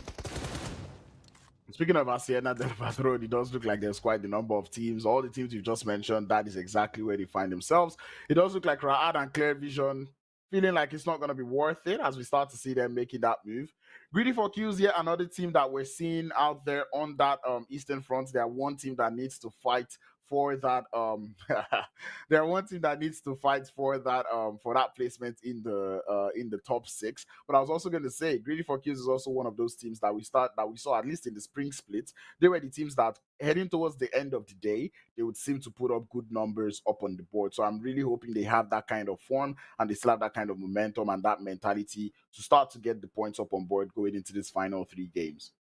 Speaking of Hacienda del Patron, it does look like there's quite the number of teams. All the teams you've just mentioned, that is exactly where they find themselves. It does look like Raad and Clear Vision feeling like it's not going to be worth it as we start to see them making that move. GREEDYFORKILLS, yet another team that we're seeing out there on that Eastern Front. They are one team that needs to fight for that they're one team that needs to fight for that placement in the top 6. But I was also going to say GREEDYFORKILLS is also one of those teams that we saw at least in the spring split. They were the teams that heading towards the end of the day, they would seem to put up good numbers up on the board. So I'm really hoping they have that kind of form and they still have that kind of momentum and that mentality to start to get the points up on board going into this final 3 games.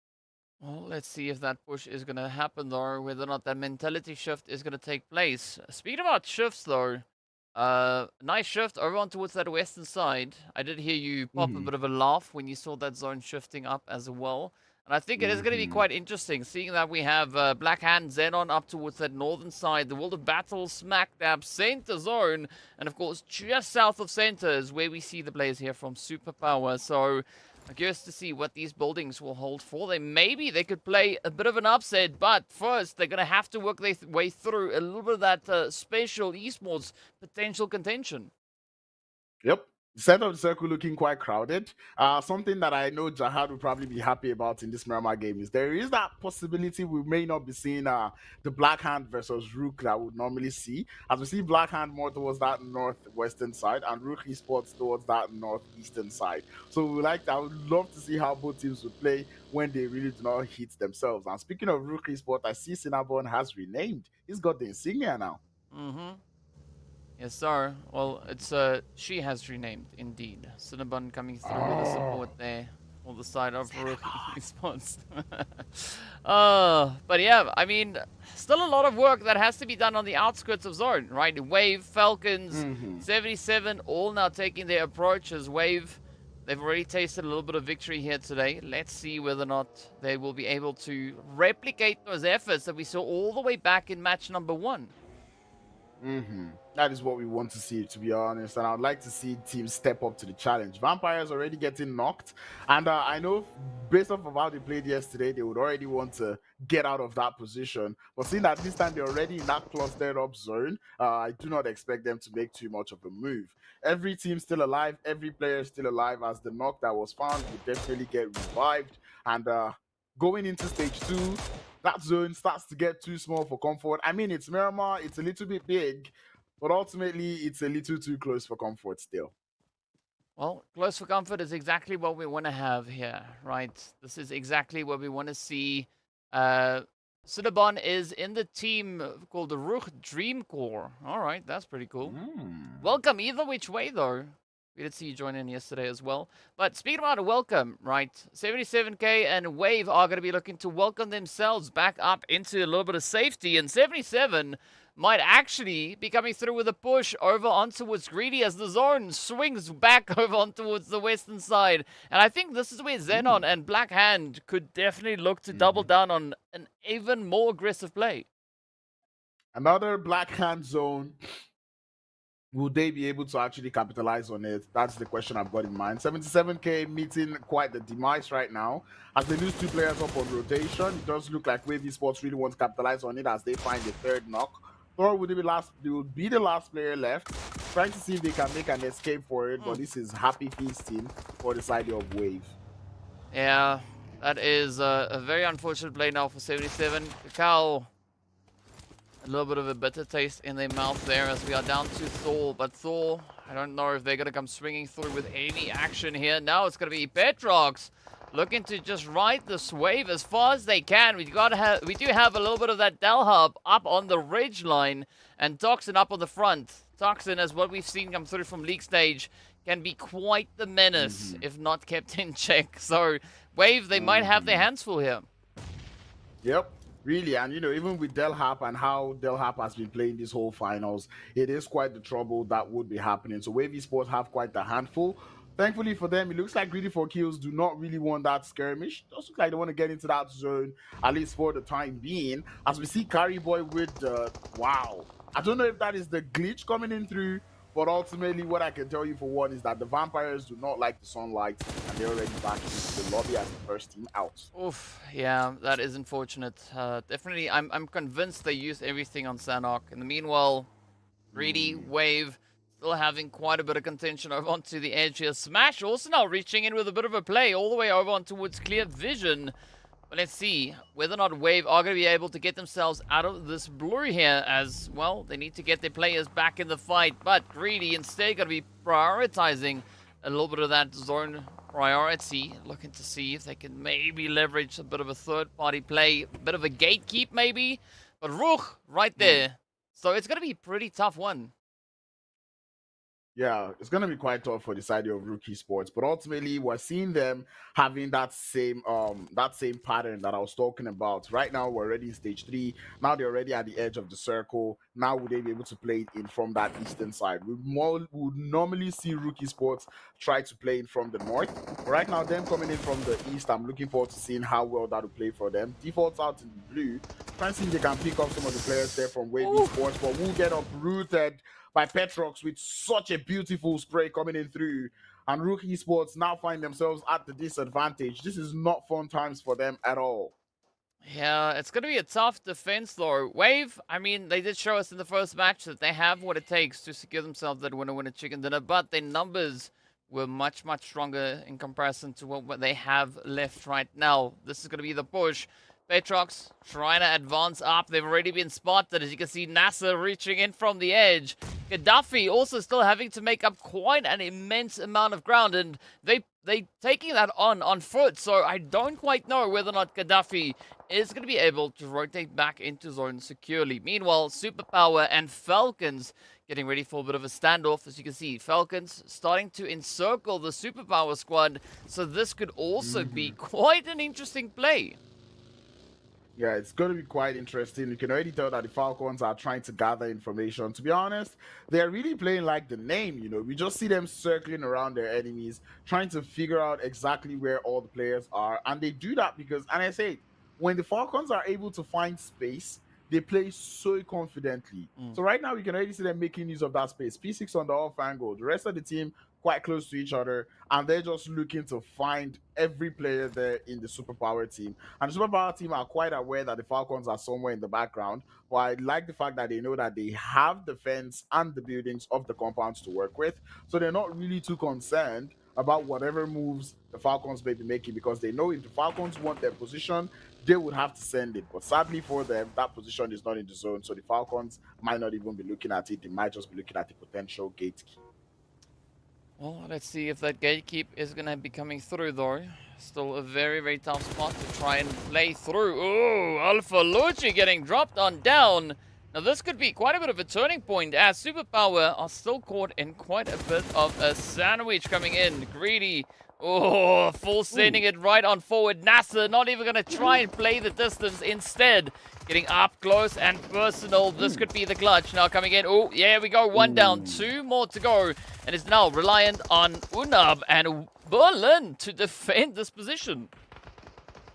Well, let's see if that push is going to happen, though, whether or not that mentality shift is going to take place. Speaking about shifts, though, nice shift over on towards that western side. I did hear you pop a bit of a laugh when you saw that zone shifting up as well. And I think it is going to be quite interesting, seeing that we have Black Hand, XENON up towards that northern side, the World of Battle, smack dab, center zone, and of course, just south of center is where we see the players here from Superpower. So I'm curious to see what these buildings will hold for them. Maybe they could play a bit of an upset, but first they're going to have to work their way through a little bit of that special esports potential contention. Yep. Center of the circle looking quite crowded. Something that I know Jahad will probably be happy about in this Miramar game is there is that possibility we may not be seeing the Black Hand versus RUKH that we would normally see. As we see Black Hand more towards that northwestern side and RUKH Esports towards that northeastern side. So I would love to see how both teams would play when they really do not hit themselves. And speaking of RUKH Esports, I see Cinnabon has renamed. He's got the insignia now. Mm-hmm. Yes, sir. Well, it's she has renamed indeed. Cinnabon coming through with the support there on the side of RUKH Esports. But yeah, I mean, still a lot of work that has to be done on the outskirts of zone, right? Wave, Falcons, 77, all now taking their approach as Wave. They've already tasted a little bit of victory here today. Let's see whether or not they will be able to replicate those efforts that we saw all the way back in match number 1. That is what we want to see, to be honest, and I'd like to see teams step up to the challenge. Vampires already getting knocked, and I know based off of how they played yesterday, they would already want to get out of that position. But seeing that this time they're already in that clustered up zone, I do not expect them to make too much of a move. Every team still alive, every player still alive, as the knock that was found would definitely get revived. And going into stage 2, that zone starts to get too small for comfort. I mean, it's Miramar, it's a little bit big, but ultimately it's a little too close for comfort still. Well, close for comfort is exactly what we want to have here, right? This is exactly what we want to see. Cinnabon is in the team called the RUKH Dream Core. All right, that's pretty cool. Welcome either which way, though. We did see you join in yesterday as well. But speaking about a welcome, right? 77K and Wave are going to be looking to welcome themselves back up into a little bit of safety. And 77 might actually be coming through with a push over on towards Greedy as the zone swings back over on towards the western side. And I think this is where XENON and Black Hand could definitely look to double down on an even more aggressive play. Another Black Hand zone. Will they be able to actually capitalize on it? That's the question I've got in mind. 77K meeting quite the demise right now. As they lose 2 players up on rotation, it does look like Wave Esports really want to capitalize on it as they find the 3rd knock. Thor would be the last player left, trying to see if they can make an escape for it, but this is happy feasting for the side of Wave. Yeah, that is a very unfortunate play now for 77. Kakao, a little bit of a bitter taste in their mouth there as we are down to Thor. But Thor, I don't know if they're going to come swinging through with any action here. Now it's going to be Petrox looking to just ride this wave as far as they can. We do have a little bit of that Del Hub up on the ridge line and Toxin up on the front. Toxin, as what we've seen come through from league stage, can be quite the menace if not kept in check. So Wave, they might have their hands full here. Yep. Really, and even with Delhap and how Delhap has been playing this whole finals, it is quite the trouble that would be happening. So Wave Esports have quite the handful. Thankfully for them, it looks like GREEDYFORKILLS do not really want that skirmish. It does look like they want to get into that zone, at least for the time being. As we see Carry Boy with the wow. I don't know if that is the glitch coming in through, but ultimately what I can tell you for one is that the Vampires do not like the sunlight, and they're already back into the lobby as the first team out. Oof, yeah, that is unfortunate. Definitely, I'm convinced they used everything on Sanhok. In the meanwhile, Greedy, Wave, still having quite a bit of contention over onto the edge here. Smash also now reaching in with a bit of a play all the way over on towards Clear Vision. But let's see whether or not Wave are going to be able to get themselves out of this blue here as, well, they need to get their players back in the fight. But Greedy instead going to be prioritizing a little bit of that zone priority, looking to see if they can maybe leverage a bit of a third-party play, a bit of a gatekeep maybe. But RUKH right there. So it's going to be a pretty tough one. Yeah, it's going to be quite tough for the side of RUKH Esports, but ultimately we're seeing them having that same pattern that I was talking about. Right now we're already in stage 3. Now they're already at the edge of the circle. Now would they be able to play it in from that eastern side? We would normally see RUKH Esports try to play in from the north. But right now, them coming in from the east, I'm looking forward to seeing how well that will play for them. Defaults out in the blue. Trying to see if they can pick up some of the players there from Wave Esports, but we'll get uprooted by Petrox with such a beautiful spray coming in through. And RUKH Esports now find themselves at the disadvantage. This is not fun times for them at all. Yeah, it's going to be a tough defense, though. Wave, I mean, they did show us in the first match that they have what it takes to secure themselves that winner-winner chicken dinner, but their numbers were much, much stronger in comparison to what they have left right now. This is going to be the push. Petrox trying to advance up. They've already been spotted. As you can see, NASA reaching in from the edge. Gaddafi also still having to make up quite an immense amount of ground, and they taking that on foot. So I don't quite know whether or not Gaddafi is going to be able to rotate back into zone securely. Meanwhile, Superpower and Falcons getting ready for a bit of a standoff. As you can see, Falcons starting to encircle the Superpower squad. So this could also be quite an interesting play. Yeah, it's going to be quite interesting. You can already tell that the Falcons are trying to gather information. To be honest, they're really playing like the name, you know. We just see them circling around their enemies, trying to figure out exactly where all the players are. And they do that because, and I say, when the Falcons are able to find space, they play so confidently. So right now, we can already see them making use of that space. P6 on the off angle. The rest of the team quite close to each other, and they're just looking to find every player there in the Superpower team. And the Superpower team are quite aware that the Falcons are somewhere in the background, but I like the fact that they know that they have the fence and the buildings of the compounds to work with, so they're not really too concerned about whatever moves the Falcons may be making, because they know if the Falcons want their position, they would have to send it. But sadly for them, that position is not in the zone, so the Falcons might not even be looking at it. They might just be looking at the potential gatekeep. Well, let's see if that gatekeep is going to be coming through, though. Still a very, very tough spot to try and play through. Oh, Alpha Lucci getting dropped on down. Now, this could be quite a bit of a turning point, as Superpower are still caught in quite a bit of a sandwich coming in. Greedy. Oh, full sending it right on forward. NASA not even going to try and play the distance. Instead, getting up close and personal. This could be the clutch now coming in. Oh, yeah, we go. One down, two more to go. And is now reliant on Unab and Berlin to defend this position.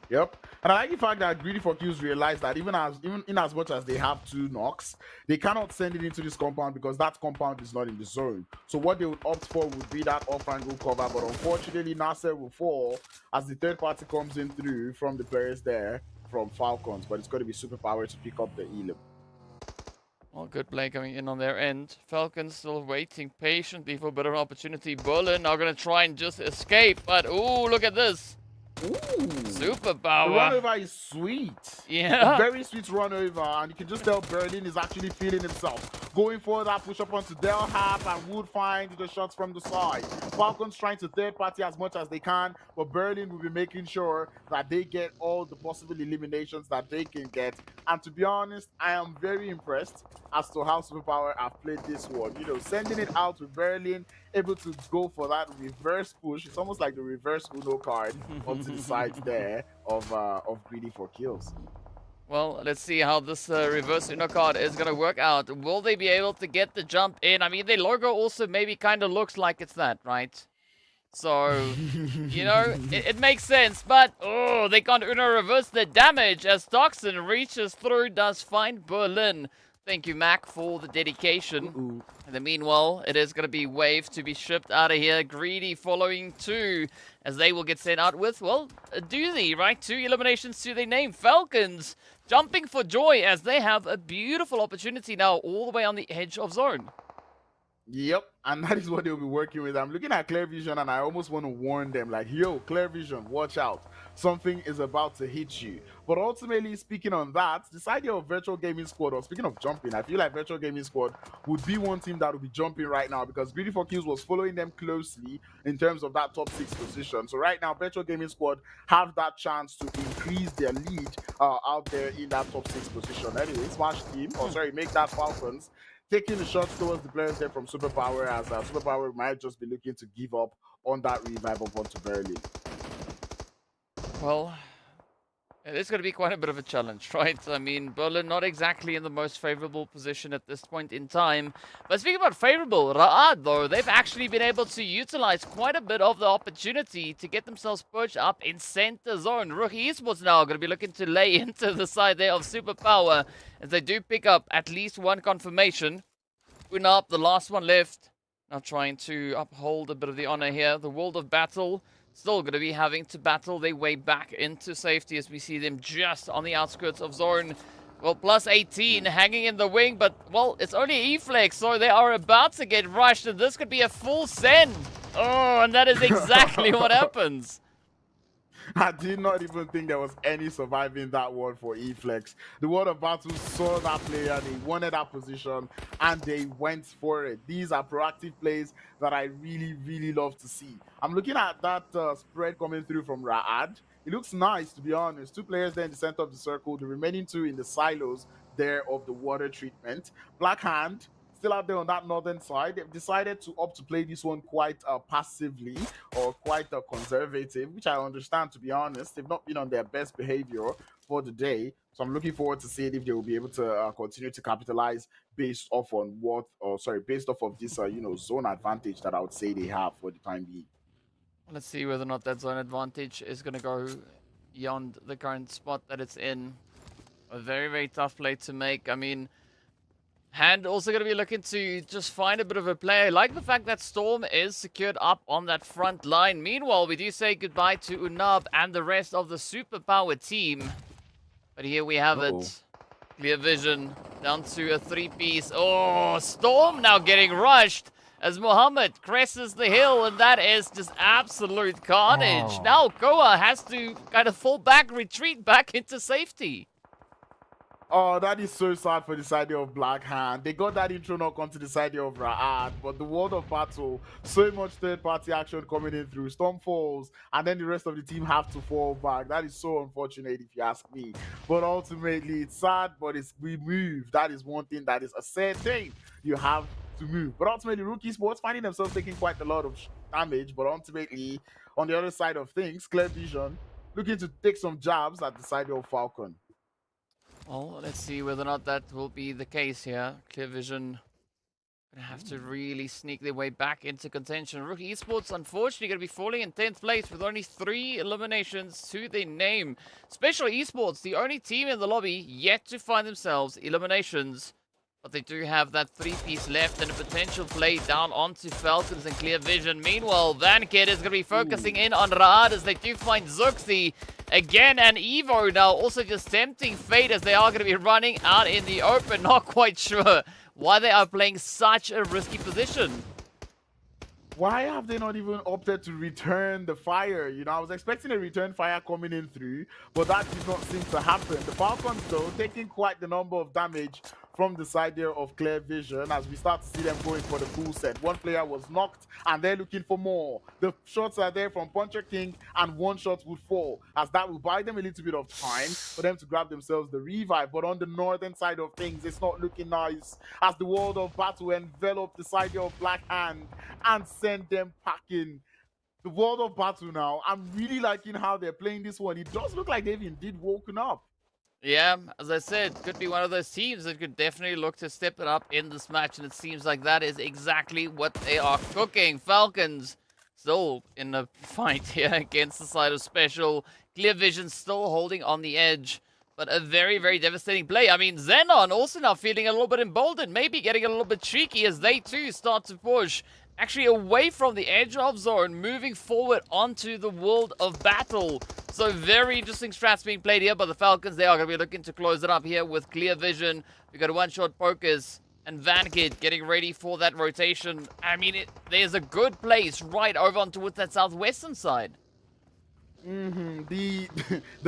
Yep. And I like the fact that GREEDYFORKILLS realized that even in as much as they have two knocks, they cannot send it into this compound because that compound is not in the zone. So what they would opt for would be that off-angle cover, but unfortunately Nasser will fall as the third party comes in through from the players there from Falcons, but it's going to be Superpower to pick up the Elim. Well, good play coming in on their end. Falcons still waiting patiently for a bit of an opportunity. Berlin are going to try and just escape, but oh, look at this. Ooh, Superpower. the run over is sweet. Yeah. A very sweet run over, and you can just tell Berlin is actually feeling himself. Going for that push up onto Delhab, and Wood finds the shots from the side. Falcons trying to third party as much as they can, but Berlin will be making sure that they get all the possible eliminations that they can get. And to be honest, I am very impressed as to how Superpower have played this one. You know, sending it out with Berlin, able to go for that reverse push. It's almost like the reverse Uno card onto the side there of GREEDYFORKILLS. Well, let's see how this reverse Uno card is going to work out. Will they be able to get the jump in? I mean, their logo also maybe kind of looks like it's that, right? So, you know, it makes sense. But, oh, they can't Uno reverse the damage as Toxin reaches through, does find Berlin. Thank you, Mac, for the dedication. In the meanwhile, it is going to be Wave to be shipped out of here. Greedy following too, as they will get sent out with, well, a doozy, right? 2 eliminations to their name. Falcons jumping for joy as they have a beautiful opportunity now all the way on the edge of zone. Yep, and that is what they'll be working with. I'm looking at Clear Vision, and I almost want to warn them, like, yo, Clear Vision, watch out. Something is about to hit you. But ultimately, speaking on that, this idea of Virtual Gaming Squad, or speaking of jumping, I feel like Virtual Gaming Squad would be one team that would be jumping right now, because GREEDYFORKILLS was following them closely in terms of that top 6 position. So right now, Virtual Gaming Squad have that chance to increase their lead out there in that top 6 position. Anyway, Smash Team, make that Falcons taking the shots towards the players there from Superpower, as Superpower might just be looking to give up on that revive up onto Berlin. Well, it is going to be quite a bit of a challenge, right? I mean, Berlin not exactly in the most favorable position at this point in time. But speaking about favorable, RUKH, though, they've actually been able to utilize quite a bit of the opportunity to get themselves perched up in center zone. RUKH Esports now going to be looking to lay into the side there of Superpower, as they do pick up at least one confirmation. Unab, the last one left, now trying to uphold a bit of the honor here. The World of Battle still going to be having to battle their way back into safety, as we see them just on the outskirts of zone. Well, +18 hanging in the wing, but, well, it's only E-Flex, so they are about to get rushed, and this could be a full send Oh, and that is exactly what happens. I did not even think there was any surviving that one for eFlex. The World of Battle saw that player, they wanted that position, and they went for it. These are proactive plays that I really, really love to see. I'm looking at that spread coming through from Raad. It looks nice, to be honest. Two players there in the center of the circle, the remaining two in the silos there of the water treatment. Black Hand still out there on that northern side. They've decided to opt to play this one quite passively or quite conservative, which I understand, to be honest. They've not been on their best behavior for the day. So I'm looking forward to seeing if they will be able to continue to capitalize based off on based off of this, zone advantage that I would say they have for the time being. Let's see whether or not that zone advantage is going to go beyond the current spot that it's in. A very, very tough play to make. I mean, Hand also going to be looking to just find a bit of a play. I like the fact that Storm is secured up on that front line. Meanwhile, we do say goodbye to Unab and the rest of the superpower team. But here we have it. Clear vision down to a 3-piece. Oh, Storm now getting rushed as Mohammed cresses the hill, and that is just absolute carnage. Now Koa has to kind of fall back, retreat back into safety. Oh, that is so sad for the side of Black Hand. They got that intro knock onto the side of Raad, but the World of Battle, so much third-party action coming in through. Storm falls, and then the rest of the team have to fall back. That is so unfortunate if you ask me. But ultimately, it's sad, but we move. That is one thing that is a sad thing. You have to move. But ultimately, RUKH Esports finding themselves taking quite a lot of damage, but ultimately, on the other side of things, Clear Vision looking to take some jabs at the side of Falcon. Well, let's see whether or not that will be the case here. Clear Vision gonna have to really sneak their way back into contention. RUKH Esports, unfortunately, gonna be falling in 10th place with only 3 eliminations to their name. Special Esports, the only team in the lobby yet to find themselves eliminations. But they do have that 3-piece left and a potential play down onto Falcons and Clear Vision. Meanwhile, Vankid is going to be focusing in on Raad as they do find Zuxi again, and Evo now also just tempting fate as they are going to be running out in the open. Not quite sure why they are playing such a risky position. Why have they not even opted to return the fire? You know, I was expecting a return fire coming in through, but that did not seem to happen. The Falcons, though, taking quite the number of damage from the side there of Clear Vision as we start to see them going for the full set. One player was knocked and they're looking for more. The shots are there from Puncher King and one shot would fall, as that will buy them a little bit of time for them to grab themselves the revive. But on the northern side of things, it's not looking nice as the World of Battle envelop the side there of Black Hand and send them packing. The World of Battle now, I'm really liking how they're playing this one. It does look like they've indeed woken up. Yeah, as I said, could be one of those teams that could definitely look to step it up in this match, and it seems like that is exactly what they are cooking. Falcons still in the fight here against the side of Special. Clear Vision still holding on the edge, but a very, very devastating play. I mean, XENON also now feeling a little bit emboldened, maybe getting a little bit cheeky as they too start to push actually away from the edge of zone, moving forward onto the World of Battle. So very interesting strats being played here by the Falcons. They are going to be looking to close it up here with Clear Vision. We got a one-shot focus and Vankid getting ready for that rotation. I mean, there's a good place right over on towards that southwestern side. The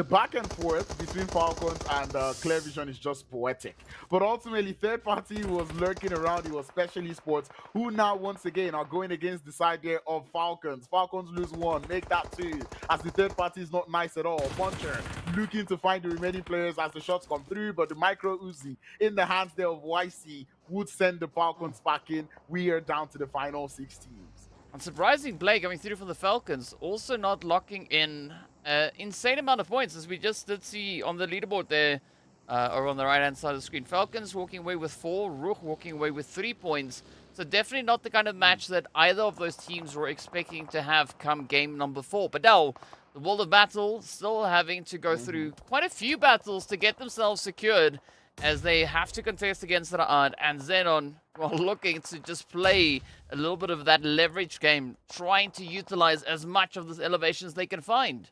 back and forth between Falcons and Clear Vision is just poetic. But ultimately, third party was lurking around. It was Special Esports, who now once again are going against the side there of Falcons. Falcons lose 1, make that 2, as the third party is not nice at all. Puncher looking to find the remaining players as the shots come through, but the micro Uzi in the hands there of YC would send the Falcons back in. We are down to the final 6 teams. Unsurprising play coming through from the Falcons, also not locking in an insane amount of points, as we just did see on the leaderboard there, or on the right-hand side of the screen. Falcons walking away with 4, RUKH walking away with 3 points. So definitely not the kind of match that either of those teams were expecting to have come game number 4. But now, the World of Battle still having to go through quite a few battles to get themselves secured, as they have to contest against Raad and XENON, while looking to just play a little bit of that leverage game, trying to utilize as much of this elevation as they can find.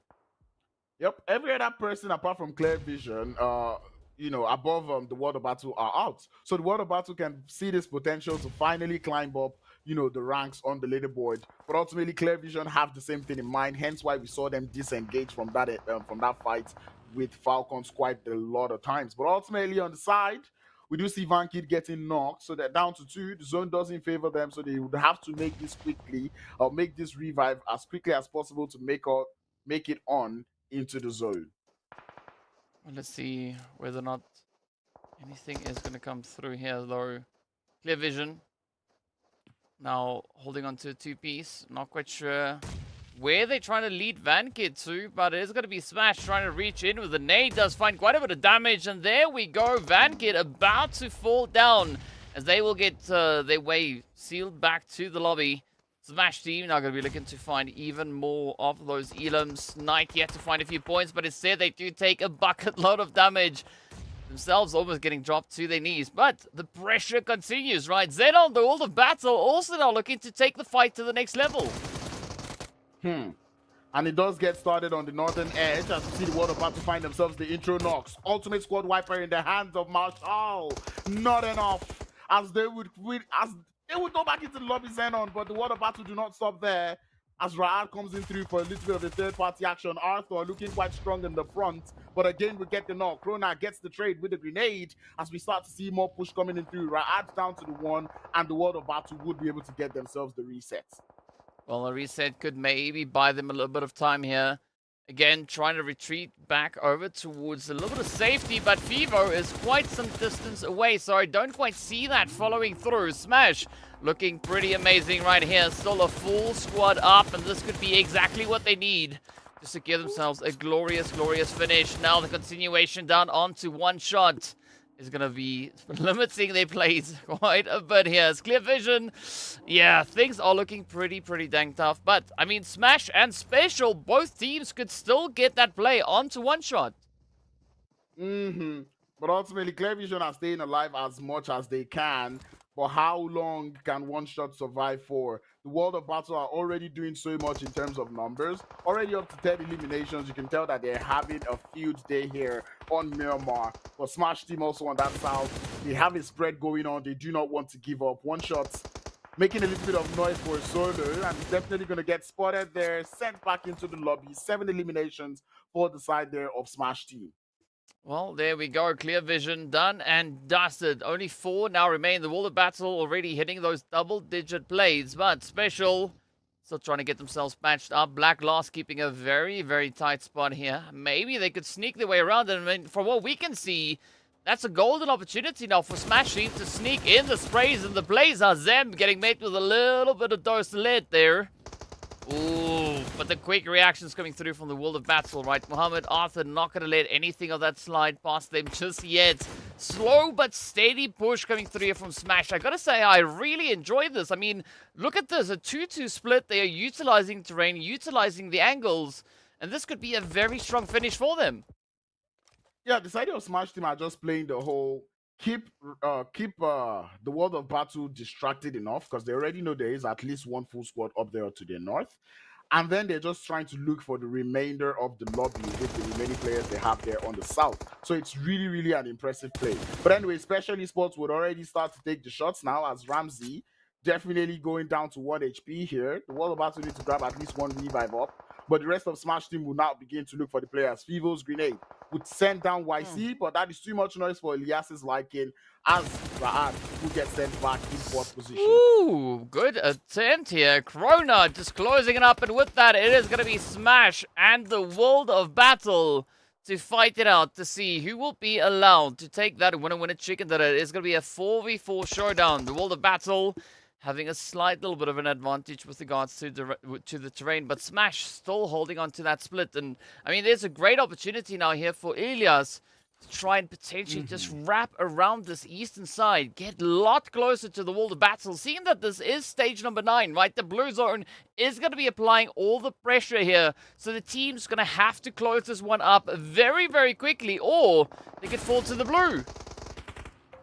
Yep, every other person apart from Clear Vision, above the World of Battle are out. So the World of Battle can see this potential to finally climb up, you know, the ranks on the leaderboard. But ultimately, Clear Vision have the same thing in mind. Hence why we saw them disengage from that fight with Falcons quite a lot of times. But ultimately, on the side, we do see Vankid getting knocked, so they're down to 2. The zone doesn't favor them, so they would have to make this quickly, or make this revive as quickly as possible to make it on into the zone. Well, let's see whether or not anything is going to come through here, though. Clear Vision now holding on to a 2-piece. Not quite sure where they're trying to lead Vankid to, but it is going to be Smash trying to reach in with the nade. Does find quite a bit of damage, and there we go. Vankid about to fall down as they will get their way sealed back to the lobby. Smash team now going to be looking to find even more of those elims. Knight yet to find a few points, but instead they do take a bucket load of damage. Themselves almost getting dropped to their knees, but the pressure continues, right? XENON, the World of Battle, also now looking to take the fight to the next level. And it does get started on the northern edge as we see the World of Battle find themselves the intro knocks. Ultimate squad wiper in the hands of Marshall. Not enough, as they would go back into the lobby XENON, but the World of Battle do not stop there. As RUKH comes in through for a little bit of a third-party action. Arthur looking quite strong in the front, but again we get the knock. Krona gets the trade with the grenade as we start to see more push coming in through. RUKH down to the 1, and the World of Battle would be able to get themselves the reset. Well, a reset could maybe buy them a little bit of time here. Again, trying to retreat back over towards a little bit of safety, but Fivo is quite some distance away, so I don't quite see that following through. Smash looking pretty amazing right here. Still a full squad up, and this could be exactly what they need to secure themselves a glorious, glorious finish. Now the continuation down onto 1 shot is going to be limiting their plays quite a bit here. It's Clear Vision. Yeah, things are looking pretty dang tough. But, I mean, Smash and Special, both teams could still get that play onto 1 shot. But ultimately, Clear Vision are staying alive as much as they can. But how long can 1 shot survive for? The World of Battle are already doing so much in terms of numbers. Already up to 10 eliminations. You can tell that they're having a field day here on Miramar. But Smash team also on that side, they have a spread going on. They do not want to give up. 1 shot making a little bit of noise for a solo, and definitely going to get spotted there, sent back into the lobby. 7 eliminations for the side there of Smash team. Well, there we go. Clear Vision done and dusted. Only 4 now remain. The World of Battle already hitting those double-digit plays, but Special still trying to get themselves matched up. Black Lost keeping a very tight spot here. Maybe they could sneak their way around, and I mean, from what we can see, that's a golden opportunity now for Smash Team to sneak in the sprays, and the plays are them getting made with a little bit of dose lead there. Ooh, but the quick reactions coming through from the World of Battle, right? Muhammad Arthur not going to let anything of that slide past them just yet. Slow but steady push coming through here from Smash. I got to say, I really enjoy this. I mean, look at this. A 2-2 split. They are utilizing terrain, utilizing the angles. And this could be a very strong finish for them. Yeah, the side of Smash team are just playing the whole keep the World of Battle distracted enough, because they already know there is at least 1 full squad up there to the north, and then they're just trying to look for the remainder of the lobby with the remaining players they have there on the south. So it's really an impressive play. But anyway, Special Esports would already start to take the shots now, as Ramsey definitely going down to 1 HP here. The World of Battle need to grab at least 1 revive up, but the rest of Smash team will now begin to look for the players. Fivo's grenade would send down YC, but that is too much noise for Elias's liking, as RUKH will get sent back in 4th position. Ooh, good attempt here. Krona just closing it up, and with that, it is going to be Smash and the World of Battle to fight it out to see who will be allowed to take that winner chicken dinner. It is going to be a 4v4 showdown. The World of Battle having a slight little bit of an advantage with regards to the terrain, but Smash still holding on to that split. And I mean, there's a great opportunity now here for Elias to try and potentially just wrap around this eastern side, get a lot closer to the World of Battle, seeing that this is stage number 9, right? The blue zone is going to be applying all the pressure here, so the team's going to have to close this one up very quickly, or they could fall to the blue.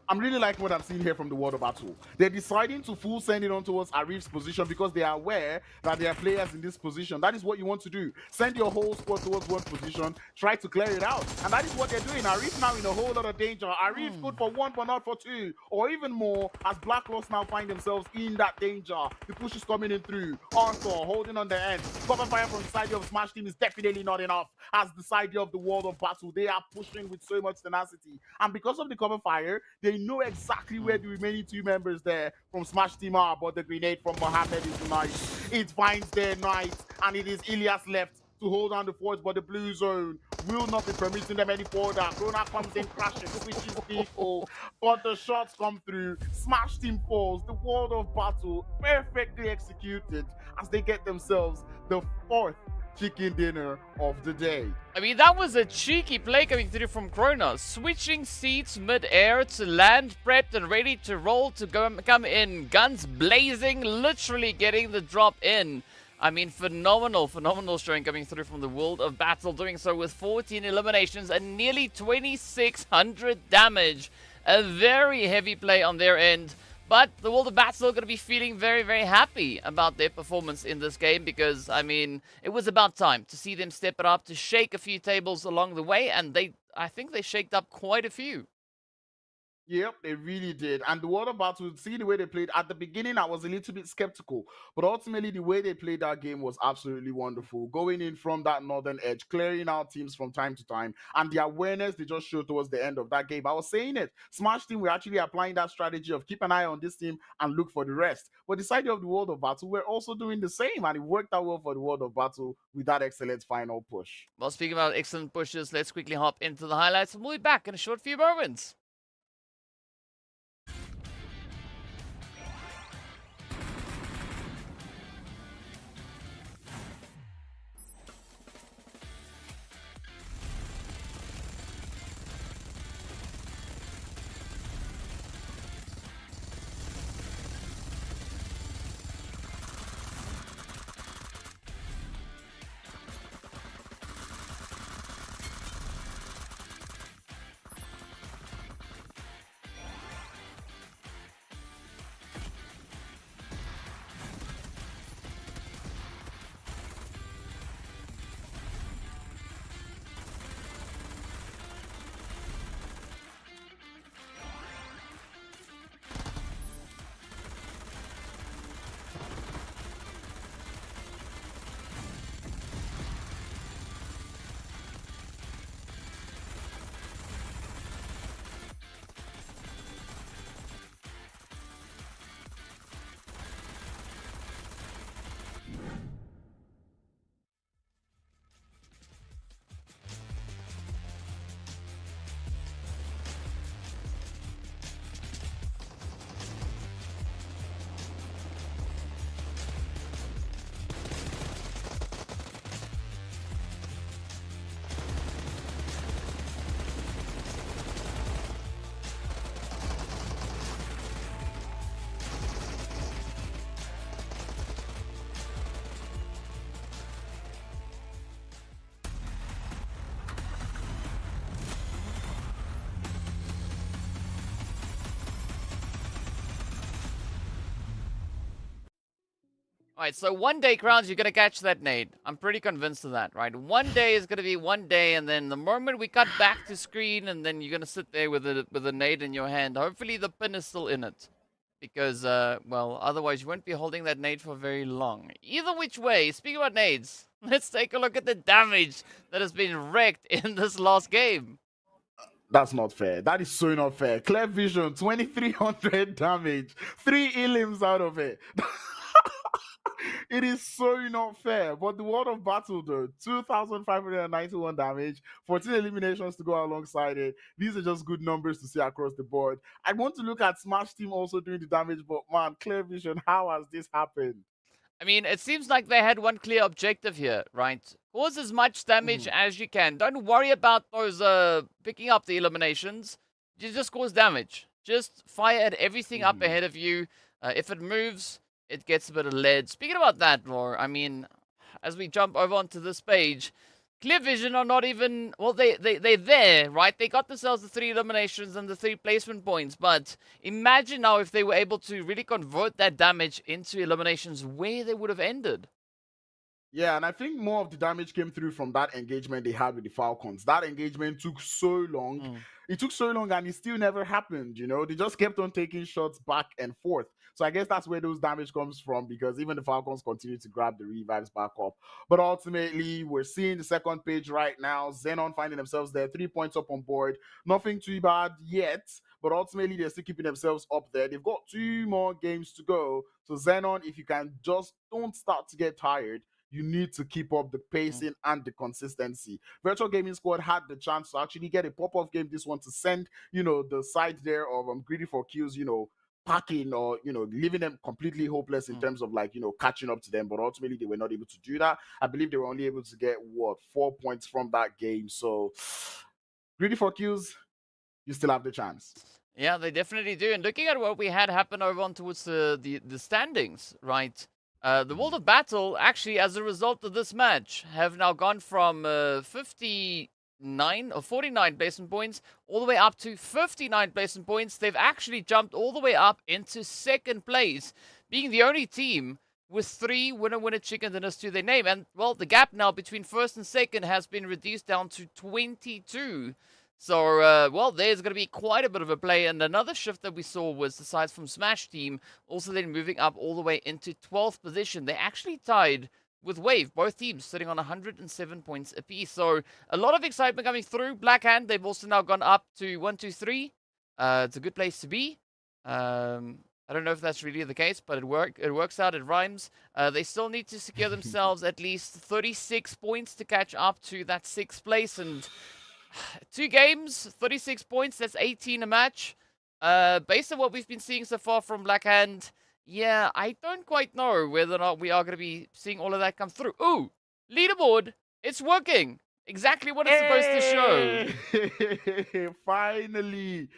I'm really liking what I'm seeing here from the World of Battle. They're deciding to full send it on towards Arif's position because they are aware that there are players in this position. That is what you want to do. Send your whole squad towards one position, try to clear it out. And that is what they're doing. Arif now in a whole lot of danger. Arif good for one, but not for two, or even more, as Black Lost now find themselves in that danger. The push is coming in through. Arthur holding on the end. Cover fire from the side of Smash Team is definitely not enough. As the side of the World of Battle, they are pushing with so much tenacity. And because of the cover fire, they know exactly where the remaining two members there from Smash Team are, but the grenade from Mohammed is nice. It finds their knight, and it is Ilias left to hold on the forts, but the blue zone will not be permitting them any further. Krona comes in crashing, switches people, but the shots come through. Smash Team falls. The World of Battle perfectly executed as they get themselves the 4th chicken dinner of the day. I mean, that was a cheeky play coming through from Krona, switching seats mid-air to land prepped and ready to roll to come in, guns blazing, literally getting the drop in. I mean, phenomenal showing coming through from the World of Battle, doing so with 14 eliminations and nearly 2,600 damage. A very heavy play on their end. But the World of Battle are going to be feeling very, very happy about their performance in this game because, I mean, it was about time to see them step it up, to shake a few tables along the way, and I think they shaked up quite a few. Yep, they really did. And the World of Battle, see the way they played. At the beginning, I was a little bit skeptical. But ultimately, the way they played that game was absolutely wonderful. Going in from that northern edge, clearing out teams from time to time. And the awareness they just showed towards the end of that game. I was saying it. Smash Team, we're actually applying that strategy of keep an eye on this team and look for the rest. But the side of the World of Battle, we're also doing the same. And it worked out well for the World of Battle with that excellent final push. Well, speaking about excellent pushes, let's quickly hop into the highlights. And we'll be back in a short few moments. Alright, so one day, Crowns, you're going to catch that nade. I'm pretty convinced of that, right? One day is going to be one day, and then the moment we cut back to screen, and then you're going to sit there with a nade in your hand. Hopefully the pin is still in it. Because, well, otherwise you won't be holding that nade for very long. Either which way, speaking about nades, let's take a look at the damage that has been wrecked in this last game. That's not fair. That is so not fair. Clear vision, 2,300 damage. 3 elims out of it. It is so not fair. But the World of Battle, though, 2,591 damage, 14 eliminations to go alongside it. These are just good numbers to see across the board. I want to look at Smash Team also doing the damage, but man, clear vision, how has this happened? I mean, it seems like they had one clear objective here, right? Cause as much damage as you can. Don't worry about those picking up the eliminations. You just cause damage. Just fire at everything up ahead of you. If it moves, it gets a bit of lead. Speaking about that, Lore, I mean, as we jump over onto this page, Clear Vision are not even, well, they're there, right? They got themselves the 3 eliminations and the 3 placement points, but imagine now if they were able to really convert that damage into eliminations, where they would have ended. Yeah, and I think more of the damage came through from that engagement they had with the Falcons. That engagement took so long. It took so long and it still never happened, you know? They just kept on taking shots back and forth. So I guess that's where those damage comes from, because even the Falcons continue to grab the revives back up. But ultimately, we're seeing the second page right now. XENON finding themselves there, 3 points up on board. Nothing too bad yet, but ultimately they're still keeping themselves up there. They've got 2 more games to go. So XENON, if you can just don't start to get tired, you need to keep up the pacing and the consistency. Virtual Gaming Squad had the chance to actually get a pop-off game this one to send, you know, the side there of Greedy4Kills, you know, packing or, you know, leaving them completely hopeless in terms of, like, you know, catching up to them. But ultimately, they were not able to do that. I believe they were only able to get, 4 points from that game. So, Greedy4Kills, you still have the chance. Yeah, they definitely do. And looking at what we had happen over on towards the standings, right? The World of Battle, actually, as a result of this match, have now gone from 59 or 49 placement points all the way up to 59 placement points. They've actually jumped all the way up into second place, being the only team with 3 winner chicken dinners to their name. And, well, the gap now between first and second has been reduced down to 22. So, well, there's going to be quite a bit of a play. And another shift that we saw was the sides from Smash team also then moving up all the way into 12th position. They actually tied with Wave, both teams sitting on 107 points apiece. So, a lot of excitement coming through. Blackhand, they've also now gone up to 1, 2, 3. It's a good place to be. I don't know if that's really the case, but it works out, it rhymes. They still need to secure themselves at least 36 points to catch up to that 6th place. And 2 games, 36 points, that's 18 a match. Based on what we've been seeing so far from Blackhand, yeah, I don't quite know whether or not we are going to be seeing all of that come through. Ooh, leaderboard, it's working. Exactly what it's supposed to show. Finally.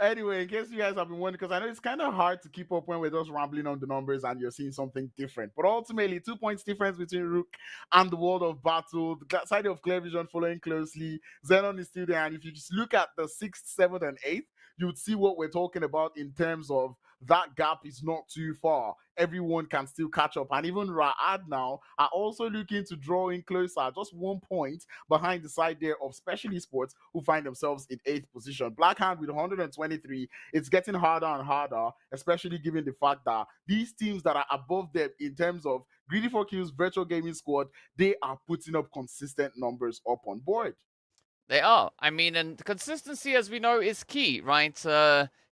Anyway, in case you guys have been wondering, because I know it's kind of hard to keep up when we're just rambling on the numbers and you're seeing something different. But ultimately, 2 points difference between RUKH and the World of Battle. The side of Clear Vision following closely. XENON is still there. And if you just look at the 6th, 7th, and 8th, you would see what we're talking about in terms of that gap is not too far. Everyone can still catch up. And even Ra'ad now are also looking to draw in closer, just 1 point behind the side there of Special Esports, who find themselves in 8th position. Blackhand with 123. It's getting harder and harder, especially given the fact that these teams that are above them in terms of Greedy4Kills, Virtual Gaming Squad, they are putting up consistent numbers up on board. They are. I mean, and consistency, as we know, is key, right?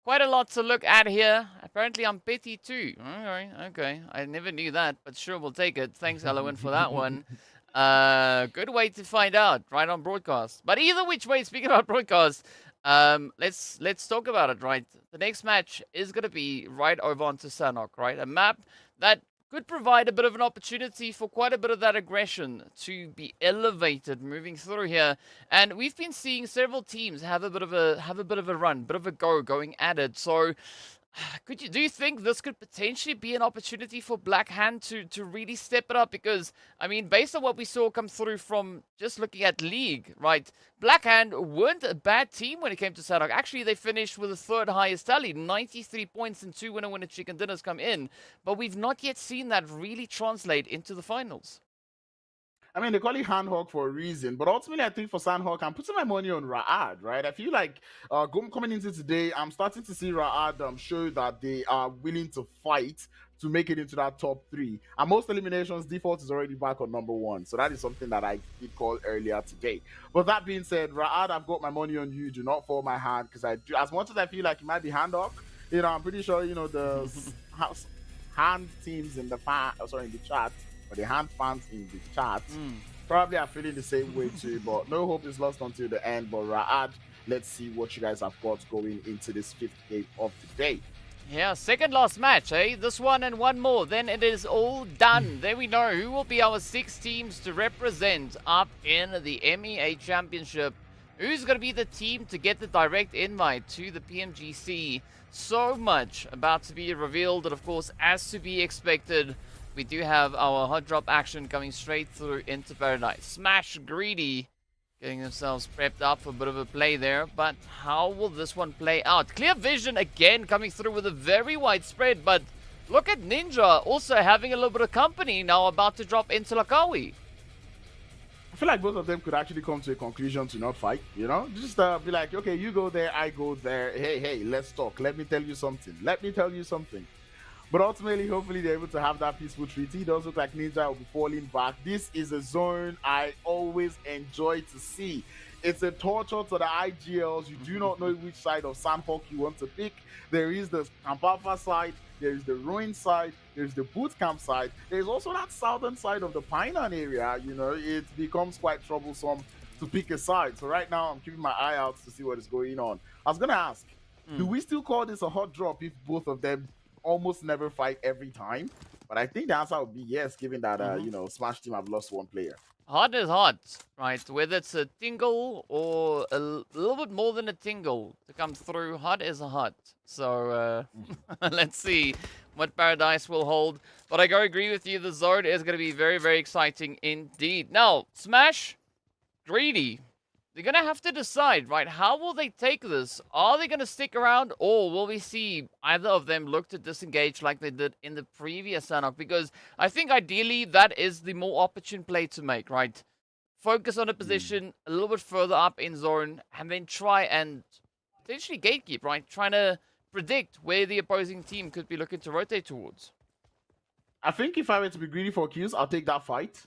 Quite a lot to look at here. Apparently, I'm petty too. All right, okay. I never knew that, but sure, we'll take it. Thanks, Elowen, for that one. Good way to find out, right on broadcast. But either which way, speaking about broadcast, let's talk about it, right? The next match is going to be right over onto Sanhok, right? A map that could provide a bit of an opportunity for quite a bit of that aggression to be elevated moving through here. And we've been seeing several teams have a bit of a run, bit of a going at it. So do you think this could potentially be an opportunity for Blackhand to really step it up? Because, I mean, based on what we saw come through from just looking at League, right, Blackhand weren't a bad team when it came to Sanhok. Actually, they finished with the 3rd highest tally, 93 points and 2 winner chicken dinners come in. But we've not yet seen that really translate into the finals. I mean, they call it Sanhok for a reason, but ultimately, I think for Sanhok, I'm putting my money on Ra'ad, right? I feel like coming into today, I'm starting to see Ra'ad show that they are willing to fight to make it into that top 3. And most eliminations, default is already back on number 1. So that is something that I did call earlier today. But that being said, Ra'ad, I've got my money on you. Do not fall my hand, because I do. As much as I feel like it might be Sanhok, you know, I'm pretty sure, you know, the hand teams in the chat, or the hand fans in the chat probably are feeling the same way too, but no hope is lost until the end. But Ra'ad, let's see what you guys have got going into this 5th game of the day. Yeah, second last match, eh? This one and one more, then it is all done. There we know who will be our 6 teams to represent up in the MEA Championship. Who's going to be the team to get the direct invite to the PMGC? So much about to be revealed, and of course, as to be expected, we do have our hot drop action coming straight through into Paradise. Smash Greedy getting themselves prepped up for a bit of a play there, but how will this one play out? Clear Vision again coming through with a very wide spread, but look at Ninja also having a little bit of company now, about to drop into Lakawi. I feel like both of them could actually come to a conclusion to not fight, you know? Just be like, okay, you go there, I go there. Hey, let's talk. Let me tell you something. But ultimately, hopefully, they're able to have that peaceful treaty. It does look like Ninja will be falling back. This is a zone I always enjoy to see. It's a torture to the IGLs. You do not know which side of Sanhok you want to pick. There is the Camp Alpha side. There is the Ruin side. There's the boot camp side. There's also that southern side of the Painan area. You know, it becomes quite troublesome to pick a side. So right now, I'm keeping my eye out to see what is going on. I was going to ask, do we still call this a hot drop if both of them almost never fight every time? But I think the answer would be yes, given that, you know, Smash Team have lost one player. Hot is hot, right? Whether it's a tingle or a little bit more than a tingle to come through, hot is a hot. So let's see what Paradise will hold. But I go agree with you, the zone is going to be very, very exciting indeed. Now, Smash, Greedy, they're going to have to decide, right? How will they take this? Are they going to stick around, or will we see either of them look to disengage like they did in the previous Sanhok? Because I think ideally that is the more opportune play to make, right? Focus on a position a little bit further up in zone, and then try and potentially gatekeep, right? Trying to predict where the opposing team could be looking to rotate towards. I think if I were to be greedy for kills, I'll take that fight.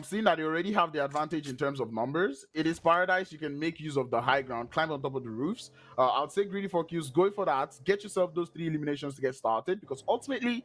Seeing that they already have the advantage in terms of numbers, it is Paradise. You can make use of the high ground, climb on top of the roofs. I'll say greedy for kills, go for that, get yourself those 3 eliminations to get started, because ultimately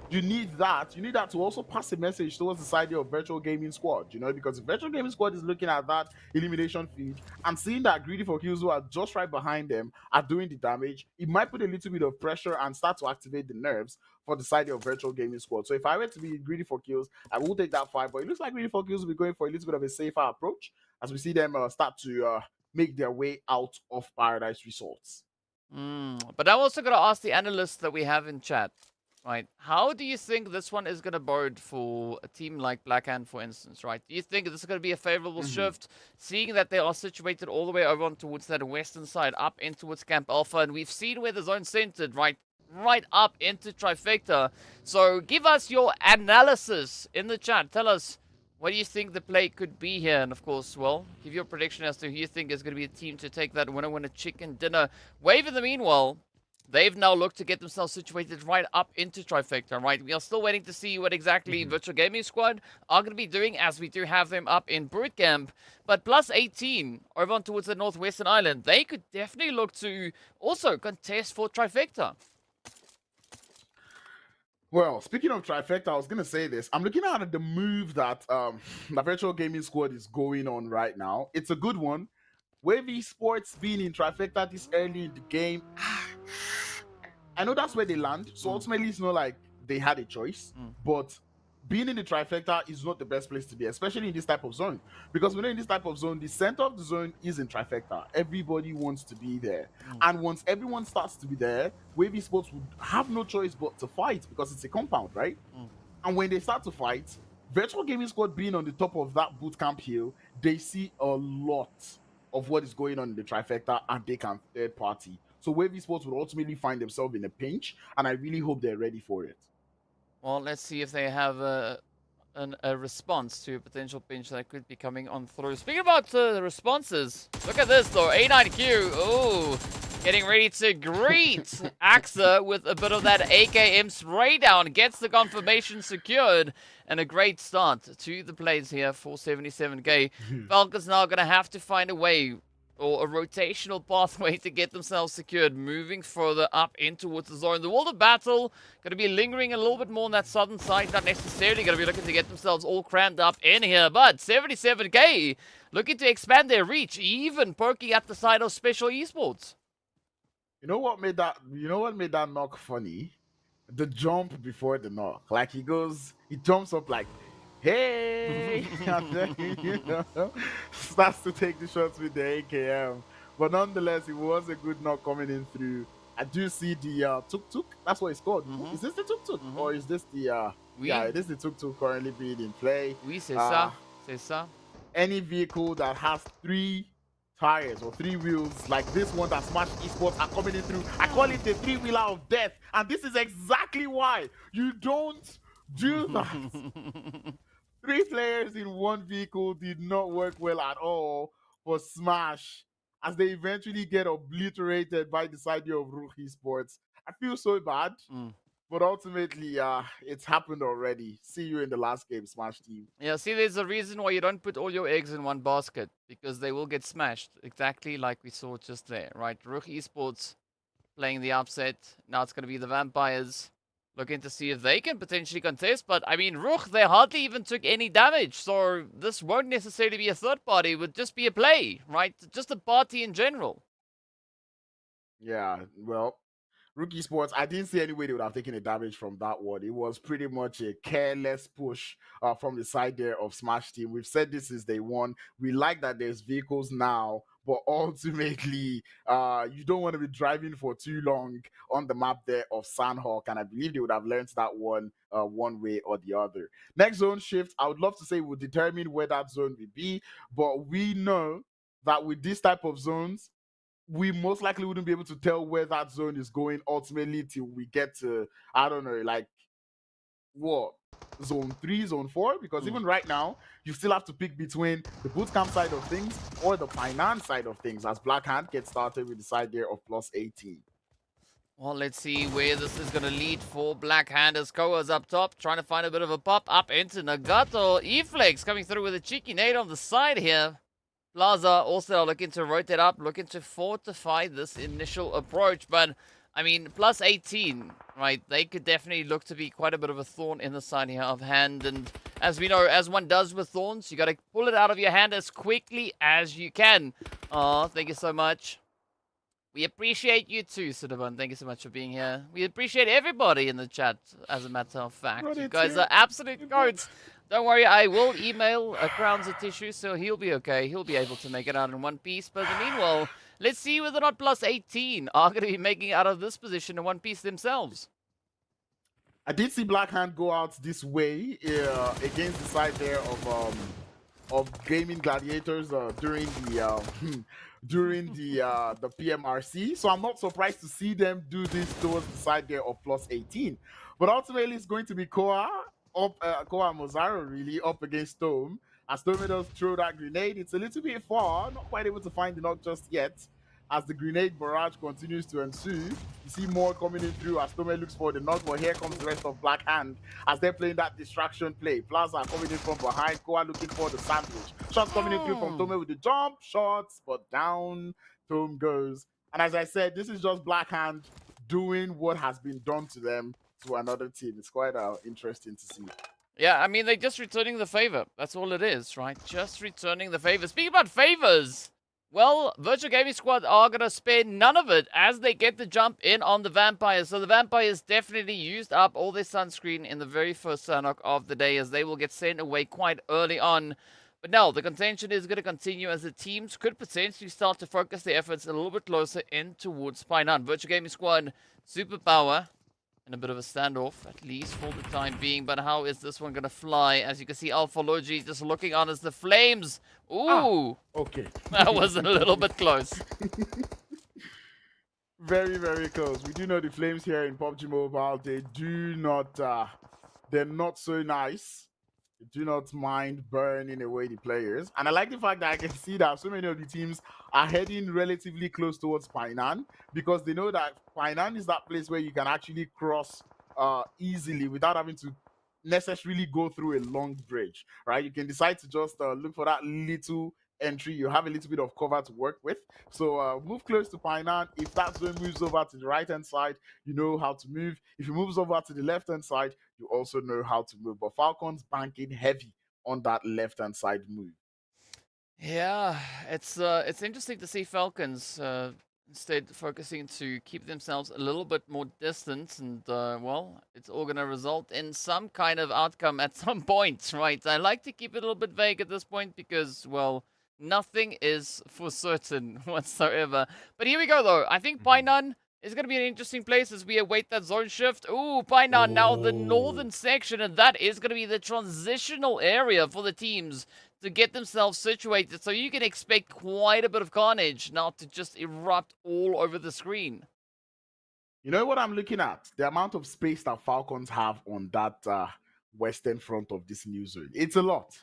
you need that. You need that to also pass a message towards the side of Virtual Gaming Squad, you know, because the Virtual Gaming Squad is looking at that elimination feed and seeing that greedy for kills who are just right behind them are doing the damage. It might put a little bit of pressure and start to activate the nerves for the side of Virtual Gaming Squad. So if I were to be greedy for kills, I will take that fight. But it looks like greedy for kills will be going for a little bit of a safer approach as we see them start to make their way out of Paradise results. But I'm also going to ask the analysts that we have in chat, right? How do you think this one is going to bode for a team like Blackhand, for instance, right? Do you think this is going to be a favorable shift, seeing that they are situated all the way over on towards that western side, up in towards Camp Alpha, and we've seen where the zone's centered, right up into Trifecta. So give us your analysis in the chat. Tell us, what do you think the play could be here? And of course, well, give your prediction as to who you think is going to be a team to take that winner chicken dinner. Wave in the meanwhile, they've now looked to get themselves situated right up into Trifecta, right? We are still waiting to see what exactly Virtual Gaming Squad are going to be doing, as we do have them up in boot camp. But +18 over on towards the northwestern island, they could definitely look to also contest for Trifecta. Well, speaking of Trifecta, I was going to say this. I'm looking at the move that the Virtual Gaming Squad is going on right now. It's a good one. Wave Esports being in Trifecta this early in the game, I know that's where they land. So ultimately, it's not like they had a choice. But being in the Trifecta is not the best place to be, especially in this type of zone. Because when you're in this type of zone, the center of the zone is in Trifecta. Everybody wants to be there. And once everyone starts to be there, Wave Esports would have no choice but to fight, because it's a compound, right? And when they start to fight, Virtual Gaming Squad being on the top of that bootcamp hill, they see a lot of what is going on in the Trifecta, and they can third party. So Wave Esports will ultimately find themselves in a pinch, and I really hope they're ready for it. Well, let's see if they have a response to a potential pinch that could be coming on through. Speaking about the responses, look at this though. A9Q, oh, getting ready to greet AXA with a bit of that AKM spray down. Gets the confirmation secured, and a great start to the plays here for 77k. Falcons now going to have to find a way, or a rotational pathway, to get themselves secured, moving further up in towards the zone. The World of Battle going to be lingering a little bit more on that southern side, not necessarily going to be looking to get themselves all crammed up in here, but 77k looking to expand their reach, even poking at the side of Special Esports. You know what made that knock funny? The jump before the knock. Like he jumps up like, hey, and then, you know, starts to take the shots with the AKM. But nonetheless, it was a good knock coming in through. I do see the tuk-tuk. That's what it's called. Is this the tuk-tuk? Or is this the Yeah, it is the tuk-tuk currently being in play. Oui, c'est ça. C'est ça. Any vehicle that has 3 tires or 3 wheels, like this one that Smash Esports are coming in through, I call it the 3-wheeler of death. And this is exactly why you don't do that. 3 players in one vehicle did not work well at all for Smash, as they eventually get obliterated by the side of RUKH Esports. I feel so bad. But ultimately, it's happened already. See you in the last game, Smash team. Yeah, see, there's a reason why you don't put all your eggs in one basket, because they will get smashed, exactly like we saw just there, right? RUKH Esports playing the upset. Now it's going to be the Vampires looking to see if they can potentially contest. But, I mean, RUKH, they hardly even took any damage, so this won't necessarily be a third party. It would just be a play, right? Just a party in general. Yeah, well, RUKH Esports, I didn't see any way they would have taken a damage from that one. It was pretty much a careless push from the side there of Smash Team. We've said this is day one. We like that there's vehicles now, but ultimately, you don't want to be driving for too long on the map there of Sanhok, and I believe they would have learned that one way or the other. Next zone shift, I would love to say will determine where that zone will be, but we know that with this type of zones, we most likely wouldn't be able to tell where that zone is going ultimately till we get to, I don't know, like what, zone 3, zone 4? Because even right now, you still have to pick between the bootcamp side of things or the finance side of things, as Blackhand gets started with the side there of +18. Well, let's see where this is going to lead for Blackhand, as Koa's up top, trying to find a bit of a pop up into Nagato. E-Flex coming through with a cheeky nade on the side here. Plaza also looking to rotate up, looking to fortify this initial approach. But, I mean, +18, right? They could definitely look to be quite a bit of a thorn in the side here of hand. And as we know, as one does with thorns, you got to pull it out of your hand as quickly as you can. Oh, thank you so much. We appreciate you too, Sudaban. Thank you so much for being here. We appreciate everybody in the chat, as a matter of fact. You guys are absolute goats. Don't worry, I will email Crowns a tissue, so he'll be okay. He'll be able to make it out in one piece. But in the meanwhile, let's see whether or not +18 are going to be making it out of this position in one piece themselves. I did see Blackhand go out this way against the side there of Gaming Gladiators during the the PMRC. So I'm not surprised to see them do this towards the side there of +18. But ultimately, it's going to be Koa and Mozaro really up against Tome. As Tome does throw that grenade, it's a little bit far, not quite able to find the knock just yet. As the grenade barrage continues to ensue, you see more coming in through as Tome looks for the knock, but here comes the rest of Blackhand as they're playing that distraction play. Plaza coming in from behind, Koa looking for the sandwich. Shots coming in through from Tome with the jump, shots, but down Tome goes. And as I said, this is just Blackhand doing what has been done to them to another team. It's quite interesting to see. Yeah, I mean, they're just returning the favor. That's all it is, right? Just returning the favor. Speaking about favors, well, Virtual Gaming Squad are going to spare none of it as they get the jump in on the Vampires. So the Vampires definitely used up all their sunscreen in the very first Sanhok of the day, as they will get sent away quite early on. But no, the contention is going to continue as the teams could potentially start to focus their efforts a little bit closer in towards Painan. Virtual Gaming Squad, superpower, and a bit of a standoff, at least for the time being. But how is this one going to fly? As you can see, Alpha Logi just looking on as the flames. Ooh. Okay. That was a little bit close. Very, very close. We do know the flames here in PUBG Mobile. They do not, they're not so nice. They do not mind burning away the players. And I like the fact that I can see that so many of the teams are heading relatively close towards Painan, because they know that Painan is that place where you can actually cross easily without having to necessarily go through a long bridge, right? You can decide to just look for that little entry. You have a little bit of cover to work with. So move close to Painan. If that zone moves over to the right-hand side, you know how to move. If it moves over to the left-hand side, you also know how to move. But Falcons banking heavy on that left-hand side move. Yeah, it's interesting to see Falcons instead focusing to keep themselves a little bit more distant, and well, it's all going to result in some kind of outcome at some point, right? I like to keep it a little bit vague at this point because, well, nothing is for certain whatsoever. But here we go, though. I think Painan It's going to be an interesting place as we await that zone shift. Ooh, find out now the northern section, and that is going to be the transitional area for the teams to get themselves situated. So you can expect quite a bit of carnage now to just erupt all over the screen. You know what I'm looking at? The amount of space that Falcons have on that western front of this new zone. It's a lot.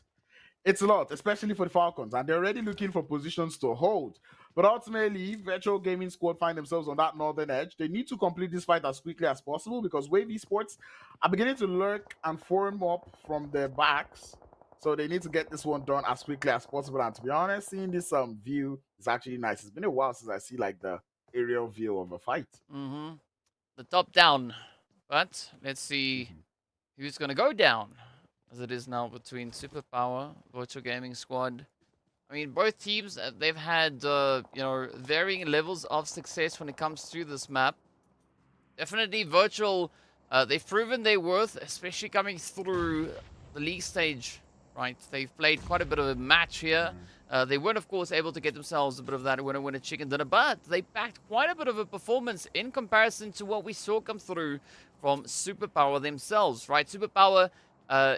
It's a lot, especially for the Falcons, and they're already looking for positions to hold. But ultimately, Virtual Gaming Squad find themselves on that northern edge. They need to complete this fight as quickly as possible because Wave Esports are beginning to lurk and form up from their backs. So they need to get this one done as quickly as possible. And to be honest, seeing this view is actually nice. It's been a while since I see like the aerial view of a fight. The top down. But let's see who's going to go down, as it is now between Superpower, Virtual Gaming Squad. I mean, both teams, they've had, you know, varying levels of success when it comes to this map. Definitely Virtual, they've proven their worth, especially coming through the league stage, right? They've played quite a bit of a match here. They weren't, of course, able to get themselves a bit of that winner chicken dinner, but they backed quite a bit of a performance in comparison to what we saw come through from Superpower themselves, right? Superpower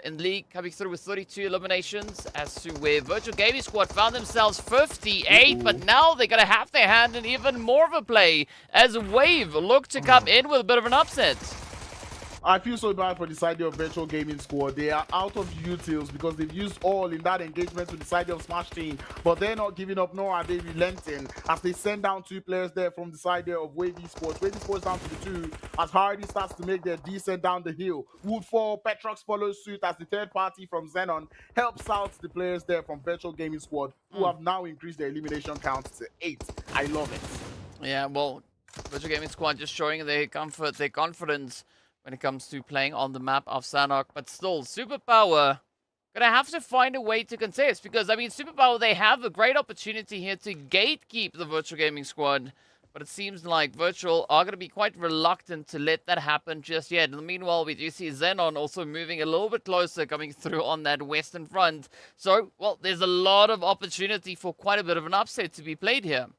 in the league coming through with 32 eliminations, as to where Virtual Gaming Squad found themselves 58, but now they're going to have their hand in even more of a play as Wave look to come in with a bit of an upset. I feel so bad for the side of Virtual Gaming Squad. They are out of utils because they've used all in that engagement with the side of Smash Team, but they're not giving up, nor are they relenting as they send down two players there from the side there of Wave Esports. Wave Esports down to the two as Hardy starts to make their descent down the hill. Woodfall, Petrox follows suit as the third party from XENON helps out the players there from Virtual Gaming Squad, who have now increased their elimination count to 8. I love it. Yeah, well, Virtual Gaming Squad just showing their comfort, their confidence when it comes to playing on the map of Sanhok, but still, Superpower gonna have to find a way to contest, because, I mean, Superpower, they have a great opportunity here to gatekeep the Virtual Gaming Squad, but it seems like Virtual are gonna be quite reluctant to let that happen just yet. In the meanwhile, we do see XENON also moving a little bit closer, coming through on that western front. So, well, there's a lot of opportunity for quite a bit of an upset to be played here.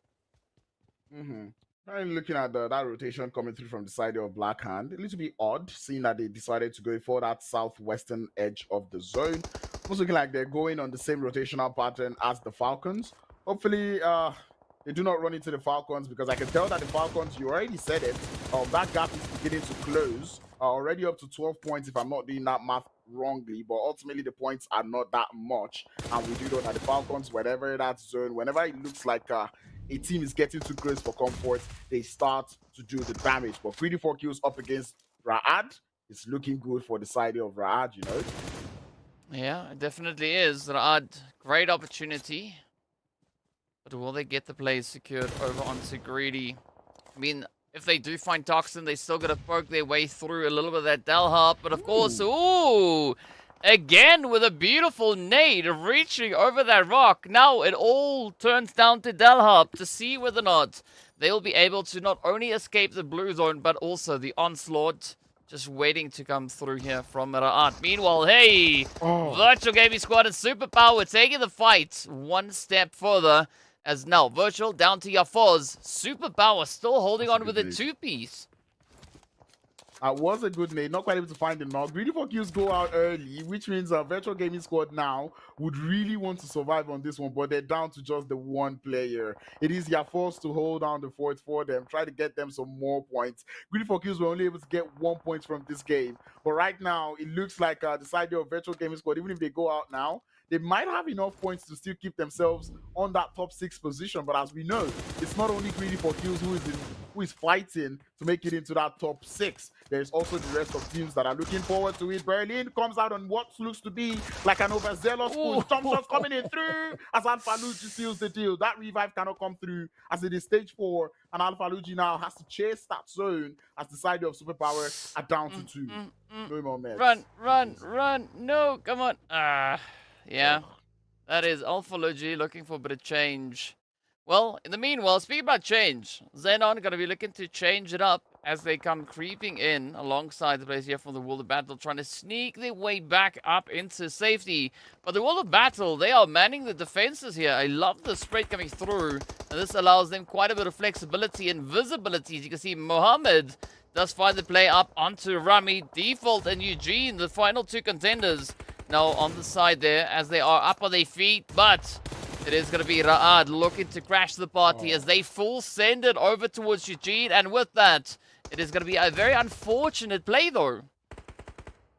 I'm looking at that rotation coming through from the side of Blackhand. A little bit odd, seeing that they decided to go for that southwestern edge of the zone. Almost looking like they're going on the same rotational pattern as the Falcons. Hopefully, they do not run into the Falcons, because I can tell that the Falcons, you already said it, that gap is beginning to close. Already up to 12 points, if I'm not doing that math wrongly, but ultimately the points are not that much. And we do know that the Falcons, whenever that zone, whenever it looks like a team is getting too close for comfort, they start to do the damage. But GREEDYFORKILLS up against Raad, it's looking good for the side of Raad, you know? Yeah, it definitely is. Raad, great opportunity. But will they get the plays secured over onto Greedy? I mean, if they do find Toxin, they still got to poke their way through a little bit of that Delharp. But of course, ooh! Again with a beautiful nade reaching over that rock. Now it all turns down to Delharp to see whether or not they'll be able to not only escape the blue zone, but also the onslaught. Just waiting to come through here from Raad. Meanwhile, hey! Virtual Gaming Squad and Superpower taking the fight one step further. As now, Virtual down to Yafoz. Superpower still holding on with a two-piece. Was a good nade, not quite able to find the knock. GREEDYFORKILLS go out early, which means Virtual Gaming Squad now would really want to survive on this one, but they're down to just the one player. It is Yafoz to hold down the fort for them, try to get them some more points. GREEDYFORKILLS were only able to get 1 point from this game, but right now it looks like the side of Virtual Gaming Squad, even if they go out now, they might have enough points to still keep themselves on that top 6 position. But as we know, it's not only GREEDYFORKILLS who is fighting to make it into that top 6. There's also the rest of teams that are looking forward to it. Berlin comes out on what looks to be like an overzealous push. Jump shots coming in through as Alphalugi seals the deal. That revive cannot come through as it is stage 4, and Alphalugi now has to chase that zone as the side of Superpower are down to 2. No more meds. Run. No, come on. Yeah, that is Alphalugi looking for a bit of change. Well, in the meanwhile, speaking about change, XENON going to be looking to change it up as they come creeping in alongside the players here from the World of Battle, trying to sneak their way back up into safety. But the World of Battle, they are manning the defenses here. I love the spread coming through, and this allows them quite a bit of flexibility and visibility. As you can see, Mohammed does find the play up onto Rami, Default, and Eugene, the final two contenders. Now on the side there, as they are up on their feet, but it is going to be RUKH looking to crash the party as they full send it over towards Eugene. And with that, it is going to be a very unfortunate play, though.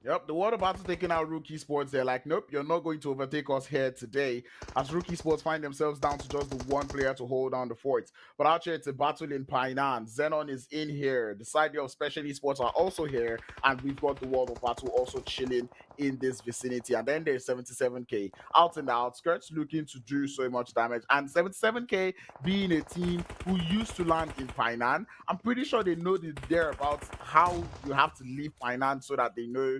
Yep, the World of Battle taking out RUKH Esports. They're like, nope, you're not going to overtake us here today. As RUKH Esports find themselves down to just the one player to hold down the fort. But actually, it's a battle in Painan. XENON is in here. The side of Special Esports are also here. And we've got the World of Battle also chilling in this vicinity. And then there's 77K out in the outskirts looking to do so much damage. And 77K being a team who used to land in Painan, I'm pretty sure they know thereabouts how you have to leave Painan so that they know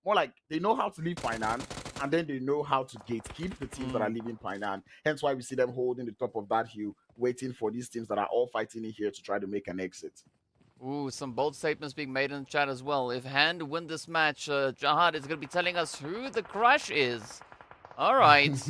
more like they know how to leave Painan, and then they know how to gatekeep the teams that are leaving Painan. Hence why we see them holding the top of that hill, waiting for these teams that are all fighting in here to try to make an exit. Ooh, some bold statements being made in the chat as well. If Hand win this match, Jihad is going to be telling us who the crush is. All right.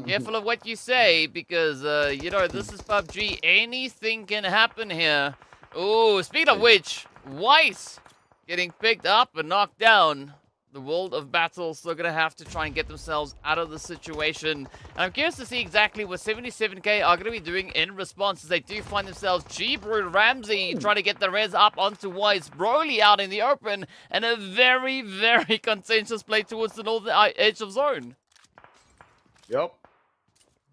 Careful of what you say, because, you know, this is PUBG. Anything can happen here. Ooh, speaking of which, Weiss getting picked up and knocked down. The World of Battle still going to have to try and get themselves out of the situation. And I'm curious to see exactly what 77K are going to be doing in response as they do find themselves G-Brew Ramsey trying to get the res up onto Weiss. Broly out in the open, and a very, very contentious play towards the northern edge of zone. Yep.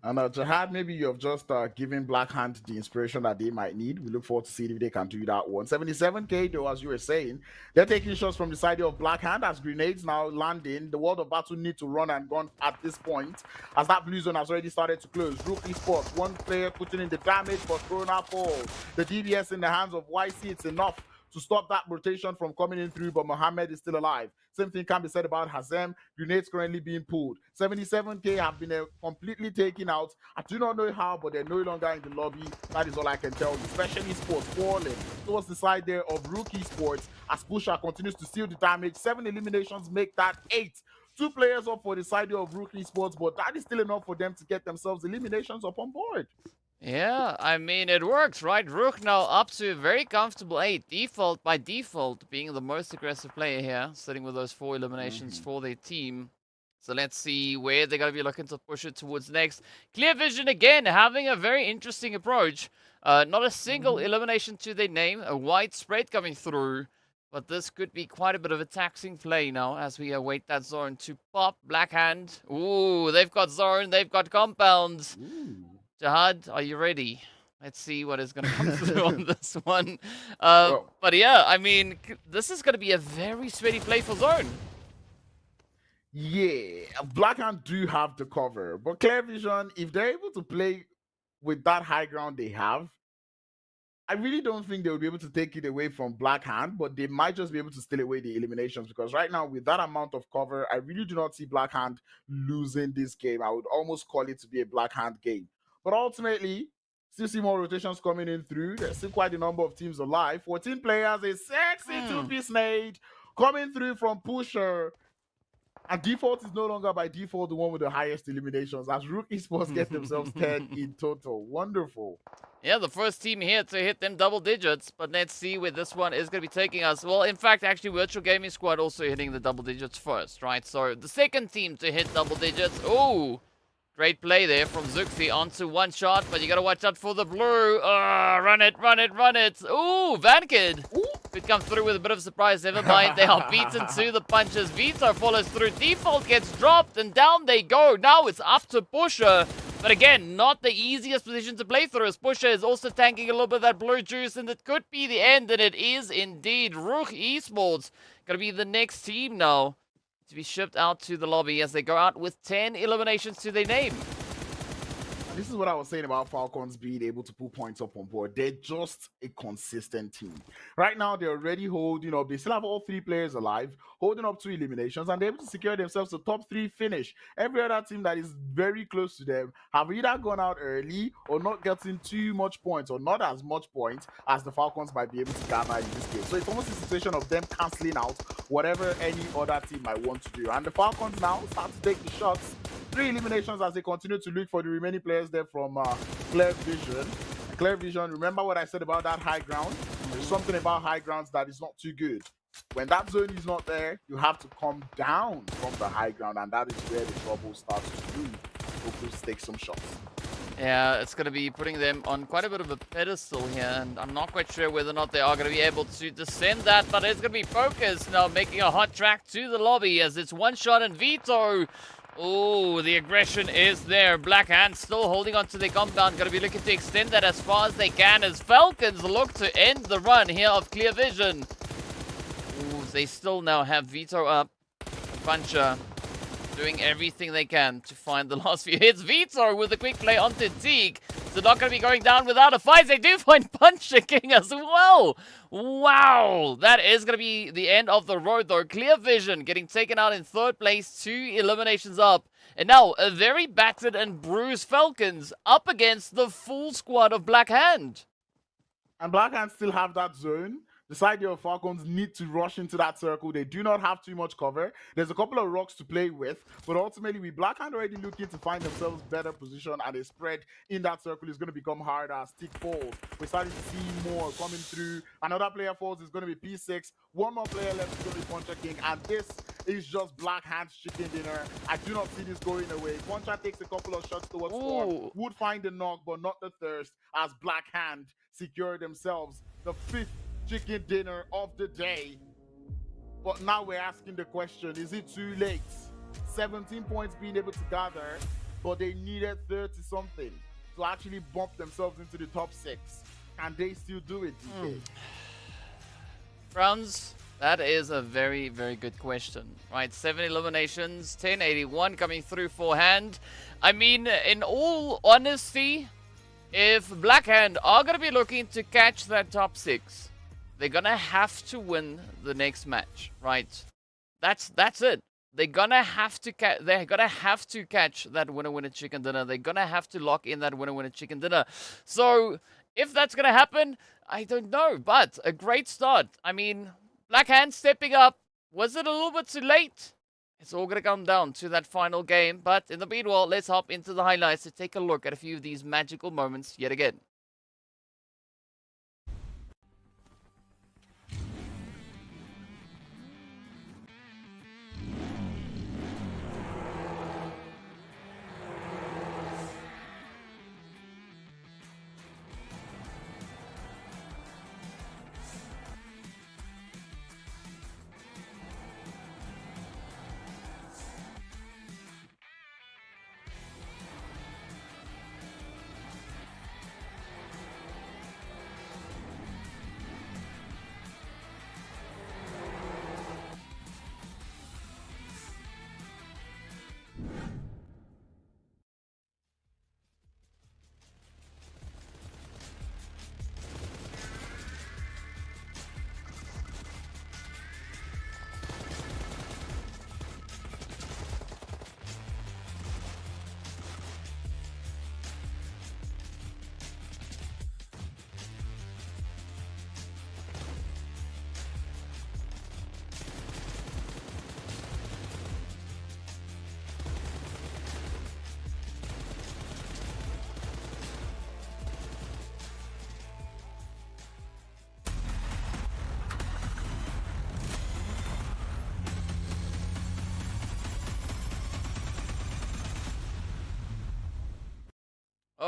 And Jihad, maybe you have just given Black Hand the inspiration that they might need. We look forward to seeing if they can do that one. 77K, though, as you were saying, they're taking shots from the side of Black Hand as grenades now landing. The World of Battle need to run and gun at this point, as that blue zone has already started to close. RUKH Esports, one player putting in the damage, but Corona falls. The DBS in the hands of YC, it's enough to stop that rotation from coming in through, but Mohammed is still alive. Same thing can be said about Hazem. Grenades currently being pulled. 77K have been completely taken out. I do not know how, but they're no longer in the lobby. That is all I can tell you. Special Esports falling towards the side there of RUKH Esports as Pusher continues to steal the damage. 7 eliminations make that 8. 2 players up for the side of RUKH Esports, but that is still enough for them to get themselves eliminations up on board. Yeah, I mean, it works, right? RUKH now up to a very comfortable 8. Default, by default, being the most aggressive player here, sitting with those 4 eliminations for their team. So let's see where they're going to be looking to push it towards next. Clear Vision again, having a very interesting approach. Not a single elimination to their name, a wide spread coming through. But this could be quite a bit of a taxing play now as we await that zone to pop. Black Hand. Ooh, they've got zone, they've got compounds. Jihad, are you ready? Let's see what is going to come through on this one. But yeah, I mean, this is going to be a very sweaty play for zone. Yeah, Black Hand do have the cover, but Clear Vision, if they're able to play with that high ground they have, I really don't think they will be able to take it away from Black Hand, but they might just be able to steal away the eliminations, because right now, with that amount of cover, I really do not see Black Hand losing this game. I would almost call it to be a Black Hand game. But ultimately, still see more rotations coming in through. There's still quite a number of teams alive. 14 players, a sexy 2-piece nade coming through from Pusher. And Default is no longer by default the one with the highest eliminations, as RUKH Esports get themselves 10 in total. Wonderful. Yeah, the first team here to hit them double digits, but let's see where this one is going to be taking us. Well, in fact, actually, Virtual Gaming Squad also hitting the double digits first, right? So the second team to hit double digits. Oh, great play there from Zuxi onto one shot, but you got to watch out for the blue. Run it, run it, run it. Ooh, Vankid could come through with a bit of surprise. Never mind, they are beaten to the punches. Vito follows through. Default gets dropped, and down they go. Now it's up to Pusher. But again, not the easiest position to play through, as Pusher is also tanking a little bit of that blue juice, and it could be the end, and it is indeed. RUKH Esports going to be the next team now to be shipped out to the lobby as they go out with 10 eliminations to their name. This is what I was saying about Falcons being able to put points up on board. They're just a consistent team. Right now, they're already holding up. They still have all 3 players alive, holding up 2 eliminations, and they're able to secure themselves a top 3 finish. Every other team that is very close to them have either gone out early or not getting too much points, or not as much points as the Falcons might be able to gather in this game. So it's almost a situation of them cancelling out whatever any other team might want to do. And the Falcons now start to take the shots. 3 eliminations as they continue to look for the remaining players there from Clear Vision. Clear Vision, remember what I said about that high ground? There's something about high grounds that is not too good. When that zone is not there, you have to come down from the high ground, and that is where the trouble starts to brew. Focus, take some shots. Yeah, it's going to be putting them on quite a bit of a pedestal here, and I'm not quite sure whether or not they are going to be able to descend that, but it's going to be Focus now making a hot track to the lobby as it's one shot and Vito. Oh, the aggression is there. Black Hand still holding on to their compound. Going to be looking to extend that as far as they can as Falcons look to end the run here of Clear Vision. Ooh, they still now have Vito up. Puncher doing everything they can to find the last few hits. Vito with a quick play onto Teague. So not going to be going down without a fight. They do find Puncher King as well. Wow. That is going to be the end of the road though. Clear Vision getting taken out in 3rd place. 2 eliminations up. And now a very battered and bruised Falcons up against the full squad of Black Hand. And Black Hand still have that zone. The side of Falcons need to rush into that circle. They do not have too much cover. There's a couple of rocks to play with, but ultimately with Black Hand already looking to find themselves better position, and a spread in that circle is going to become harder as Tick falls. We're starting to see more coming through. Another player falls is going to be P6. One more player left is going to be Puncher King, and this is just Black Hand's chicken dinner. I do not see this going away. Puncher takes a couple of shots towards Storm. Would find the knock, but not the thirst, as Black Hand secure themselves the 5th chicken dinner of the day. But now we're asking the question, is it too late? 17 points being able to gather, but they needed 30 something to actually bump themselves into the top 6. Can they still do it, DK? Browns, that is a very, very good question. Right, 7 eliminations, 1081 coming through for Hand. I mean, in all honesty, if Black Hand are going to be looking to catch that top 6, they're gonna have to win the next match, right? That's it. They're gonna have to catch that winner chicken dinner. They're gonna have to lock in that winner chicken dinner. So if that's gonna happen, I don't know. But a great start. I mean, Black Hand stepping up. Was it a little bit too late? It's all gonna come down to that final game. But in the meanwhile, let's hop into the highlights to take a look at a few of these magical moments yet again.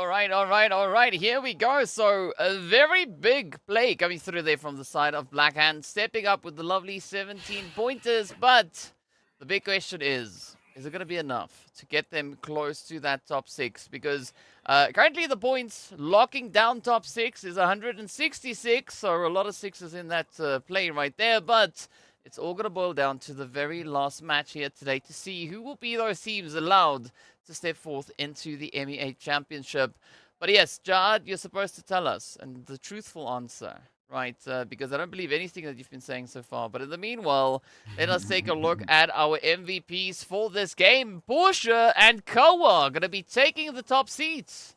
All right. Here we go. So a very big play coming through there from the side of Black Hand, stepping up with the lovely 17 pointers. But the big question is it going to be enough to get them close to that top 6? Because currently the points locking down top 6 is 166. So a lot of sixes in that play right there. But it's all going to boil down to the very last match here today to see who will be those teams allowed to step forth into the MEA Championship. But yes, Jad, you're supposed to tell us, and the truthful answer, right? Because I don't believe anything that you've been saying so far. But in the meanwhile, let us take a look at our MVPs for this game. Porsche and Koa are going to be taking the top seats.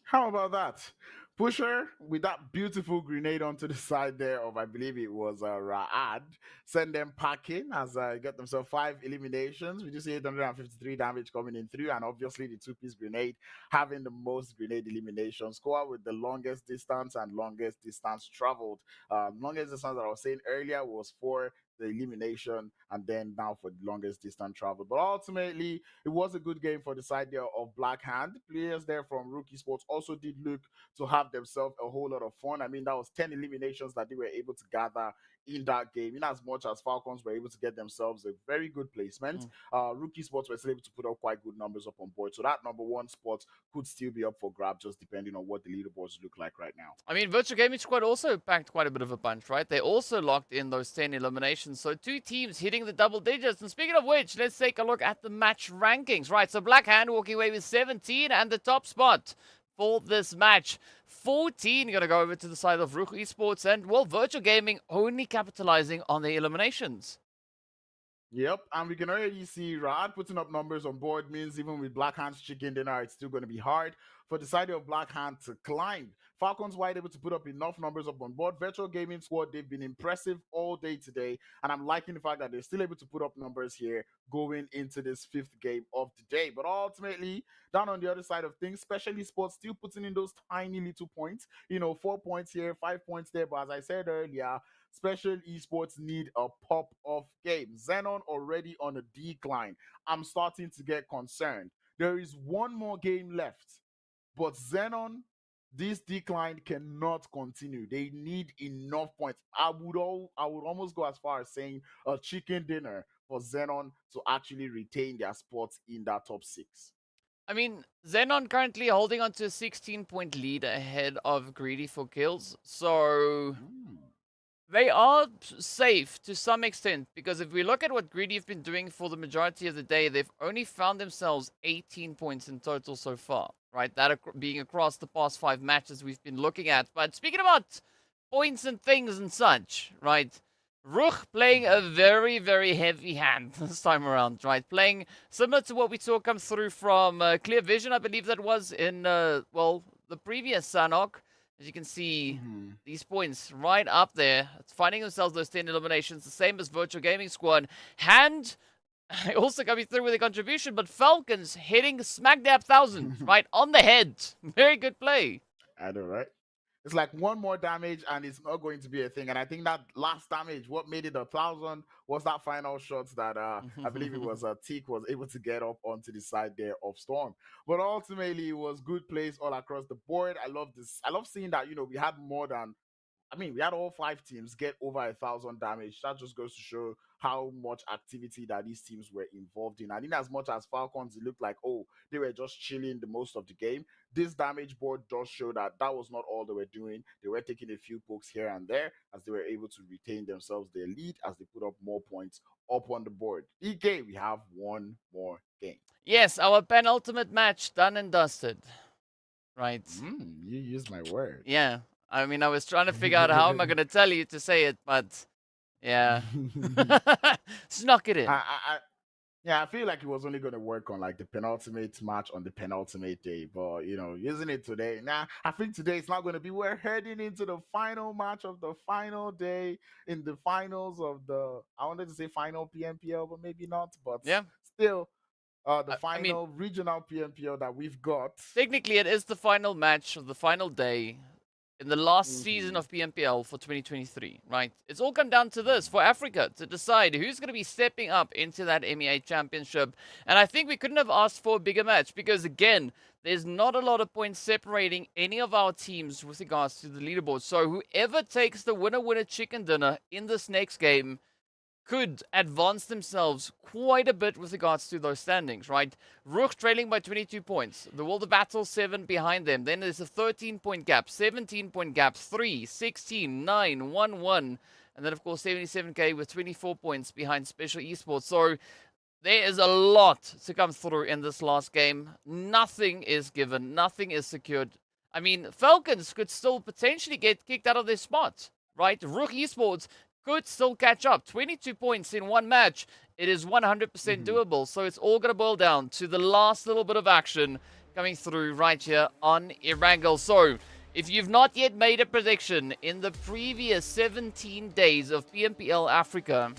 How about that? Pusher with that beautiful grenade onto the side there of, I believe it was Raad, send them packing as got themselves 5 eliminations. We just see 853 damage coming in through, and obviously the 2-piece grenade having the most grenade eliminations. Score with the longest distance and longest distance traveled. Longest distance that I was saying earlier was for the elimination, and then now for the longest distance travel. But ultimately, it was a good game for the side there of Black Hand. Players there from RUKH Esports also did look to have themselves a whole lot of fun. I mean, that was 10 eliminations that they were able to gather in that game, in as much as Falcons were able to get themselves a very good placement. RUKH Esports were still able to put up quite good numbers up on board, so that number 1 spot could still be up for grab, just depending on what the leaderboards look like right now. I mean, Virtual Gaming Squad also packed quite a bit of a punch, right? They also locked in those 10 eliminations, so 2 teams hitting the double digits. And speaking of which, let's take a look at the match rankings, right? So Black Hand walking away with 17 and the top spot for this match. 14 going to go over to the side of RUKH Esports, and, well, Virtual Gaming only capitalizing on the eliminations. Yep, and we can already see Rad putting up numbers on board means even with Black Hand's chicken dinner, it's still going to be hard for the side of Black Hand to climb. Falcons were able to put up enough numbers up on board. Virtual Gaming Squad, they've been impressive all day today, and I'm liking the fact that they're still able to put up numbers here going into this 5th game of the day. But ultimately, down on the other side of things, Special Esports still putting in those tiny little points. 4 points here, 5 points there. But as I said earlier, Special Esports need a pop-off game. XENON already on a decline. I'm starting to get concerned. There is one more game left, but XENON, this decline cannot continue. They need enough points. I would almost go as far as saying a chicken dinner for XENON to actually retain their spots in that top 6. I mean, XENON currently holding on to a 16-point lead ahead of GREEDYFORKILLS, so they are safe to some extent, because if we look at what Greedy have been doing for the majority of the day, they've only found themselves 18 points in total so far, right? That being across the past 5 matches we've been looking at. But speaking about points and things and such, right? RUKH playing a very, very heavy hand this time around, right? Playing similar to what we saw come through from Clear Vision, I believe that was in, well, the previous Sanhok. As you can see, these points right up there. It's finding themselves those 10 eliminations, the same as Virtual Gaming Squad. Hand also coming through with a contribution, but FALCONS hitting smack dab 1,000, right on the head. Very good play. I know, right? It's like one more damage and it's not going to be a thing. And I think that last damage, what made it 1,000 was that final shot that I believe it was Teak was able to get up onto the side there of Storm. But ultimately, it was good plays all across the board. I love this. I love seeing that, we had more than, we had all 5 teams get over 1,000 damage. That just goes to show how much activity that these teams were involved in. And in as much as Falcons, it looked like, they were just chilling the most of the game. This damage board does show that that was not all they were doing. They were taking a few pokes here and there as they were able to retain themselves their lead as they put up more points up on the board. DK, we have one more game. Yes, our penultimate match done and dusted. Right. You used my word. Yeah. I mean, I was trying to figure out how am I going to tell you to say it, but yeah. Snuck it in. I feel like it was only going to work on like the penultimate match on the penultimate day, but using it today, I think today it's not going to be. We're heading into the final match of the final day in the finals of the, I wanted to say final PMPL, but maybe not, but yeah, still the final regional PMPL that we've got. Technically, it is the final match of the final day in the last season of PMPL for 2023, right? It's all come down to this for Africa to decide who's going to be stepping up into that MEA Championship. And I think we couldn't have asked for a bigger match because, again, there's not a lot of points separating any of our teams with regards to the leaderboard. So whoever takes the winner-winner chicken dinner in this next game could advance themselves quite a bit with regards to those standings, right? RUKH trailing by 22 points. The World of Battle, 7 behind them. Then there's a 13-point gap, 17-point gap, 3, 16, 9, 1, 1. And then, of course, 77K with 24 points behind Special Esports. So there is a lot to come through in this last game. Nothing is given. Nothing is secured. I mean, Falcons could still potentially get kicked out of their spot, right? RUKH Esports could still catch up. 22 points in one match. It is 100% doable. So it's all going to boil down to the last little bit of action coming through right here on Erangel. So if you've not yet made a prediction in the previous 17 days of PMPL Africa,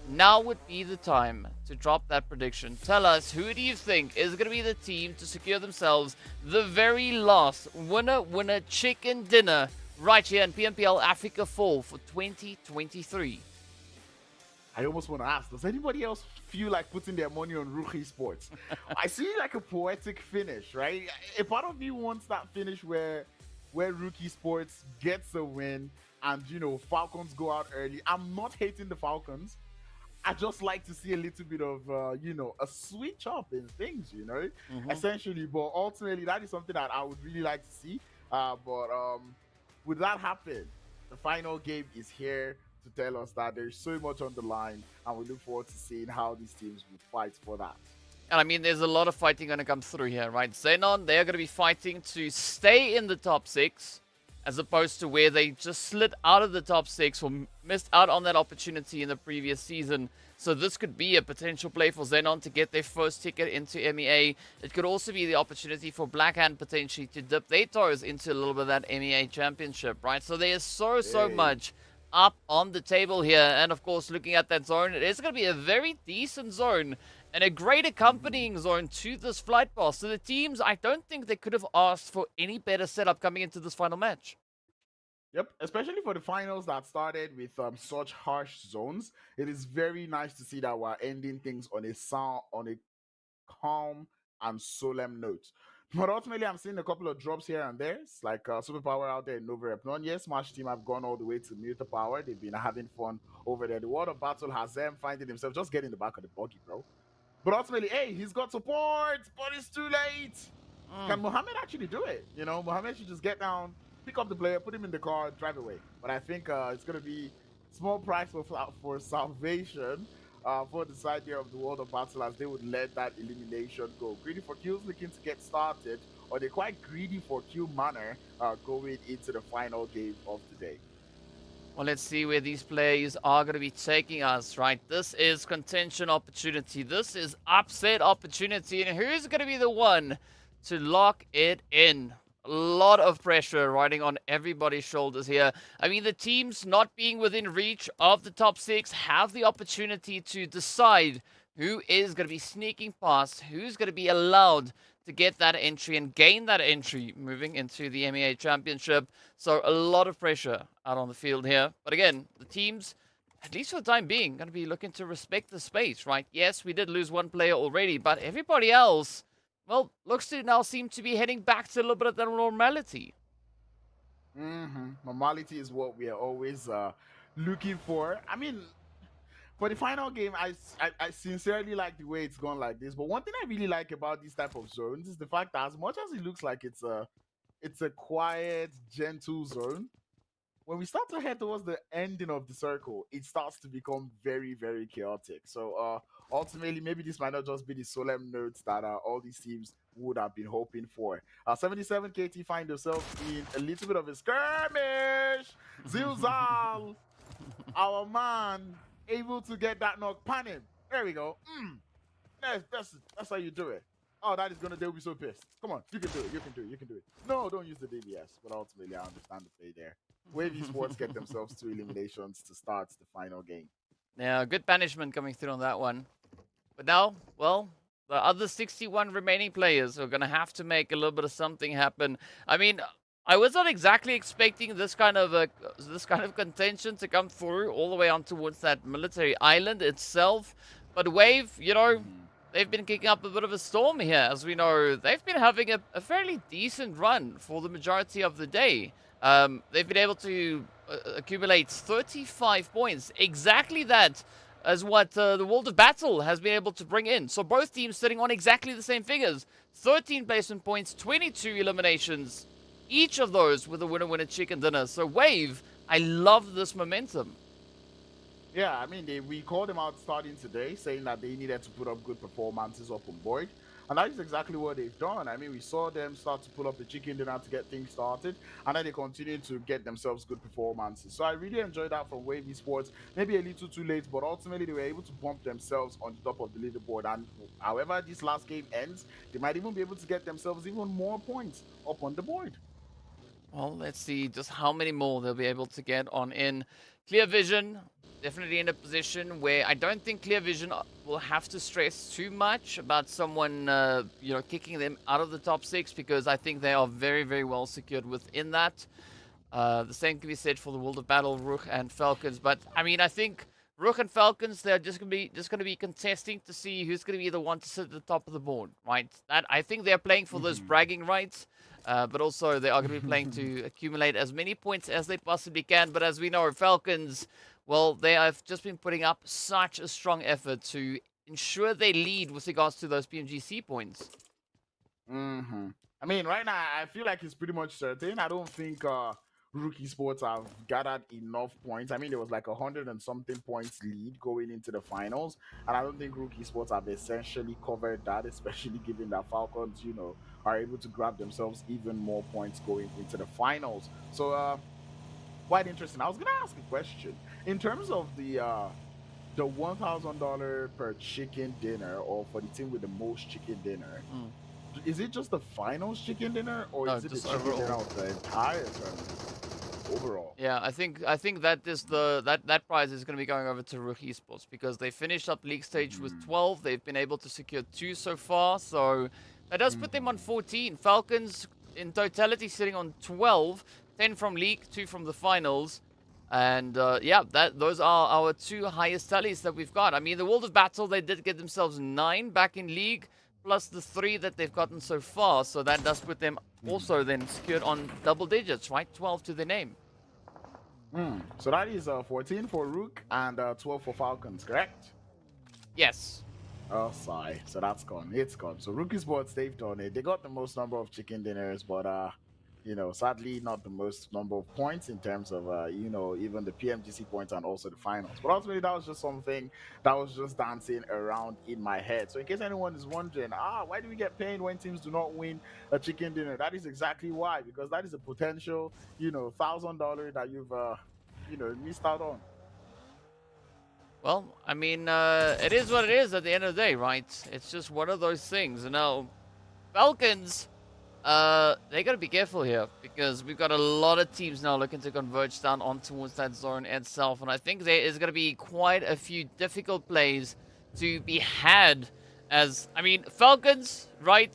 now would be the time to drop that prediction. Tell us, who do you think is going to be the team to secure themselves the very last winner chicken dinner right here in PMPL Africa Fall for 2023? I almost want to ask, does anybody else feel like putting their money on RUKH Esports? I see like a poetic finish, right? A part of me wants that finish where RUKH Esports gets a win and, you know, Falcons go out early. I'm not hating the Falcons. I just like to see a little bit of, you know, a switch up in things, you know, essentially. But ultimately, that is something that I would really like to see. But would that happen? The final game is here to tell us that there's so much on the line, and we look forward to seeing how these teams will fight for that. And I mean, there's a lot of fighting going to come through here, right? XENON, they're going to be fighting to stay in the top 6, as opposed to where they just slid out of the top 6 or missed out on that opportunity in the previous season. So this could be a potential play for XENON to get their first ticket into MEA. It could also be the opportunity for Blackhand potentially to dip their toes into a little bit of that MEA Championship, right? So there is so much up on the table here. And of course, looking at that zone, it is going to be a very decent zone and a great accompanying zone to this flight pass. So the teams, I don't think they could have asked for any better setup coming into this final match. Yep, especially for the finals that started with such harsh zones. It is very nice to see that we're ending things on a calm and solemn note. But ultimately, I'm seeing a couple of drops here and there. It's like Superpower out there in Nova Repnon. Yes, Smash team have gone all the way to Muta Power. They've been having fun over there. The World of Battle has them finding himself just getting in the back of the buggy, bro. But ultimately, hey, he's got support, but it's too late. Can Mohammed actually do it? You know, Mohammed should just get down, pick up the player, put him in the car, drive away. But I think it's going to be small price for salvation for the side here of the World of Battle, as they would let that elimination go. GREEDYFORKILLS looking to get started on a quite greedy for kill manner going into the final game of today. Well, let's see where these plays are going to be taking us, right? This is contention opportunity. This is upset opportunity. And who's going to be the one to lock it in? A lot of pressure riding on everybody's shoulders here. I mean, the teams not being within reach of the top 6 have the opportunity to decide who is going to be sneaking past, who's going to be allowed to get that entry and gain that entry moving into the MEA Championship. So a lot of pressure out on the field here. But again, the teams, at least for the time being, going to be looking to respect the space, right? Yes, we did lose one player already, but everybody else, well, looks to now seem to be heading back to a little bit of the normality. Normality is what we are always looking for. I mean, for the final game, I sincerely like the way it's gone like this. But one thing I really like about these type of zones is the fact that as much as it looks like it's a quiet, gentle zone, when we start to head towards the ending of the circle, it starts to become very, very chaotic. So ultimately, maybe this might not just be the solemn notes that all these teams would have been hoping for. 77 KT find yourself in a little bit of a skirmish. Zilzal, our man, able to get that knock, pan him. There we go. That's how you do it. Oh, that is gonna. They'll be so pissed. Come on, you can do it. You can do it. You can do it. No, don't use the DBS. But ultimately, I understand the play there. Wave Esports get themselves 2 eliminations to start the final game. Yeah, good punishment coming through on that one. But now, well, the other 61 remaining players are going to have to make a little bit of something happen. I mean, I was not exactly expecting this kind of contention to come through all the way on towards that military island itself. But Wave, you know, they've been kicking up a bit of a storm here. As we know, they've been having a fairly decent run for the majority of the day. They've been able to accumulate 35 points. Exactly that as what the World of Battle has been able to bring in. So both teams sitting on exactly the same figures. 13 placement points, 22 eliminations. Each of those with a winner-winner chicken dinner. So Wave, I love this momentum. Yeah, I mean, we called them out starting today, saying that they needed to put up good performances up on board. And that is exactly what they've done. I mean, we saw them start to pull up the chicken dinner to get things started, and then they continue to get themselves good performances. So I really enjoyed that from Wave Esports. Maybe a little too late, but ultimately they were able to bump themselves on the top of the leaderboard. And however this last game ends, they might even be able to get themselves even more points up on the board. Well, let's see just how many more they'll be able to get on in. Clear Vision, definitely in a position where I don't think Clear Vision will have to stress too much about someone, kicking them out of the top 6, because I think they are very, very well secured within that. The same can be said for the World of Battle, RUKH and FALCONS. But I mean, I think RUKH and FALCONS, they're just gonna be contesting to see who's gonna be the one to sit at the top of the board, right? That I think they're playing for those bragging rights. But also they are going to be playing to accumulate as many points as they possibly can. But as we know, FALCONS, well, they have just been putting up such a strong effort to ensure they lead with regards to those PMGC points. I mean, right now, I feel like it's pretty much certain. I don't think RUKH Esports have gathered enough points. I mean, there was like 100 and something points lead going into the finals, and I don't think RUKH Esports have essentially covered that, especially given that FALCONS, are able to grab themselves even more points going into the finals. So, quite interesting. I was gonna ask a question in terms of the $1,000 per chicken dinner, or for the team with the most chicken dinner. Is it just the finals chicken dinner, or is it the chicken dinner of the entire tournament overall? Yeah, I think that is that prize is going to be going over to RUKH Esports, because they finished up league stage with 12. They've been able to secure 2 so far, so that does put them on 14. FALCONS in totality sitting on 12, 10 from league, 2 from the finals. And yeah, those are our 2 highest tallies that we've got. I mean, the World of Battle, they did get themselves 9 back in league, plus the 3 that they've gotten so far. So that does put them also then secured on double digits, right? 12 to the name. So that is 14 for RUKH and 12 for FALCONS, correct? Yes. Oh, sorry. So that's gone. It's gone. So RUKH Esports, they've done it. They got the most number of chicken dinners, but sadly not the most number of points in terms of even the PMGC points and also the finals. But ultimately, that was just something that was just dancing around in my head. So in case anyone is wondering, why do we get paid when teams do not win a chicken dinner? That is exactly why, because that is a potential $1,000 that you've missed out on. Well, I mean, it is what it is at the end of the day, right? It's just one of those things. And now, FALCONS, they got to be careful here, because we've got a lot of teams now looking to converge down on towards that zone itself. And I think there is going to be quite a few difficult plays to be had. As, I mean, FALCONS, right?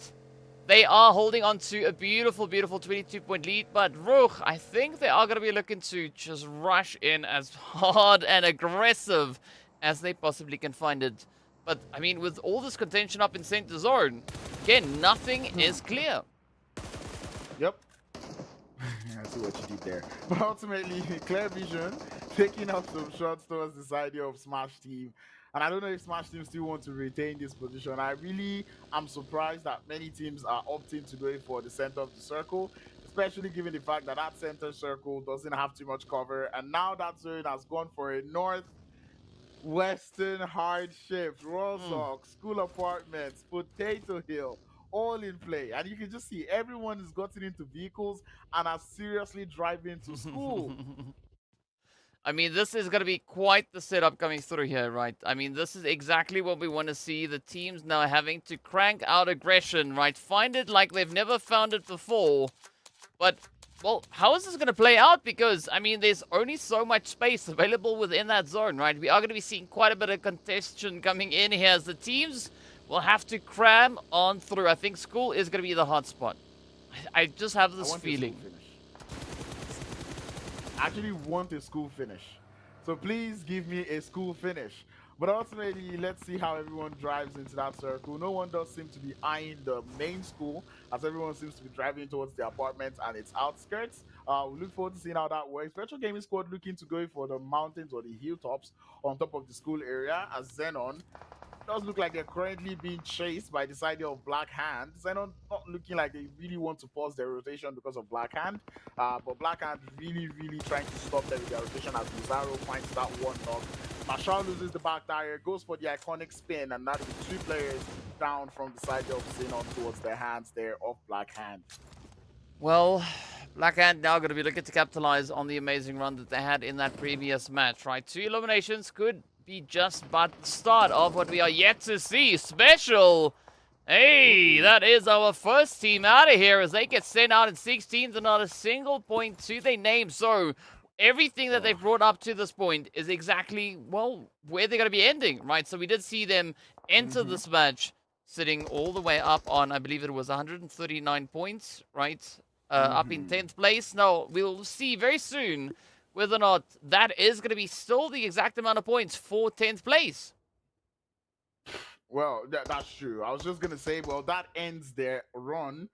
They are holding on to a beautiful, beautiful 22-point lead. But RUKH, I think they are going to be looking to just rush in as hard and aggressive as they possibly can find it. But, I mean, with all this contention up in center zone, again, nothing is clear. Yep. I see what you did there. But ultimately, Clear Vision taking up some shots towards this idea of Smash Team. And I don't know if Smash Team still want to retain this position. I really am surprised that many teams are opting to go for the center of the circle, especially given the fact that that center circle doesn't have too much cover. And now that zone has gone for a northwestern hardship, Sanhok, school apartments, Potato Hill, all in play. And you can just see everyone has gotten into vehicles and are seriously driving to school. I mean, this is going to be quite the setup coming through here, right? I mean, this is exactly what we want to see. The teams now having to crank out aggression, right? Find it like they've never found it before. But, well, how is this going to play out? Because, I mean, there's only so much space available within that zone, right? We are going to be seeing quite a bit of contention coming in here as the teams will have to cram on through. I think school is going to be the hot spot. I just have this feeling. I actually want a school finish. So please give me a school finish. But ultimately, let's see how everyone drives into that circle. No one does seem to be eyeing the main school, as everyone seems to be driving towards the apartments and its outskirts. We look forward to seeing how that works. Virtual Gaming Squad looking to go for the mountains or the hilltops on top of the school area, as XENON does look like they're currently being chased by the side of Black Hand. Xenon not looking like they really want to pause their rotation because of Black Hand. But Black Hand really trying to stop them with their rotation as Luzaro finds that one knock. Marshall loses the back tire, goes for the iconic spin, and now the 2 players down from the side of Xenon towards their hands there of Black Hand. Well, Black Hand now going to be looking to capitalize on the amazing run that they had in that previous match, right? 2 eliminations could be just but the start of what we are yet to see. Special! Hey, that is our first team out of here as they get sent out in 16th and not a single point to their name. So, everything that they've brought up to this point is exactly, well, where they're going to be ending, right? So we did see them enter this match sitting all the way up on, I believe it was 139 points, right? Up in 10th place. Now, we'll see very soon whether or not that is going to be still the exact amount of points for 10th place. Well, that's true. I was just going to say, well, that ends their run.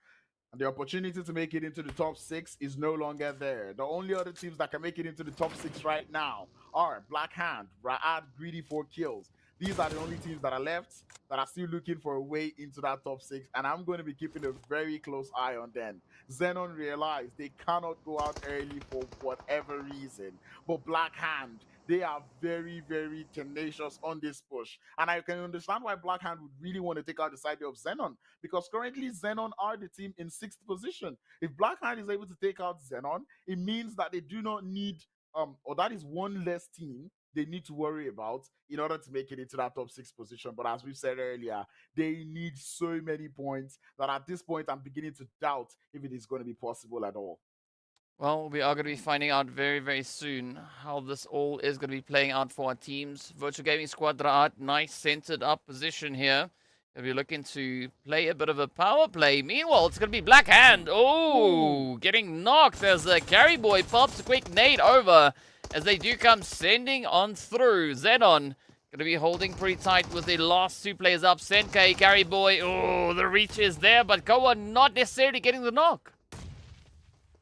And the opportunity to make it into the top 6 is no longer there. The only other teams that can make it into the top 6 right now are Black Hand, Ra'ad, Greedy4Kills. These are the only teams that are left that are still looking for a way into that top 6, and I'm going to be keeping a very close eye on them. Xenon realized they cannot go out early for whatever reason, but Black Hand, they are very tenacious on this push, and I can understand why Black Hand would really want to take out the side of Xenon, because currently Xenon are the team in 6th position. If Black Hand is able to take out Xenon, it means that they do not need or that is one less team they need to worry about in order to make it into that top 6 position. But as we said earlier, they need so many points that at this point I'm beginning to doubt if it is going to be possible at all. Well, we are going to be finding out very soon how this all is going to be playing out for our teams. Virtual Gaming Squad, Ra'ad, nice centered up position here. If you're looking to play a bit of a power play. Meanwhile, it's going to be Black Hand. Oh, getting knocked as the carry boy pops a quick nade over as they do come sending on through. Xenon going to be holding pretty tight with the last 2 players up. Senke, carry boy. Oh, the reach is there, but Koa not necessarily getting the knock.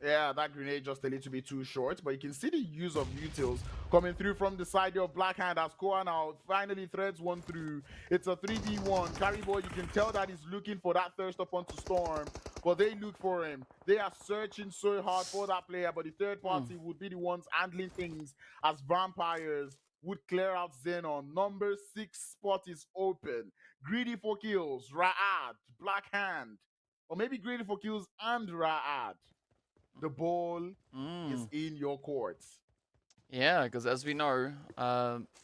Yeah, that grenade just a little bit too short, but you can see the use of utils coming through from the side of Black Hand as Koa now finally threads one through. It's a 3v1. Carry boy, you can tell that he's looking for that thirst upon to storm, but they look for him. They are searching so hard for that player, but the third party would be the ones handling things as vampires would clear out Xenon. Number 6 spot is open. Greedy4Kills, Ra'ad, Black Hand, or maybe Greedy4Kills and Ra'ad. The ball is in your courts. Yeah, because as we know,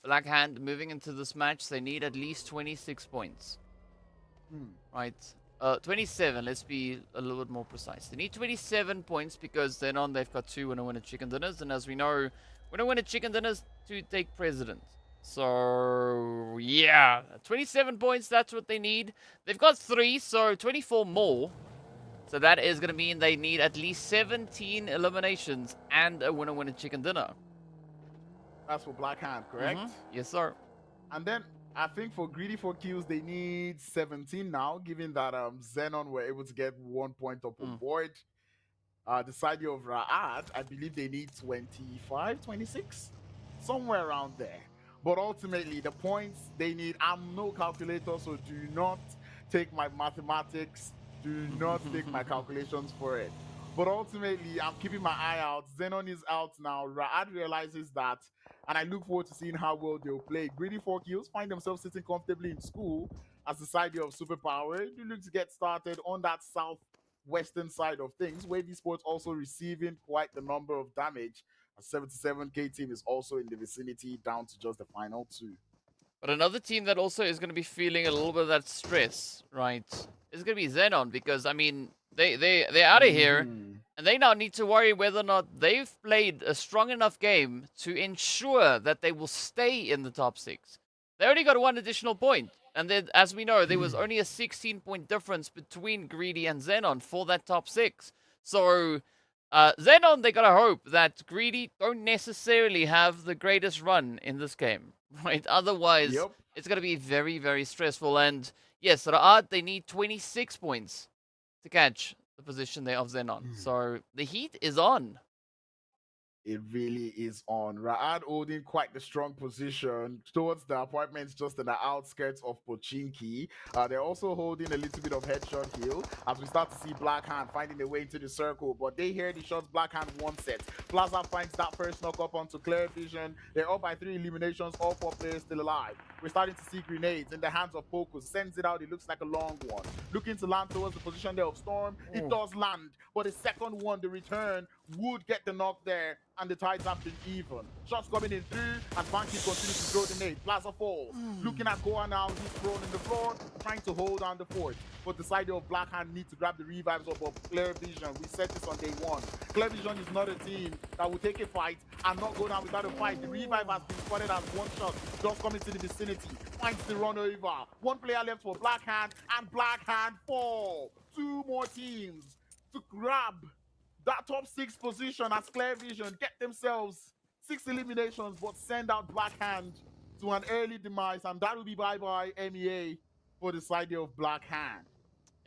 Black Hand moving into this match, they need at least 26 points. Right? 27, let's be a little bit more precise. They need 27 points because then on they've got 2 winner-winner chicken dinners. And as we know, winner-winner chicken dinners to take president. So, yeah, 27 points, that's what they need. They've got 3, so 24 more. So that is going to mean they need at least 17 eliminations and a winner-winner chicken dinner. That's for Black Hand, correct? Yes, sir. And then I think for Greedy4Kills, they need 17 now, given that Xenon were able to get 1 point up on board. The side of Ra'ad, I believe they need 25, 26, somewhere around there. But ultimately, the points they need, I'm no calculator, so do not take my mathematics. Do not take my calculations for it. But ultimately, I'm keeping my eye out. Xenon is out now. Ra'ad realizes that, and I look forward to seeing how well they'll play. Greedy4Kills find themselves sitting comfortably in school as the side of Superpower. They look to get started on that southwestern side of things. Wave Esports also receiving quite the number of damage. A 77k team is also in the vicinity, down to just the final 2. But another team that also is going to be feeling a little bit of that stress, right, is going to be Xenon because, I mean, they're out of here, and they now need to worry whether or not they've played a strong enough game to ensure that they will stay in the top 6. They only got 1 additional point, and then, as we know, there was only a 16-point difference between Greedy and Xenon for that top 6. So, Xenon, they got to hope that Greedy don't necessarily have the greatest run in this game. Right, otherwise it's going to be very stressful. And yes, Ra'ad, they need 26 points to catch the position there of Xenon. So the heat is on. It really is on. Ra'ad holding quite the strong position towards the apartments just in the outskirts of Pochinki. They're also holding a little bit of headshot hill as we start to see Black Hand finding a way into the circle, but they hear the shots. Black Hand one set. Plaza finds that first knock up onto Clear Vision. They're up by 3 eliminations, all 4 players still alive. We're starting to see grenades in the hands of Pokus. Sends it out, it looks like a long one. Looking to land towards the position there of Storm. It does land, but the second one, the return, would get the knock there, and the tides have been even. Shots coming in through, and Banky continues to throw the nade. Plaza falls. Looking at Goa now, he's thrown in the floor, trying to hold on the fort. But the side of Black Hand need to grab the revives up of Clear Vision. We said this on day 1. Clear Vision is not a team that will take a fight and not go down without a fight. The revive has been spotted as one shot, just coming to the vicinity. Finds the run over. 1 player left for Black Hand, and Black Hand fall. 2 more teams to grab that top 6 position as Clear Vision get themselves 6 eliminations, but send out Black Hand to an early demise, and that will be bye-bye MEA for the side of Black Hand.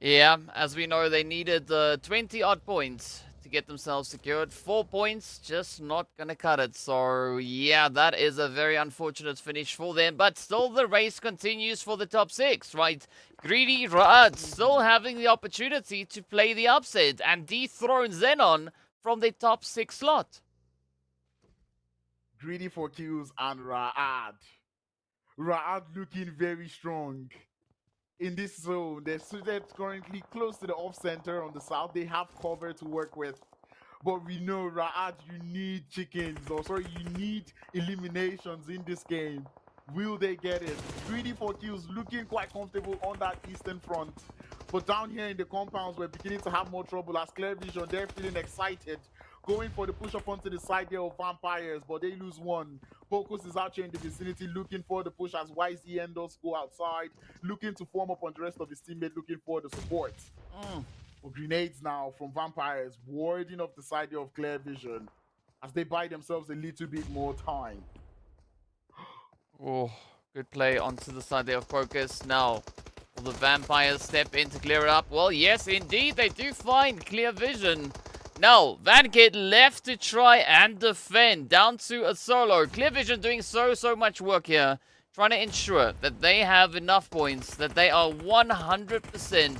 Yeah, as we know, they needed 20-odd points to get themselves secured. 4 points, just not gonna cut it. So, yeah, that is a very unfortunate finish for them. But still, the race continues for the top 6, right? Greedy RUKH still having the opportunity to play the upset and dethrone XENON from the top 6 slot. GREEDYFORKILLS and RUKH. RUKH looking very strong in this zone. They're currently close to the off center on the south. They have cover to work with. But we know, RUKH, you need chickens, or sorry, you need eliminations in this game. Will they get it? GREEDYFORKILLS looking quite comfortable on that eastern front. But down here in the compounds, we're beginning to have more trouble as Clear Vision, they're feeling excited. Going for the push up onto the side there of Vampires, but they lose 1. Focus is out here in the vicinity looking for the push as YZN does go outside, looking to form up on the rest of his teammates, looking for the support. But grenades now from Vampires, warding off the side there of Clear Vision as they buy themselves a little bit more time. Oh, good play onto the side there of Focus. Now, will the Vampires step in to clear it up? Well, yes, indeed, they do find Clear Vision. Now, Vankid left to try and defend, down to a solo. Clear Vision doing so much work here, trying to ensure that they have enough points, that they are 100%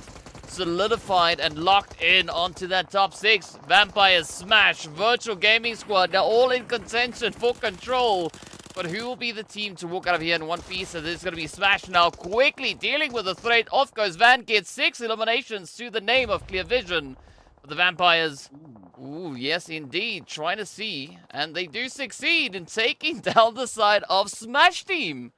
solidified and locked in onto that top 6. Vampires smash, Virtual Gaming Squad, they're all in contention for control. But who will be the team to walk out of here in one piece? So this is going to be Smash now, quickly dealing with the threat. Off goes Vankid, 6 eliminations to the name of Clear Vision. But the Vampires, ooh, yes indeed, trying to see, and they do succeed in taking down the side of Smash Team.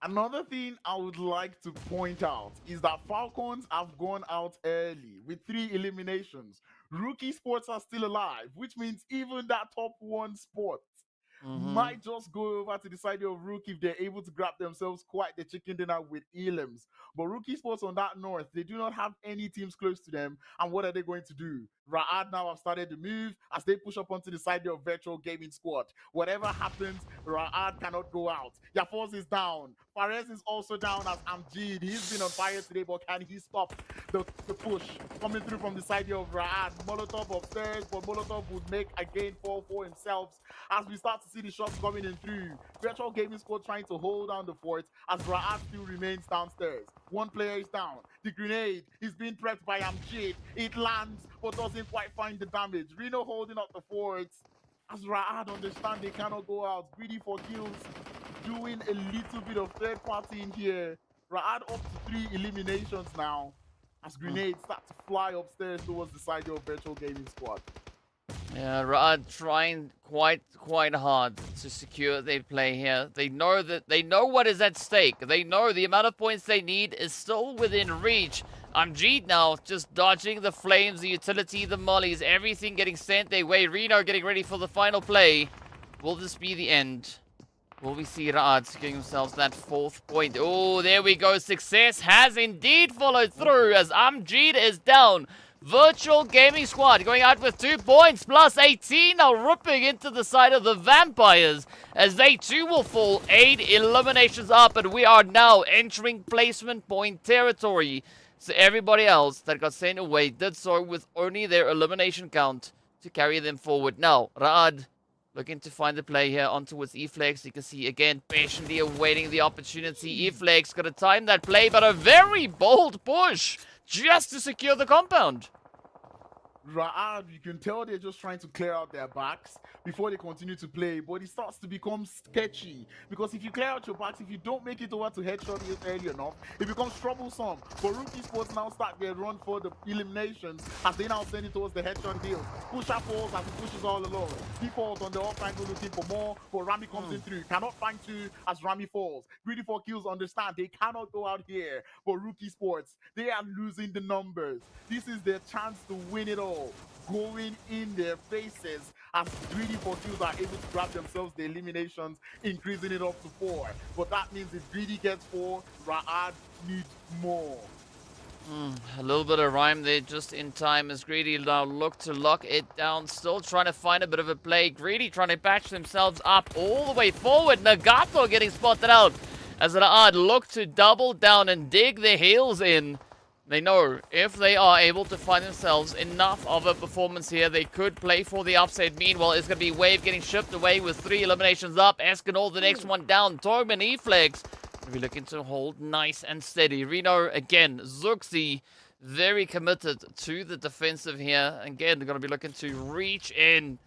Another thing I would like to point out is that Falcons have gone out early with 3 eliminations. RUKH Esports are still alive, which means even that top 1 spot might just go over to the side of RUKH if they're able to grab themselves quite the chicken dinner with elims. But RUKH Esports on that north, they do not have any teams close to them. And what are they going to do? RUKH now have started to move as they push up onto the side of Virtual Gaming Squad. Whatever happens, RUKH cannot go out. Yafos is down. Fares is also down as Amjid. He's been on fire today, but can he stop the push coming through from the side of RUKH? Molotov upstairs, but Molotov would make a gain fall for himself as we start to see the shots coming in through. Virtual Gaming Squad trying to hold down the fort as RUKH still remains downstairs. 1 player is down. The grenade is being prepped by Amjid. It lands, but doesn't quite find the damage. Reno holding up the forts as RUKH understand they cannot go out. GREEDYFORKILLS doing a little bit of third party in here. RUKH up to 3 eliminations now as grenades start to fly upstairs towards the side of Virtual Gaming Squad. Yeah, RUKH trying quite hard to secure their play here. They know what is at stake. They know the amount of points they need is still within reach. Amjid now just dodging the flames, the utility, the mollies, everything getting sent their way. Reno getting ready for the final play. Will this be the end? Will we see RUKH securing themselves that 4th point? Oh, there we go. Success has indeed followed through as Amjid is down. Virtual Gaming Squad going out with 2 points, +18 now ripping into the side of the Vampires as they too will fall 8 eliminations up, and we are now entering placement point territory. So everybody else that got sent away did so with only their elimination count to carry them forward. Now, Raad looking to find the play here on towards eFlex. You can see, again, patiently awaiting the opportunity. eFlex got to time that play, but a very bold push just to secure the compound. Raad, you can tell they're just trying to clear out their backs before they continue to play, but it starts to become sketchy because if you clear out your backs, if you don't make it over to headshot early enough, it becomes troublesome. But RUKH Esports now start their run for the eliminations as they now send it towards the headshot deals. Pusher falls as he pushes all along. He falls on the off angle looking for more, but Rami comes in through. Cannot find two as Rami falls. Greedy4Kills understand they cannot go out here, but RUKH Esports, they are losing the numbers. This is their chance to win it all. Going in their faces as Greedy4Kills are able to grab themselves the eliminations, increasing it up to 4. But that means if Greedy gets 4, Raad needs more. A little bit of rhyme there just in time as Greedy now look to lock it down. Still trying to find a bit of a play. Greedy trying to patch themselves up all the way forward. Nagato getting spotted out as Raad look to double down and dig their heels in. They know if they are able to find themselves enough of a performance here, they could play for the upside. Meanwhile, it's going to be Wave getting shipped away with 3 eliminations up. XENON the next one down. Torm and eFlex will be looking to hold nice and steady. Reno again. Zuxi very committed to the defensive here. Again, they're going to be looking to reach in.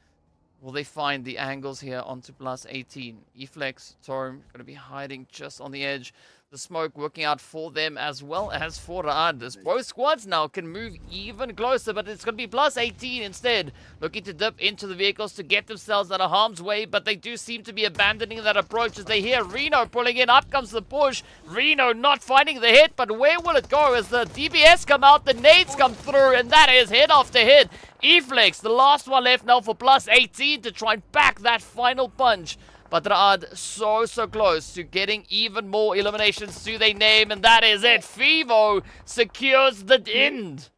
Will they find the angles here onto +18? eFlex, Torm going to be hiding just on the edge. The smoke working out for them as well as for Raad. As both squads now can move even closer, but it's going to be +18 instead. Looking to dip into the vehicles to get themselves out of harm's way, but they do seem to be abandoning that approach as they hear Reno pulling in. Up comes the push. Reno not finding the hit, but where will it go as the DBS come out, the nades come through, and that is hit after hit. eFlex, the last one left now for +18 to try and back that final punch. But Raad so close to getting even more eliminations to their name, and that is it. Fivo secures the end.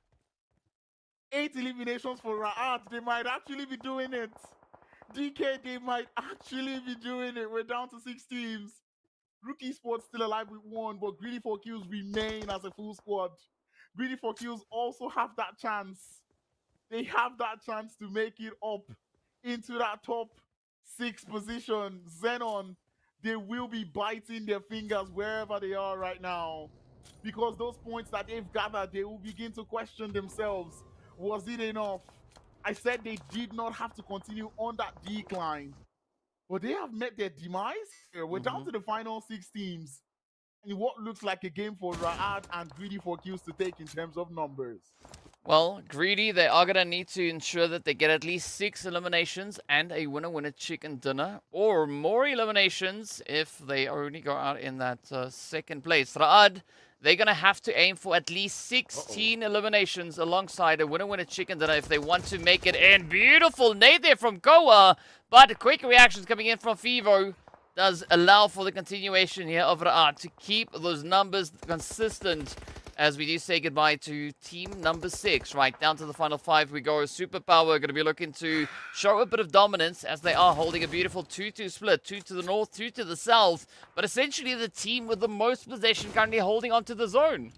8 eliminations for Raad. They might actually be doing it. DK, they might actually be doing it. We're down to 6 teams. RUKH Esports still alive with 1, but Greedy4Kills remain as a full squad. Greedy4Kills also have that chance. They have that chance to make it up into that top 6 position. XENON, they will be biting their fingers wherever they are right now, because those points that they've gathered, they will begin to question themselves. Was it enough? I said they did not have to continue on that decline, but they have met their demise here. We're down to the final 6 teams in what looks like a game for Raad and Greedy4Kills to take in terms of numbers. Well, Greedy, they are going to need to ensure that they get at least 6 eliminations and a winner-winner chicken dinner, or more eliminations if they only go out in that second place. Raad, they're going to have to aim for at least 16 eliminations alongside a winner-winner chicken dinner if they want to make it in. Beautiful nade there from Goa, but quick reactions coming in from Fivo does allow for the continuation here of Raad to keep those numbers consistent. As we do say goodbye to team number 6, right down to the final 5 we go. Superpower going to be looking to show a bit of dominance as they are holding a beautiful 2-2 split. 2 to the north, 2 to the south. But essentially the team with the most possession currently holding onto the zone.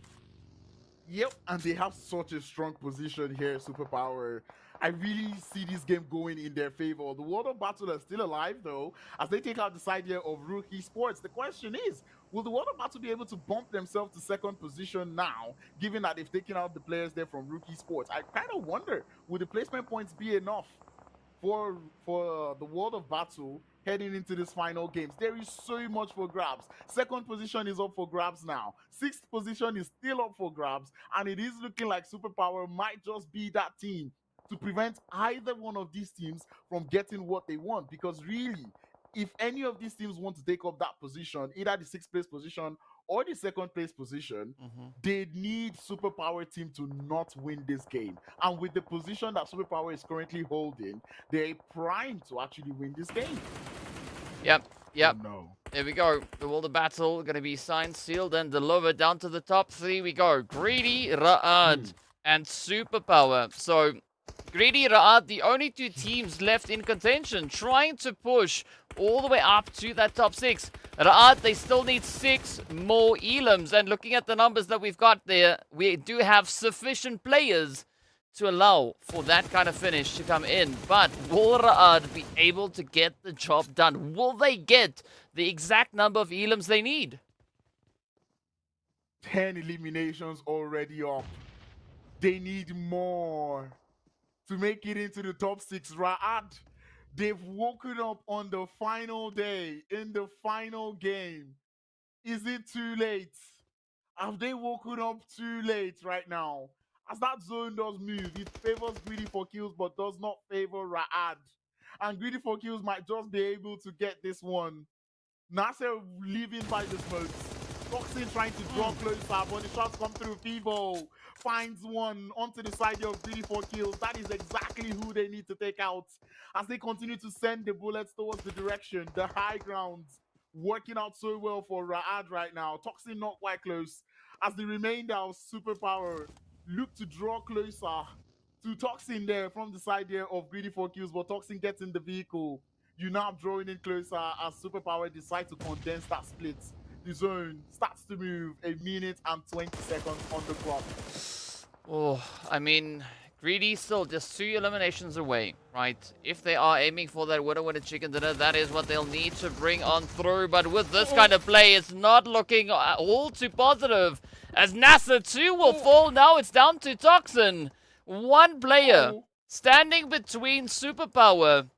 Yep, and they have such a strong position here, Superpower. I really see this game going in their favor. The World of Battle is still alive, though, as they take out the side here of RUKH Esports. The question is, will the World of Battle be able to bump themselves to second position now, given that they've taken out the players there from RUKH Esports? I kind of wonder, will the placement points be enough for the World of Battle heading into this final games? There is so much for grabs. Second position is up for grabs now. 6th position is still up for grabs, and it is looking like Superpower might just be that team to prevent either one of these teams from getting what they want. Because really, if any of these teams want to take up that position, either the 6th place position or the 2nd place position, they need Superpower team to not win this game. And with the position that Superpower is currently holding, they're primed to actually win this game. Yep. Oh, no. There we go. The World of Battle going to be signed, sealed, and delivered. Down to the top 3 we go. Greedy, Raad, and Superpower. So Greedy, Raad, the only 2 teams left in contention, trying to push all the way up to that top 6. Raad, they still need 6 more elims, and looking at the numbers that we've got there, we do have sufficient players to allow for that kind of finish to come in. But will RUKH be able to get the job done? Will they get the exact number of elims they need? 10 eliminations already up. They need more to make it into the top 6. RUKH, they've woken up on the final day, in the final game. Is it too late? Have they woken up too late right now? As that zone does move, it favors GREEDYFORKILLS but does not favor RUKH. And GREEDYFORKILLS might just be able to get this one. Nasser leaving by the smokes. Toxin trying to draw closer, but the shots come through. Fivo finds one onto the side of GREEDYFORKILLS. That is exactly who they need to take out as they continue to send the bullets towards the direction, the high grounds. Working out so well for RUKH right now. Toxin not quite close as the remainder of Superpower look to draw closer to Toxin there from the side there of GREEDYFORKILLS, but Toxin gets in the vehicle. You now drawing in closer as Superpower decide to condense that split. The zone starts to move 1 minute and 20 seconds on the clock. Oh, I mean, Greedy still just 2 eliminations away, right? If they are aiming for that winner chicken dinner, that is what they'll need to bring on through. But with this kind of play, it's not looking all too positive. As Nasser 2 will fall, now it's down to Toxin. One player standing between Superpower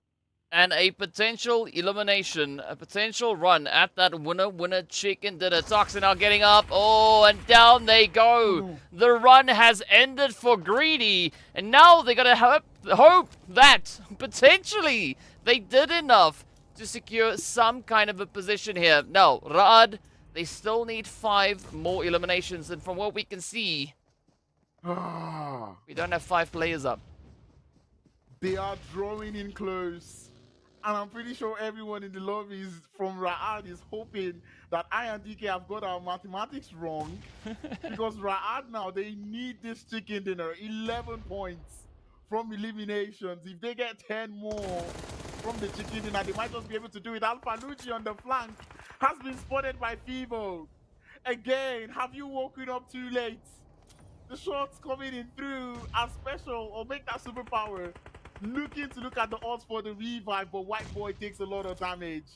and a potential elimination, a potential run at that winner chicken dinner. Toxin are getting up. Oh, and down they go. The run has ended for Greedy, and now they gotta hope that potentially they did enough to secure some kind of a position here. Now, RUKH, they still need 5 more eliminations, and from what we can see, we don't have 5 players up. They are drawing in close. And I'm pretty sure everyone in the lobbies from RUKH is hoping that I and DK have got our mathematics wrong. Because RUKH now, they need this chicken dinner. 11 points from eliminations. If they get 10 more from the chicken dinner, they might just be able to do it. Alpha Lucci on the flank has been spotted by Fivo. Again, have you woken up too late? The shots coming in through are special or make that Superpower. Looking to look at the odds for the revive, but White Boy takes a lot of damage.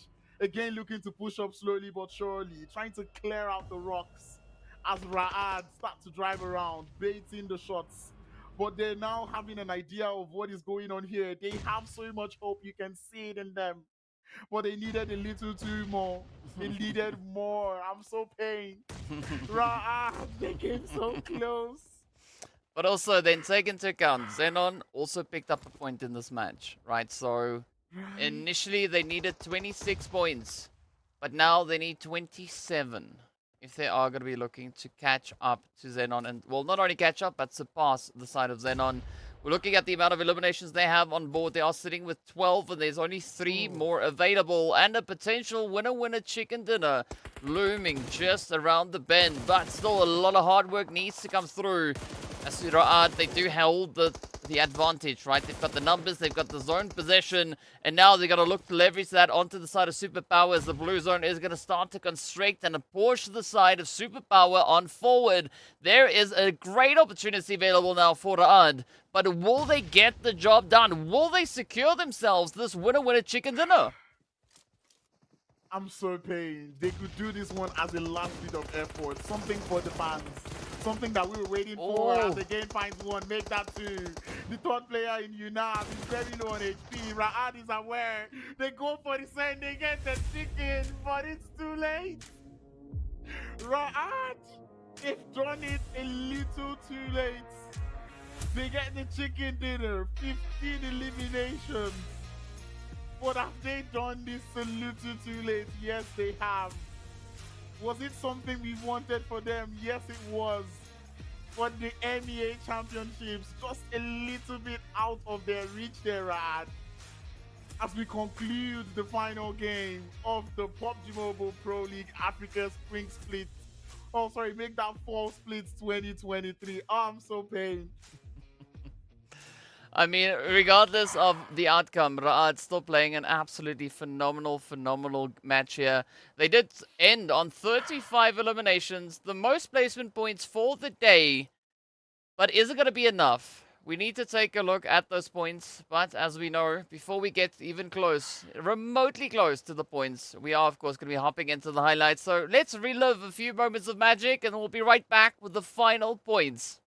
Again, looking to push up slowly but surely, trying to clear out the rocks as RUKH start to drive around, baiting the shots. But they're now having an idea of what is going on here. They have so much hope, you can see it in them. But they needed a little too more. They needed more. I'm so pained. RUKH, they came so close. But also, then take into account, XENON also picked up a point in this match, right? So, initially they needed 26 points, but now they need 27 if they are going to be looking to catch up to XENON. And, well, not only catch up, but surpass the side of XENON. We're looking at the amount of eliminations they have on board. They are sitting with 12, and there's only 3 more available. And a potential winner chicken dinner looming just around the bend. But still, a lot of hard work needs to come through. As RUKH, they do hold the advantage, right? They've got the numbers, they've got the zone possession, and now they've got to look to leverage that onto the side of Superpower as the blue zone is going to start to constrict and push the side of Superpower on forward. There is a great opportunity available now for RUKH, but will they get the job done? Will they secure themselves this winner chicken dinner? I'm so pained. They could do this one as a last bit of effort, something for the fans. Something that we were waiting for as the game finds one, make that 2. The third player in UNAV is very low on HP. RUKH is aware. They go for the send, they get the chicken, but it's too late. RUKH, they've done it a little too late. They get the chicken dinner, 15 eliminations. But have they done this a little too late? Yes, they have. Was it something we wanted for them? Yes, it was. But the MEA Championships, just a little bit out of their reach there, RUKH. As we conclude the final game of the PUBG Mobile Pro League Africa Spring Split. Oh, sorry, make that Fall Splits 2023. Oh, I'm so pained. I mean, regardless of the outcome, RUKH still playing an absolutely phenomenal match here. They did end on 35 eliminations, the most placement points for the day. But is it going to be enough? we need to take a look at those points. But as we know, before we get even close, remotely close to the points, we are, of course, going to be hopping into the highlights. So let's relive a few moments of magic, and we'll be right back with the final points.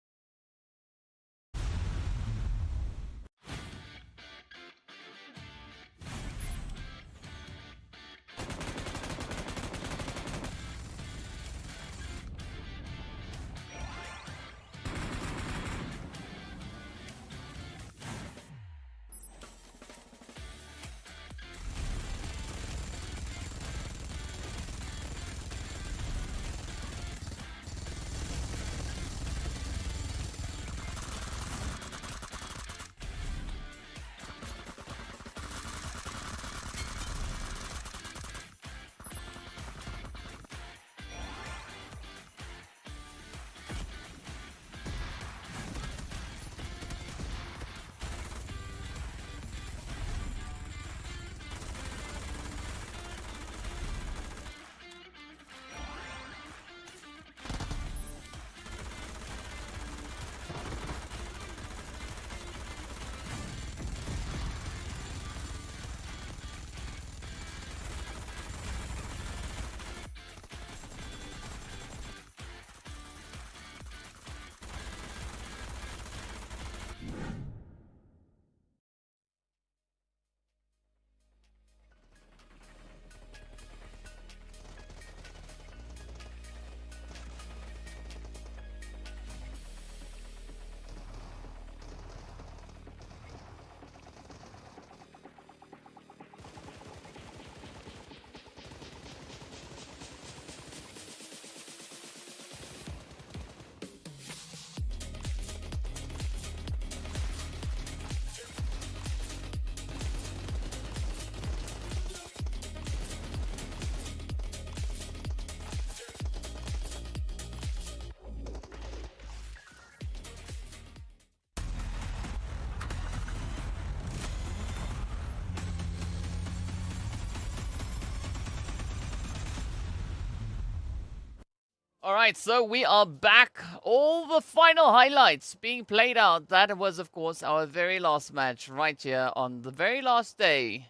Alright, so we are back. All the final highlights being played out. That was, of course, our very last match right here on the very last day.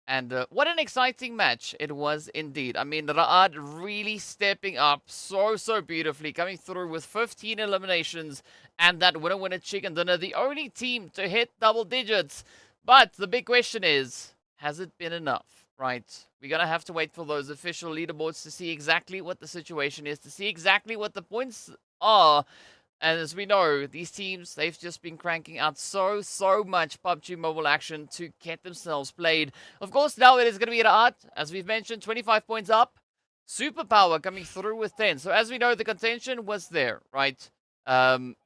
And what an exciting match it was indeed. I mean, RUKH really stepping up so beautifully, coming through with 15 eliminations and that winner chicken dinner. The only team to hit double digits. But the big question is, has it been enough? Right, we're going to have to wait for those official leaderboards to see exactly what the situation is, to see exactly what the points are. And as we know, these teams, they've just been cranking out so much PUBG Mobile action to get themselves played. Of course, now it is going to be RUKH, as we've mentioned, 25 points up. Superpower coming through with 10. So as we know, the contention was there, right?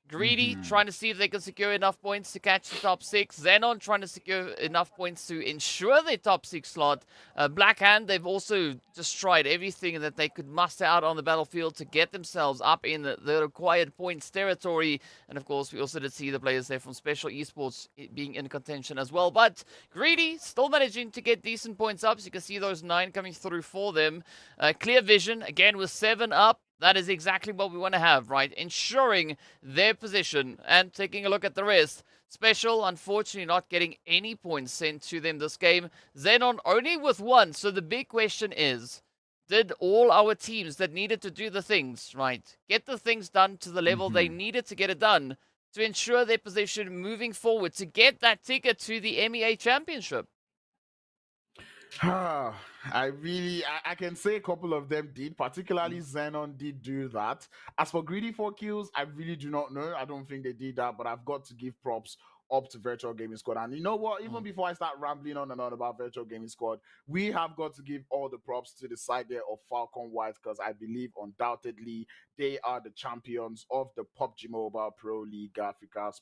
Greedy trying to see if they can secure enough points to catch the top 6. XENON trying to secure enough points to ensure their top 6 slot. Blackhand, they've also just tried everything that they could muster out on the battlefield to get themselves up in the required points territory. And of course, we also did see the players there from Special Esports being in contention as well. But Greedy still managing to get decent points up. So you can see those 9 coming through for them. Clear Vision, again, with 7 up. That is exactly what we want to have, right? Ensuring their position and taking a look at the rest. Special, unfortunately, not getting any points sent to them this game. XENON only with 1. So the big question is, did all our teams that needed to do the things, right, get the things done to the level they needed to get it done to ensure their position moving forward, to get that ticket to the MEA Championship? I can say a couple of them did, particularly XENON did do that. As for GREEDYFORKILLS, I really do not know. I don't think they did that, but I've got to give props up to Virtual Gaming Squad. And you know what? Even before I start rambling on and on about Virtual Gaming Squad, we have got to give all the props to the side there of Falcon White, because I believe undoubtedly they are the champions of the PUBG Mobile Pro League Africa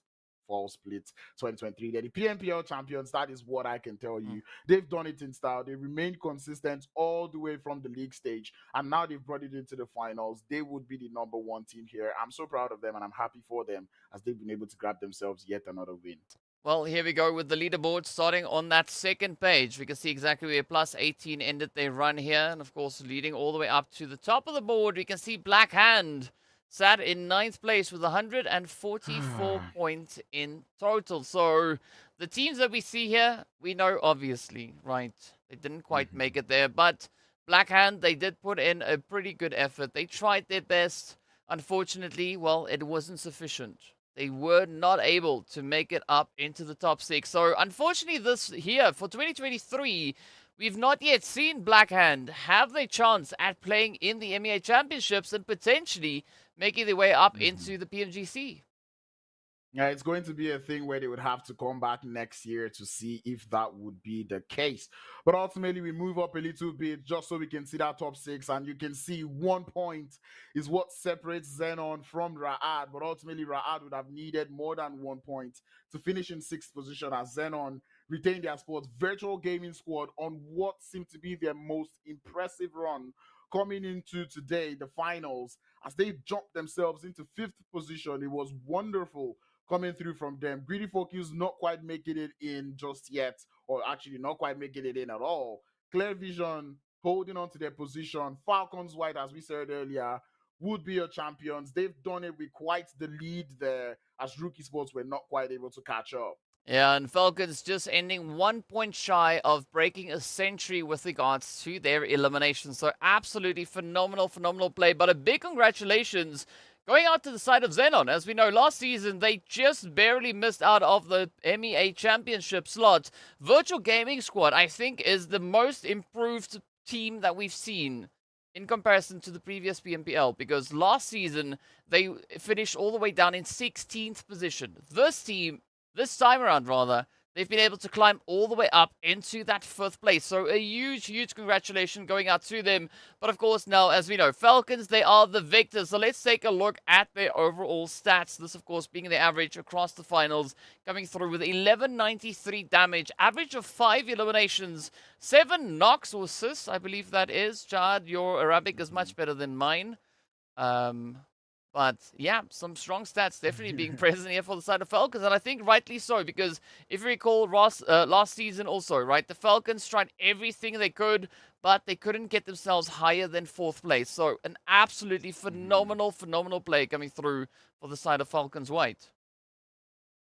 Fall Split 2023. They're the PMPL champions. That is what I can tell you. They've done it in style. They remained consistent all the way from the league stage, and now they've brought it into the finals. They would be the #1 team here. I'm so proud of them, and I'm happy for them as they've been able to grab themselves yet another win. Well, here we go with the leaderboard starting on that second page. We can see exactly where +18 ended their run here. And of course, leading all the way up to the top of the board, we can see Blackhand sat in 9th place with 144 points in total. So the teams that we see here, we know obviously, right? They didn't quite make it there, but Blackhand, they did put in a pretty good effort. They tried their best. Unfortunately, well, it wasn't sufficient. They were not able to make it up into the top 6. So unfortunately, this here for 2023, we've not yet seen Blackhand have their chance at playing in the MEA Championships and potentially making their way up into the PMGC. Yeah, it's going to be a thing where they would have to come back next year to see if that would be the case. But ultimately, we move up a little bit just so we can see that top 6, and you can see 1 point is what separates XENON from RUKH. But ultimately, RUKH would have needed more than 1 point to finish in 6th position as XENON retained their sports virtual gaming squad on what seemed to be their most impressive run coming into today, the finals, as they jumped themselves into 5th position. It was wonderful coming through from them. GREEDYFORKILLS not quite making it in just yet, or actually not quite making it in at all. Clear Vision holding on to their position. FALCONS White, as we said earlier, would be your champions. They've done it with quite the lead there, as RUKH Esports were not quite able to catch up. Yeah, and Falcons just ending 1 point shy of breaking a century with regards to their elimination. So absolutely phenomenal, phenomenal play. But a big congratulations going out to the side of XENON. As we know, last season, they just barely missed out of the MEA Championship slot. Virtual Gaming Squad, I think, is the most improved team that we've seen in comparison to the previous PMPL, because last season, they finished all the way down in 16th position. This time around, rather, they've been able to climb all the way up into that 5th place. So a huge, huge congratulations going out to them. But of course, now, as we know, Falcons, they are the victors. So let's take a look at their overall stats. This, of course, being the average across the finals, coming through with 1193 damage, average of 5 eliminations, 7 knocks or assists, I believe that is. Chad, your Arabic is much better than mine. But yeah, some strong stats definitely being present here for the side of Falcons, and I think rightly so, because if you recall, Ross, last season also, right, the Falcons tried everything they could, but they couldn't get themselves higher than 4th place. So an absolutely phenomenal, phenomenal play coming through for the side of Falcons White.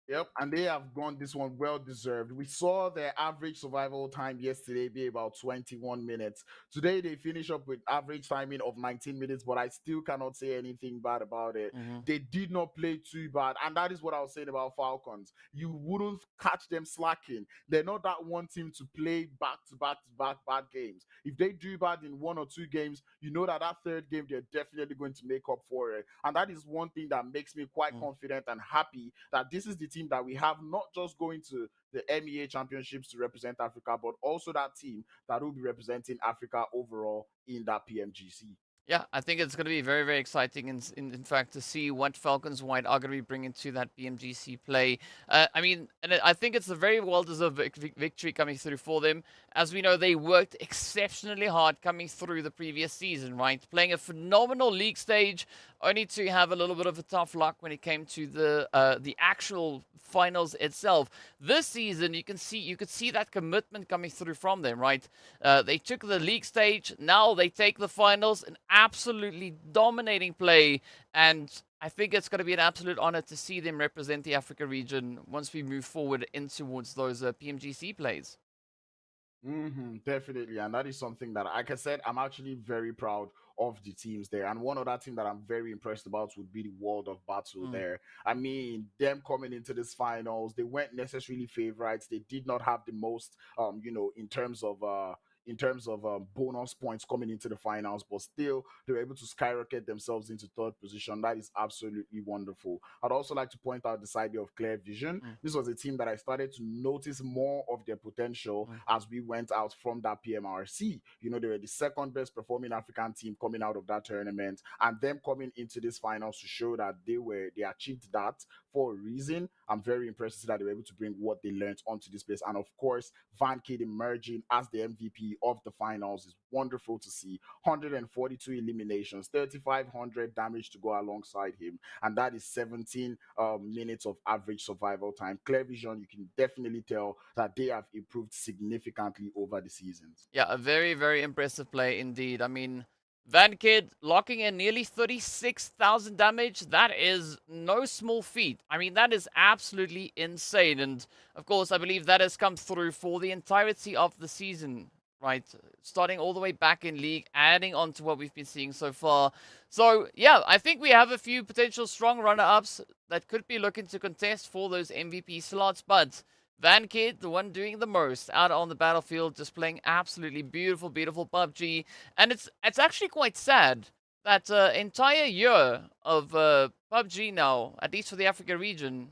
Yep, and they have gone this one well deserved. We saw their average survival time yesterday be about 21 minutes. Today they finish up with average timing of 19 minutes, but I still cannot say anything bad about it. They did not play too bad, and that is what I was saying about Falcons. You wouldn't catch them slacking. They're not that one team to play back to back to back bad games. If they do bad in 1 or 2 games, you know that that 3rd game they're definitely going to make up for it. And that is one thing that makes me quite confident and happy that this is the team that we have, not just going to the MEA Championships to represent Africa, but also that team that will be representing Africa overall in that PMGC. Yeah, I think it's going to be very, very exciting, in fact, to see what Falcons White are going to be bringing to that BMGC play. I mean, and I think it's a very well-deserved victory coming through for them. As we know, they worked exceptionally hard coming through the previous season, right? Playing a phenomenal league stage, only to have a little bit of a tough luck when it came to the actual finals itself. This season, you could see that commitment coming through from them, right? They took the league stage, now they take the finals, an absolutely dominating play, and I think it's going to be an absolute honor to see them represent the Africa region once we move forward in towards those PMGC plays. Definitely, and that is something that, like I said, I'm actually very proud of the teams there. And one other team that I'm very impressed about would be the World of Battle there. I mean, them coming into this finals, they weren't necessarily favorites. They did not have the most, in terms of bonus points coming into the finals, but still they were able to skyrocket themselves into 3rd position. That is absolutely wonderful. I'd also like to point out this idea of Clear Vision. This was a team that I started to notice more of their potential as we went out from that PMRC. You know, they were the 2nd best performing African team coming out of that tournament, and them coming into this finals to show that they achieved that for a reason. I'm very impressed to see that they were able to bring what they learned onto this place. And of course, Van Kid emerging as the MVP of the finals is wonderful to see. 142 eliminations, 3,500 damage to go alongside him, and that is 17 minutes of average survival time. Clear Vision, you can definitely tell that they have improved significantly over the seasons. Yeah, a very, very impressive play indeed. I mean, VanKid locking in nearly 36,000 damage. That is no small feat. I mean, that is absolutely insane. And of course, I believe that has come through for the entirety of the season, right? Starting all the way back in League, adding on to what we've been seeing so far. So, yeah, I think we have a few potential strong runner-ups that could be looking to contest for those MVP slots, but VanKid, the one doing the most out on the battlefield, just playing absolutely beautiful, beautiful PUBG. And it's actually quite sad that entire year of PUBG now, at least for the Africa region,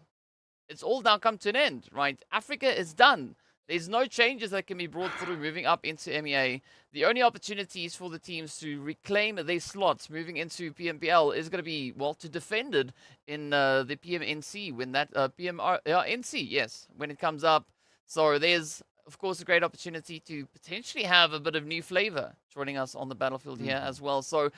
it's all now come to an end, right? Africa is done. There's no changes that can be brought through moving up into MEA. The only opportunities for the teams to reclaim their slots moving into PMPL is going to be, well, to defend it in the PMNC when that NC, yes, when it comes up. So there's, of course, a great opportunity to potentially have a bit of new flavor joining us on the battlefield here as well. So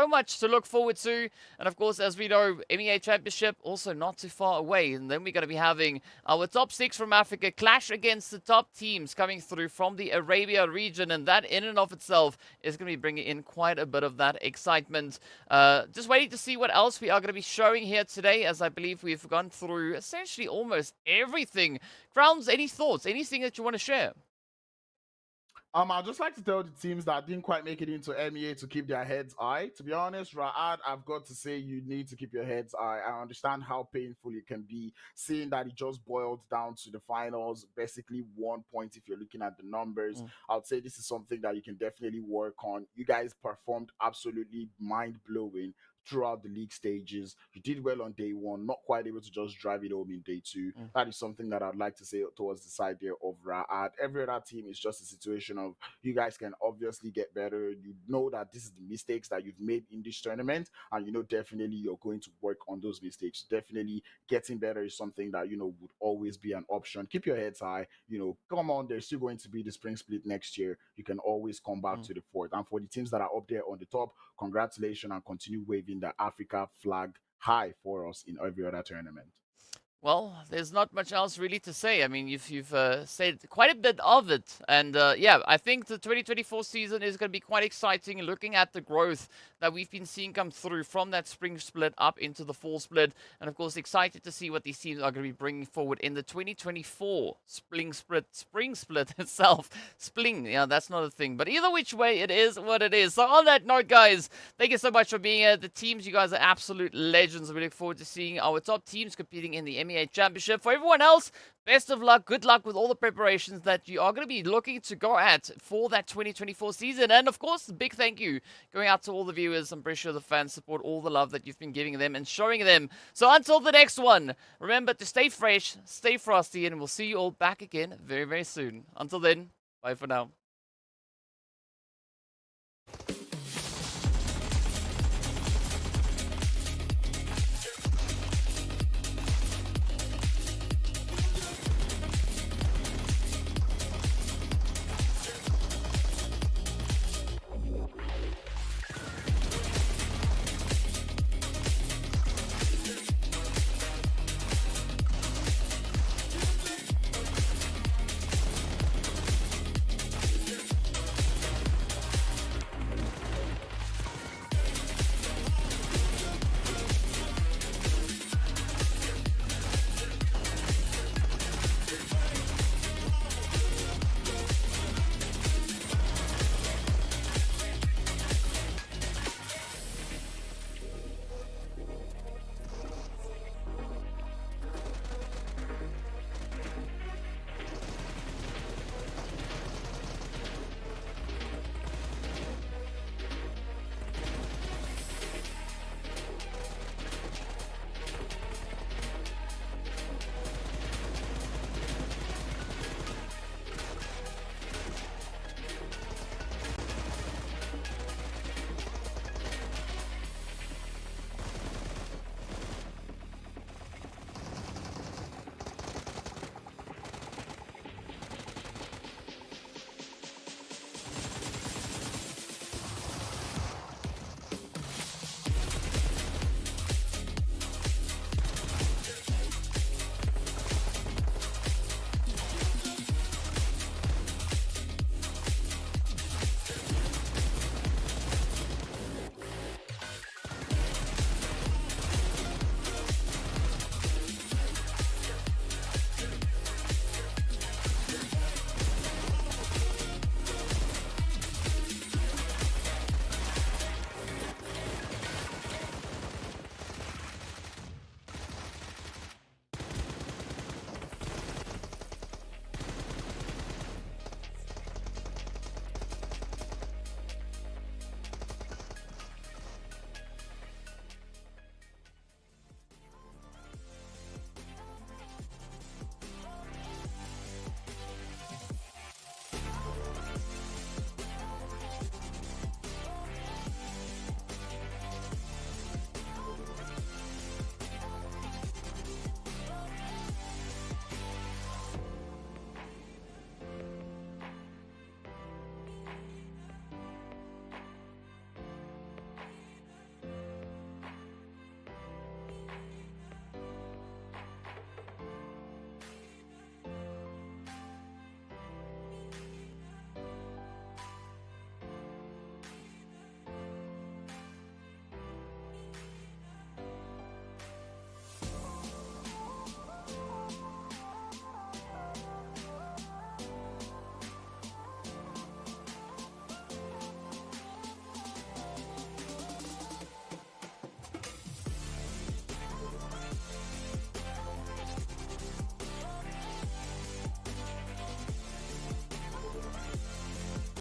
much to look forward to. And of course, as we know, MEA Championship also not too far away. And then we're going to be having our top 6 from Africa clash against the top teams coming through from the Arabia region. And that in and of itself is going to be bringing in quite a bit of that excitement. Just waiting to see what else we are going to be showing here today, as I believe we've gone through essentially almost everything. Crowns, any thoughts? Anything that you want to share? I'd just like to tell the teams that didn't quite make it into MEA to keep their heads high. To be honest, Ra'ad, I've got to say you need to keep your heads high. I understand how painful it can be, seeing that it just boiled down to the finals, basically 1 point if you're looking at the numbers. I would say this is something that you can definitely work on. You guys performed absolutely mind-blowing throughout the league stages. You did well on day 1, not quite able to just drive it home in day 2. That is something that I'd like to say towards the side there of Ra'ad. Every other team is just a situation of you guys can obviously get better. You know that this is the mistakes that you've made in this tournament, and you know definitely you're going to work on those mistakes. Definitely getting better is something that, you know, would always be an option. Keep your heads high. You know, come on, there's still going to be the spring split next year. You can always come back to the fourth. And for the teams that are up there on the top, congratulations, and continue waving the Africa flag high for us in every other tournament. Well, there's not much else really to say. I mean, you've said quite a bit of it. And yeah, I think the 2024 season is going to be quite exciting, looking at the growth that we've been seeing come through from that spring split up into the fall split. And of course, excited to see what these teams are going to be bringing forward in the 2024 spring split itself. Spling, yeah, that's not a thing. But either which way, it is what it is. So on that note, guys, thank you so much for being here. The teams, you guys are absolute legends. We look forward to seeing our top teams competing in the MEA Championship. For everyone else, best of luck. Good luck with all the preparations that you are going to be looking to go at for that 2024 season. And of course, a big thank you going out to all the viewers. I'm pretty sure the fans support all the love that you've been giving them and showing them. So until the next one, remember to stay fresh, stay frosty, and we'll see you all back again very, very soon. Until then, bye for now.